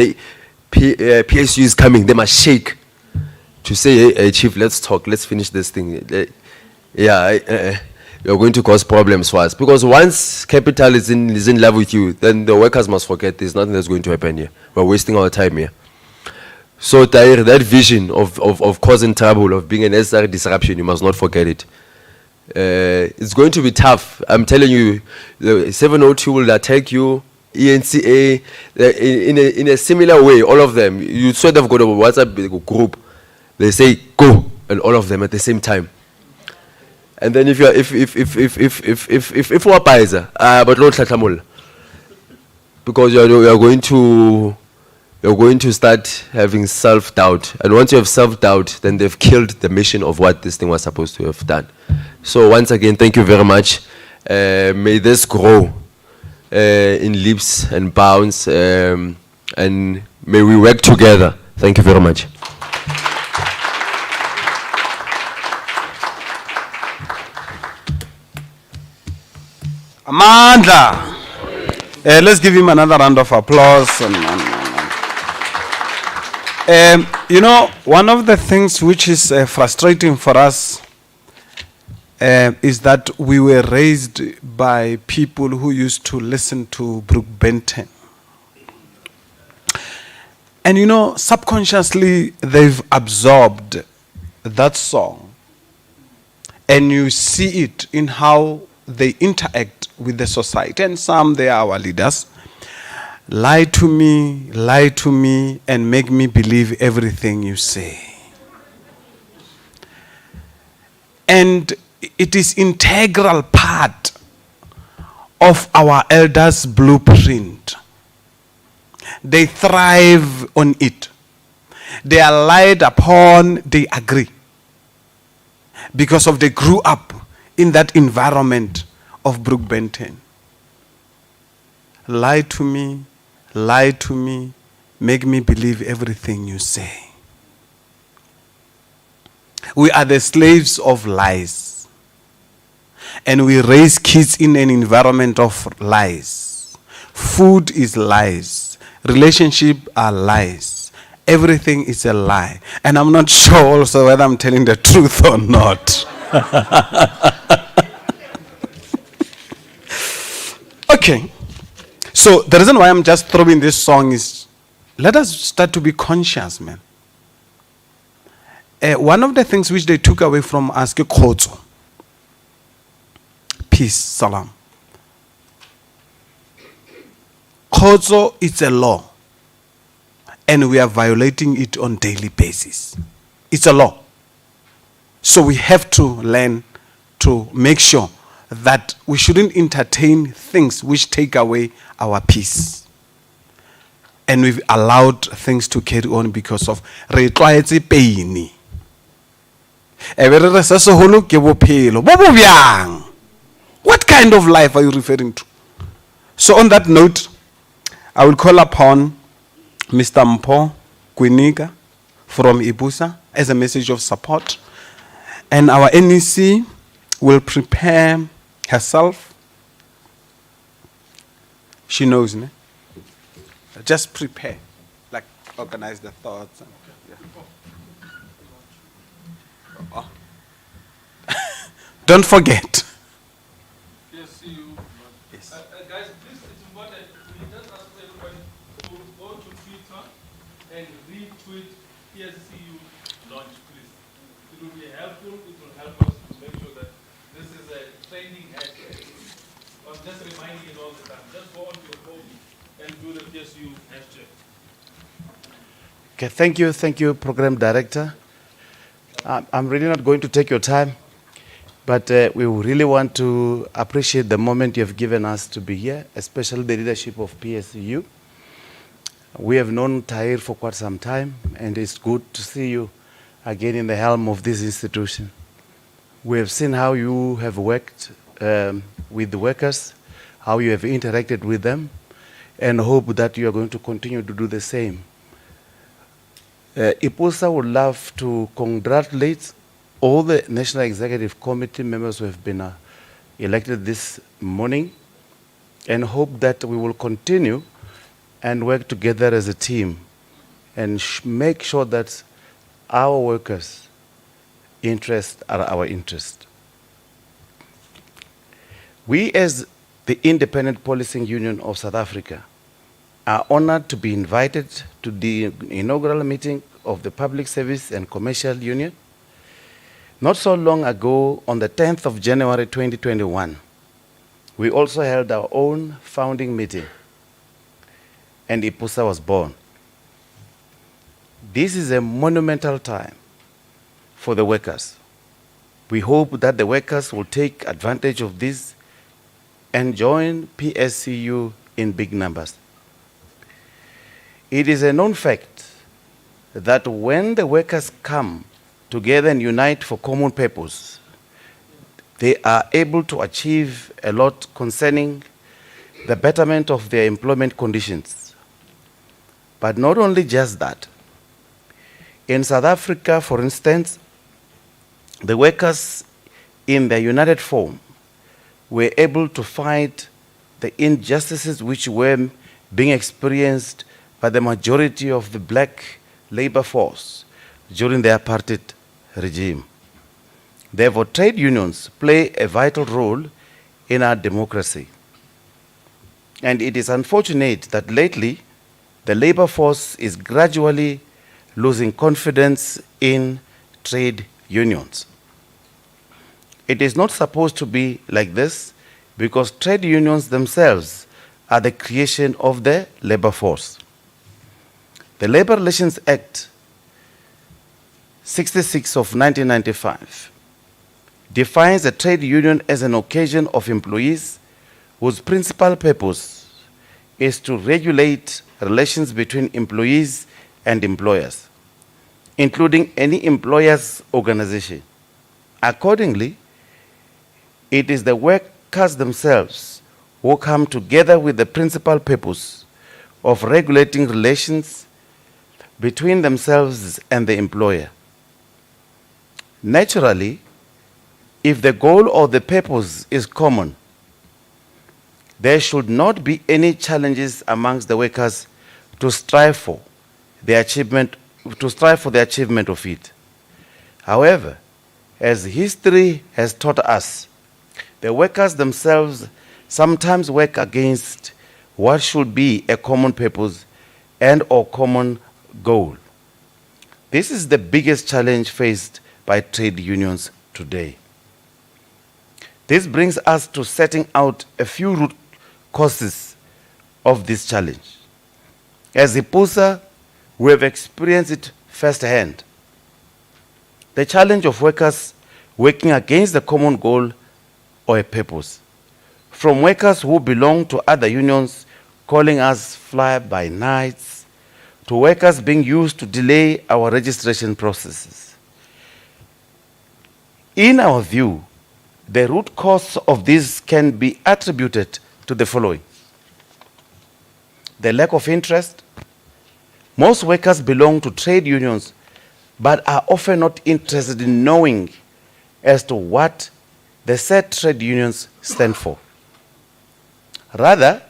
PSCU is coming, they must shake to say, hey, chief, let's talk, let's finish this thing. You're going to cause problems for us. Because once capital is in love with you, then the workers must forget there's nothing that's going to happen here. We're wasting our time here. So Tahir, that vision of causing trouble, of being a necessary disruption, you must not forget it. It's going to be tough. I'm telling you, the 702 will attack you, ENCA, in a similar way, all of them. You sort of got a WhatsApp group. They say, go, and all of them at the same time. And then if we're Pfizer, but not Tlatamul, because you're going to start having self-doubt. And once you have self-doubt, then they've killed the mission of what this thing was supposed to have done. So once again, thank you very much. May this grow in leaps and bounds, and may we work together. Thank you very much. Amandla. Let's give him another round of applause. You know, one of the things which is frustrating for us is that we were raised by people who used to listen to Brooke Benton. And you know, subconsciously, they've absorbed that song. And you see it in how they interact with the society. And some, they are our leaders. Lie to me, and make me believe everything you say. And it is integral part of our elders' blueprint. They thrive on it. They are lied upon, they agree. Because of they grew up in that environment of Brooke Benton. Lie to me, make me believe everything you say. We are the slaves of lies. And we raise kids in an environment of lies. Food is lies. Relationships are lies. Everything is a lie. And I'm not sure also whether I'm telling the truth or not. Okay. So the reason why I'm just throwing this song is, let us start to be conscious, man. One of the things which they took away from us, khotso, peace, salam. Khotso, it's a law. And we are violating it on a daily basis. It's a law. So we have to learn to make sure that we shouldn't entertain things which take away our peace. And we've allowed things to carry on because of pain. What kind of life are you referring to? So on that note, I will call upon Mr. Mpo Kwiniga from Ibusa as a message of support. And our NEC will prepare herself. She knows me. Just prepare, like organize the thoughts. And, yeah. Oh. Don't forget. PSCU. Yes. Guys, please, it's important. We just ask everybody to go to Twitter and retweet PSCU launch, please. It will be helpful. It will help us to make sure that this is a training hashtag. I'm just reminding it all the time. Just go on to your phone and do the PSCU hashtag. Okay, thank you, Program Director. I'm really not going to take your time, but we really want to appreciate the moment you have given us to be here, especially the leadership of PSCU. We have known Tahir for quite some time, and it's good to see you again in the helm of this institution. We have seen how you have worked with the workers, how you have interacted with them, and hope that you are going to continue to do the same. IPUSA would love to congratulate all the National Executive Committee members who have been elected this morning, and hope that we will continue and work together as a team and make sure that our workers' interests are our interest. We, as the Independent Policing Union of South Africa, are honored to be invited to the inaugural meeting of the Public Service and Commercial Union. Not so long ago, on the 10th of January 2021, we also held our own founding meeting, and IPUSA was born. This is a monumental time for the workers. We hope that the workers will take advantage of this and join PSCU in big numbers. It is a known fact that when the workers come together and unite for common purpose, they are able to achieve a lot concerning the betterment of their employment conditions. But not only just that. In South Africa, for instance, the workers in their united form were able to fight the injustices which were being experienced by the majority of the black labor force during the apartheid regime. Therefore, trade unions play a vital role in our democracy. And it is unfortunate that lately the labor force is gradually losing confidence in trade unions. It is not supposed to be like this because trade unions themselves are the creation of the labor force. The Labor Relations Act 66 of 1995 defines a trade union as an occasion of employees whose principal purpose is to regulate relations between employees and employers, including any employer's organization. Accordingly, it is the workers themselves who come together with the principal purpose of regulating relations between themselves and the employer. Naturally, if the goal or the purpose is common, there should not be any challenges amongst the workers to strive for the achievement of it. However, as history has taught us, the workers themselves sometimes work against what should be a common purpose and or common goal. This is the biggest challenge faced by trade unions today. This brings us to setting out a few root causes of this challenge. As IPUSA, we have experienced it firsthand. The challenge of workers working against the common goal or a purpose. From workers who belong to other unions calling us fly-by-nights, to workers being used to delay our registration processes. In our view, the root cause of this can be attributed to the following: the lack of interest. Most workers belong to trade unions but are often not interested in knowing as to what the said trade unions stand for. Rather,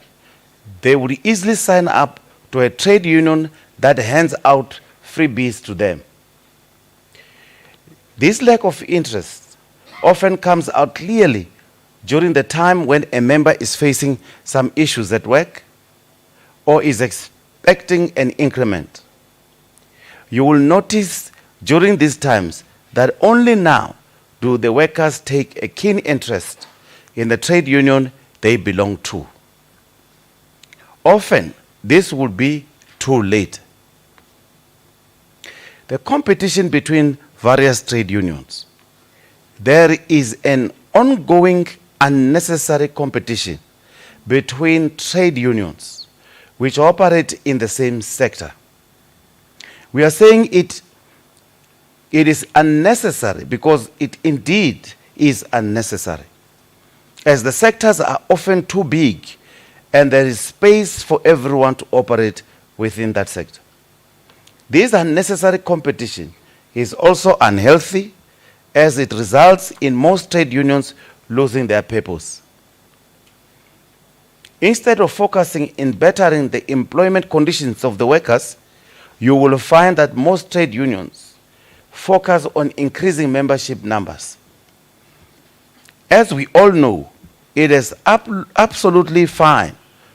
they would easily sign up to a trade union that hands out freebies to them. This lack of interest often comes out clearly during the time when a member is facing some issues at work or is expecting an increment. You will notice during these times that only now do the workers take a keen interest in the trade union they belong to. Often, this would be too late. The competition between various trade unions. There is an ongoing unnecessary competition between trade unions which operate in the same sector. We are saying it is unnecessary because it indeed is unnecessary, as the sectors are often too big and there is space for everyone to operate within that sector. This unnecessary competition is also unhealthy as it results in most trade unions losing their purpose. Instead of focusing in bettering the employment conditions of the workers, you will find that most trade unions focus on increasing membership numbers. As we all know, it is absolutely fine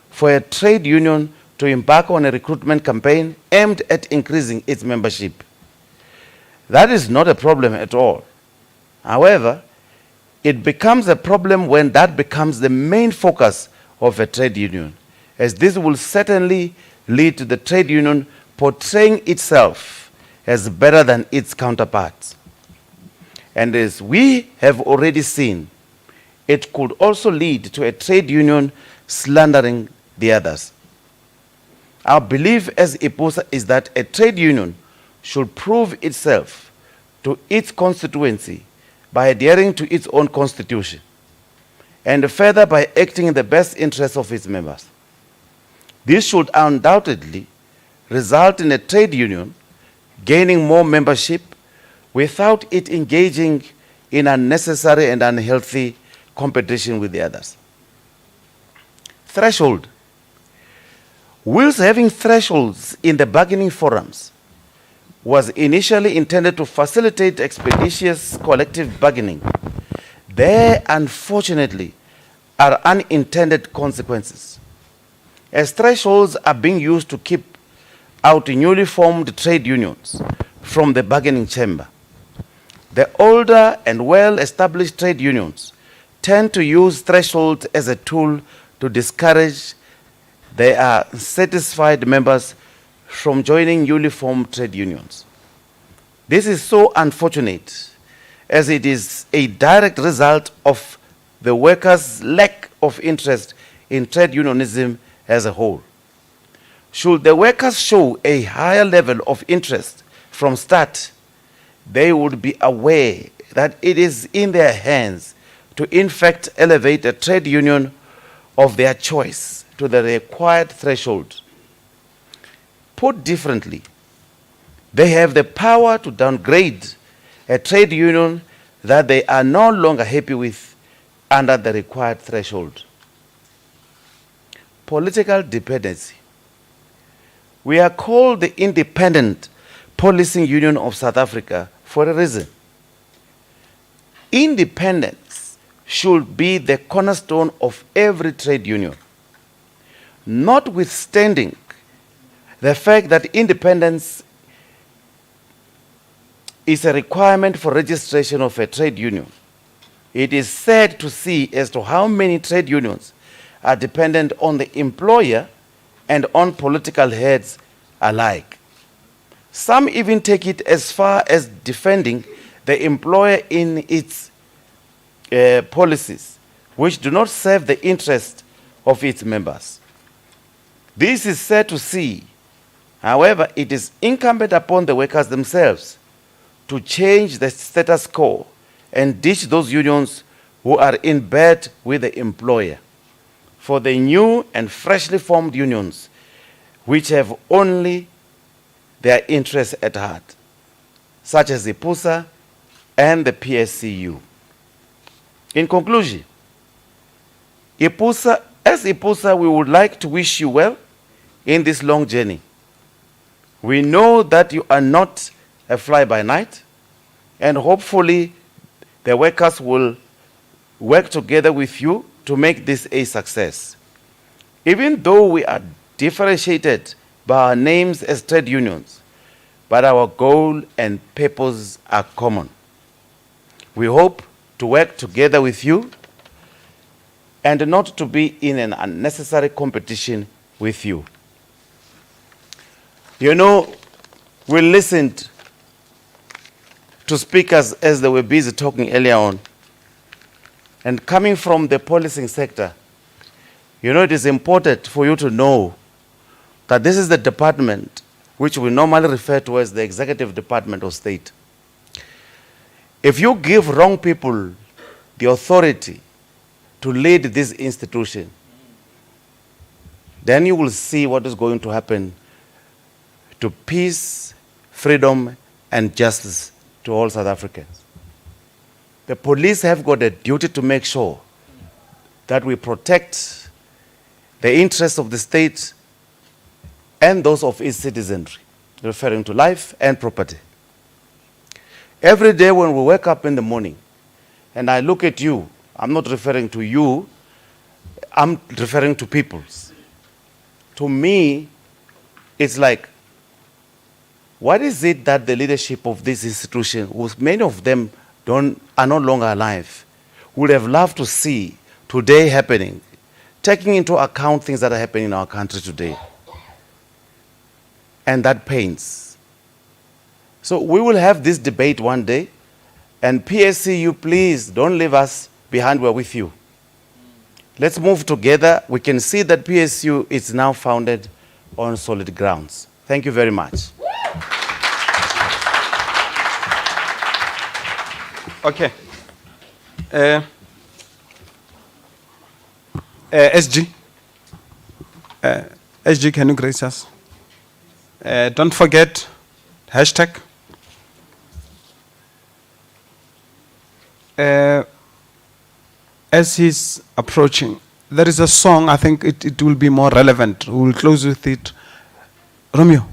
for a trade union to embark on a recruitment campaign aimed at increasing its membership. That is not a problem at all. However, it becomes a problem when that becomes the main focus of a trade union, as this will certainly lead to the trade union portraying itself as better than its counterparts. And as we have already seen, it could also lead to a trade union slandering the others. Our belief as IPUSA is that a trade union should prove itself to its constituency by adhering to its own constitution, and further by acting in the best interests of its members. This should undoubtedly result in a trade union gaining more membership without it engaging in unnecessary and unhealthy competition with the others. Threshold. Whilst having thresholds in the bargaining forums was initially intended to facilitate expeditious collective bargaining, there unfortunately are unintended consequences, as thresholds are being used to keep out newly formed trade unions from the bargaining chamber. The older and well-established trade unions tend to use thresholds as a tool to discourage their satisfied members from joining newly formed trade unions. This is so unfortunate, as it is a direct result of the workers' lack of interest in trade unionism as a whole. Should the workers show a higher level of interest from start, they would be aware that it is in their hands to in fact elevate a trade union of their choice to the required threshold. Put differently, they have the power to downgrade a trade union that they are no longer happy with under the required threshold. Political dependency. We are called the Independent Policing Union of South Africa for a reason. Independence should be the cornerstone of every trade union, notwithstanding the fact that independence is a requirement for registration of a trade union. It is sad to see as to how many trade unions are dependent on the employer and on political heads alike. Some even take it as far as defending the employer in its policies, which do not serve the interest of its members. This is sad to see. However, it is incumbent upon the workers themselves to change the status quo and ditch those unions who are in bed with the employer for the new and freshly formed unions which have only their interests at heart, such as the IPUSA and the PSCU. In conclusion, as IPUSA, we would like to wish you well in this long journey. We know that you are not a fly-by-night, and hopefully the workers will work together with you to make this a success. Even though we are differentiated by our names as trade unions, but our goal and purpose are common. We hope to work together with you and not to be in an unnecessary competition with you. You know, we listened to speakers as they were busy talking earlier on, and coming from the policing sector, you know, it is important for you to know that this is the department which we normally refer to as the Executive Department of State. If you give wrong people the authority to lead this institution, then you will see what is going to happen to peace, freedom, and justice to all South Africans. The police have got a duty to make sure that we protect the interests of the state and those of its citizenry, referring to life and property. Every day when we wake up in the morning and I look at you, I'm not referring to you, I'm referring to peoples. To me, it's like, what is it that the leadership of this institution, whose many of them are no longer alive, would have loved to see today happening, taking into account things that are happening in our country today? And that pains. So we will have this debate one day, and PSCU, please don't leave us behind, we're with you. Let's move together. We can see that PSCU is now founded on solid grounds. Thank you very much. Okay. SG. SG, can you grace us? Don't forget hashtag. As he's approaching, there is a song, I think it will be more relevant. We will close with it. Romeo.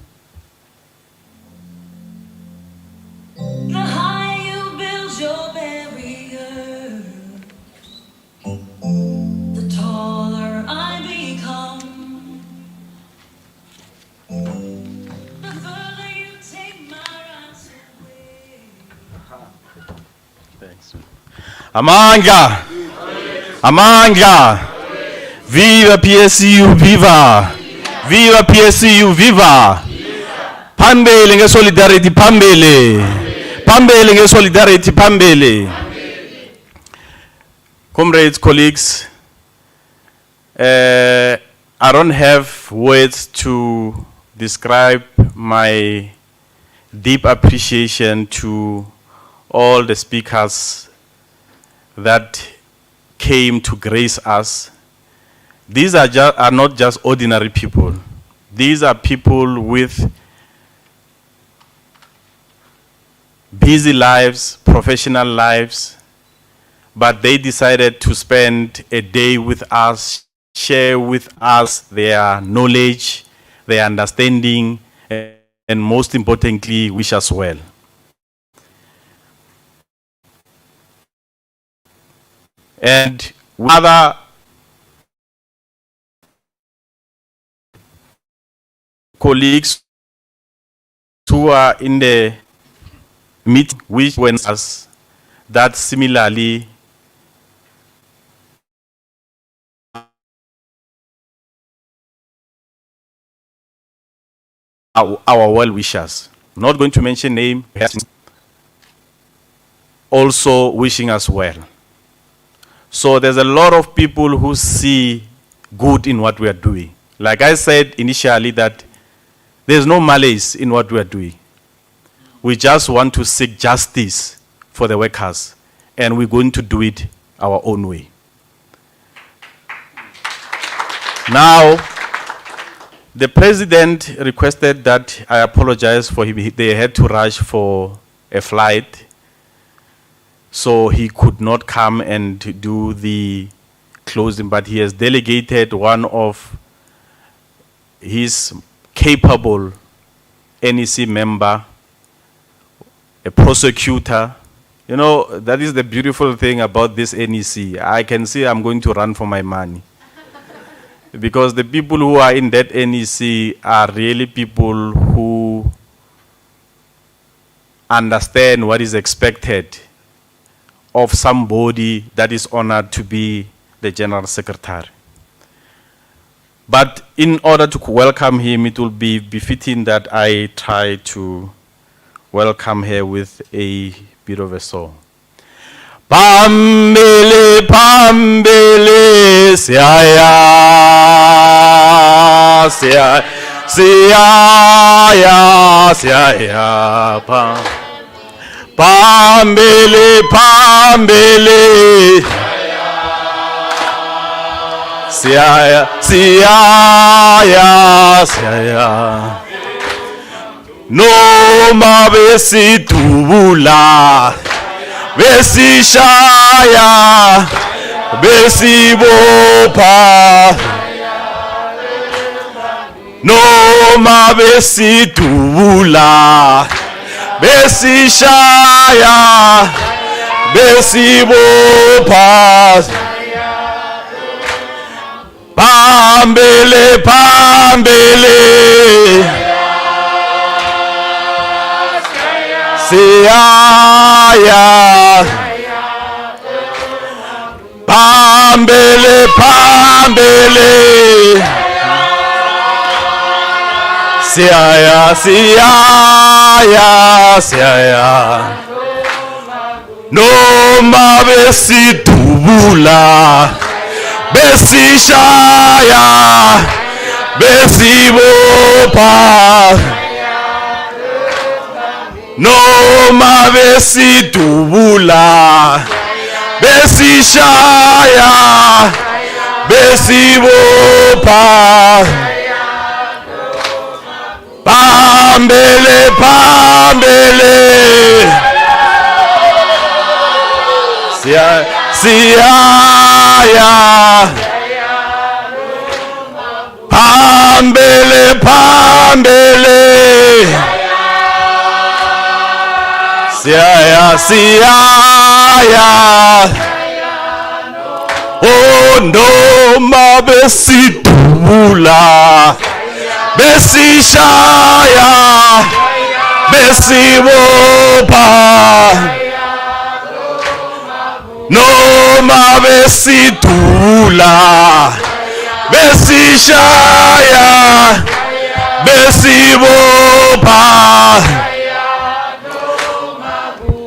Amandla. Amandla. Viva PSCU, viva. Viva PSCU, viva. Phambili nge-solidarity, phambili. Phambili nge-solidarity, phambili. Comrades, colleagues, I don't have words to describe my deep appreciation to all the speakers that came to grace us. These are not just ordinary people. These are people with busy lives, professional lives, but they decided to spend a day with us, share with us their knowledge, their understanding, and most importantly, wish us well. And other colleagues who are in the meeting, which went us that similarly our well-wishers. Not going to mention name, also wishing us well. So there's a lot of people who see good in what we are doing. Like I said initially, that there's no malice in what we are doing. We just want to seek justice for the workers, and we're going to do it our own way. Now, the president requested that I apologize for him. They had to rush for a flight, so he could not come and do the closing, but he has delegated one of his capable NEC member, a prosecutor. You know, that is the beautiful thing about this NEC. I can see I'm going to run for my money. Because the people who are in that NEC are really people who understand what is expected of somebody that is honored to be the General Secretary. But in order to welcome him, it will be befitting that I try to welcome her with a bit of a song. Pambele, pambele, siaya, siaya, siaya, siaya, pambele, pambele, siaya, siaya, siaya. No mabesi tubula. Besishaya, besibopa, noma besitula, besishaya, besibopa, pambele, pambele, siaya, pambele, pambele, siaya, siaya, siaya, noma besitubula, besishaya, besibopa, noma besitubula, besishaya, besibopa, pambele, pambele, siaya, pambele, pambele, siaya, siaya, oh noma besitubula, besishaya, besibopa, noma besidula besishaya besibopha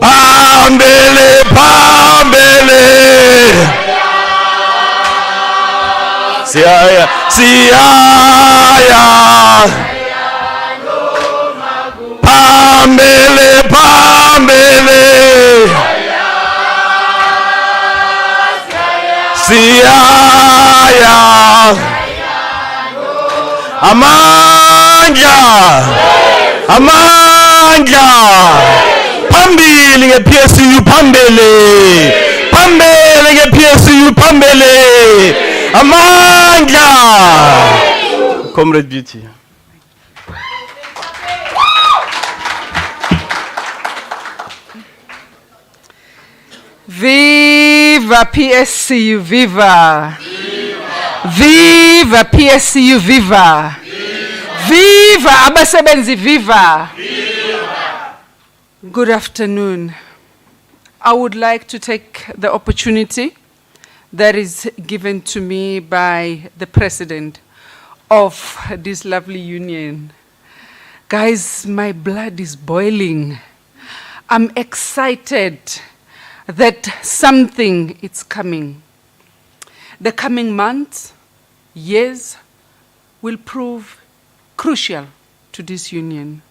phambili phambili siyaya siyaya phambili phambili siyaya amandla amandla phambili nge-PSCU phambili phambili nge-PSCU phambili amandla Comrade Beauty. Viva PSCU, viva! Viva PSCU, viva! Viva abasebenzi, viva! Good afternoon. I would like to take the opportunity that is given to me by the president of this lovely union. Guys, my blood is boiling. I'm excited that something is coming. The coming months, years, will prove crucial to this union.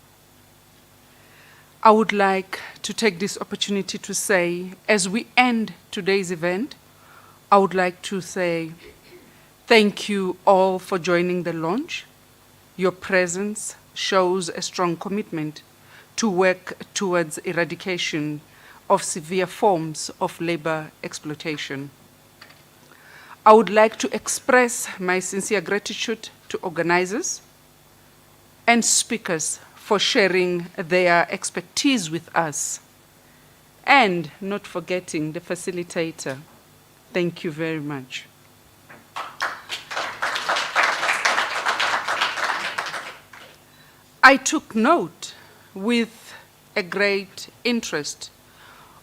I would like to take this opportunity to say, as we end today's event, I would like to say thank you all for joining the launch. Your presence shows a strong commitment to work towards eradication of severe forms of labor exploitation. I would like to express my sincere gratitude to organizers and speakers for sharing their expertise with us, and not forgetting the facilitator. Thank you very much. I took note with a great interest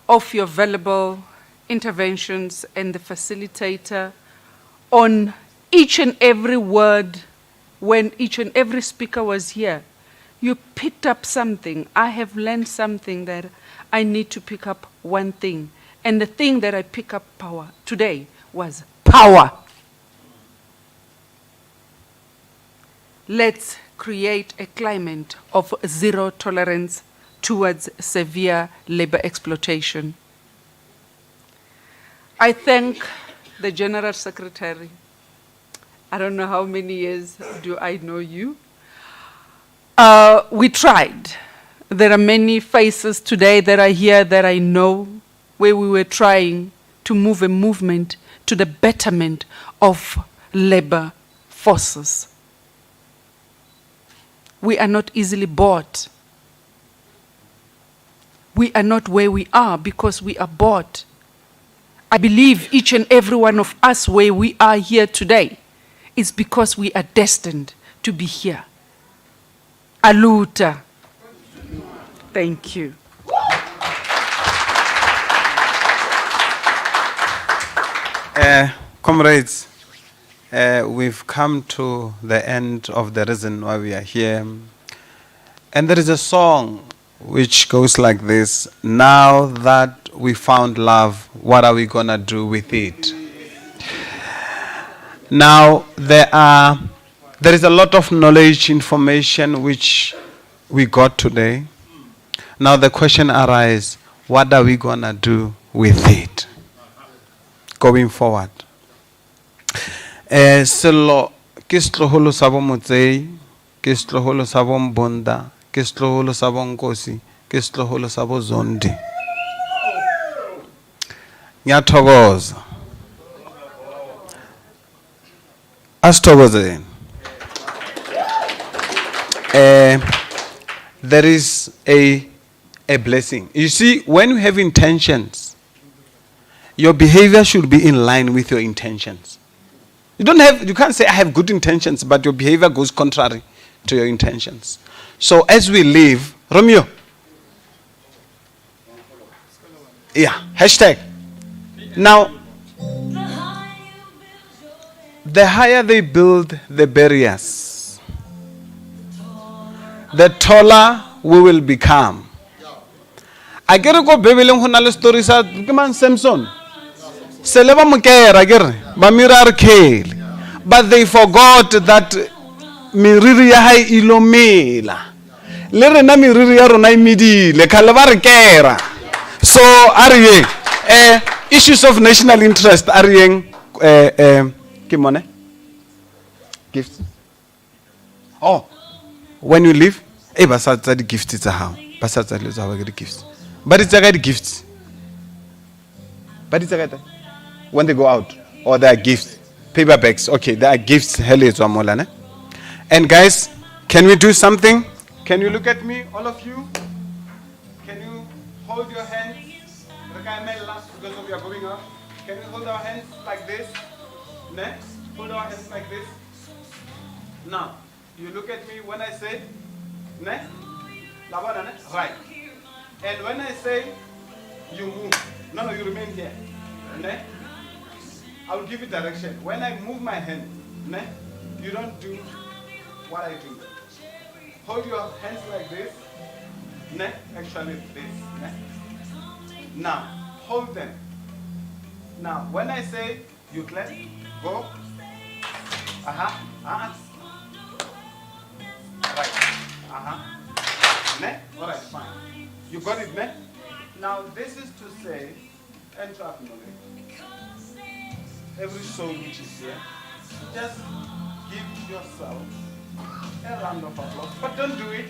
of your valuable interventions and the facilitator on each and every word when each and every speaker was here. You picked up something. I have learned something that I need to pick up one thing. And the thing that I pick up today was power. Let's create a climate of zero tolerance towards severe labor exploitation. I thank the General Secretary. I don't know how many years do I know you. We tried. There are many faces today that are here that I know, where we were trying to move a movement to the betterment of labor forces. We are not easily bought. We are not where we are because we are bought. I believe each and every one of us where we are here today is because we are destined to be here. Aluta. Thank you. Comrades, we've come to the end of the reason why we are here. And there is a song which goes like this: now that we found love, what are we going to do with it? Now, there is a lot of knowledge, information which we got today. Now the question arises, what are we going to do with it going forward? Selo ke setloholo sa bo Motsei, ke setloholo sa bo Mbonda, ke setloholo sa bo Nkosi, ke setloholo sa bo Zondi. Ngiyathokoza. Asithokozeni. There is a blessing. You see, when you have intentions, your behavior should be in line with your intentions. You can't say I have good intentions, but your behavior goes contrary to your intentions. So as we leave, Romeo. Yeah, hashtag. Now, the higher they build the barriers, the taller we will become. I get go Babylon Honal stories at Gaman Samson. Seleva Mukera, Bamirar Kale. But they forgot that Miriria Hai Ilomela. Lerena Miriria Ronai Midi, Le Calavar Kera. So, Ariye, issues of national interest, Ariye, Kimone? Gifts. Oh, when you leave, Basata the gift is a how. Basata is our gifts. But it's a good gift. But it's a good when they go out, or there are gifts, paper bags. Okay, there are gifts. Hell is one. And guys, can we do something? Can you look at me, all of you? Can you hold your hands? Because we are going out. Can we hold our hands like this? Next, hold our hands like this. Now, you look at me when I say, next, right. And when I say, you move. No, you remain here. Ne? I will give you direction. When I move my hand, ne? You don't do what I do. Hold your hands like this. Ne? Actually, this. Ne? Now, hold them. Now, when I say, you clap, go. Right. Ne? All right, fine. You got it, ne? Now, this is to say, and to acknowledge every soul which is here. Just give yourself a round of applause, but don't do it.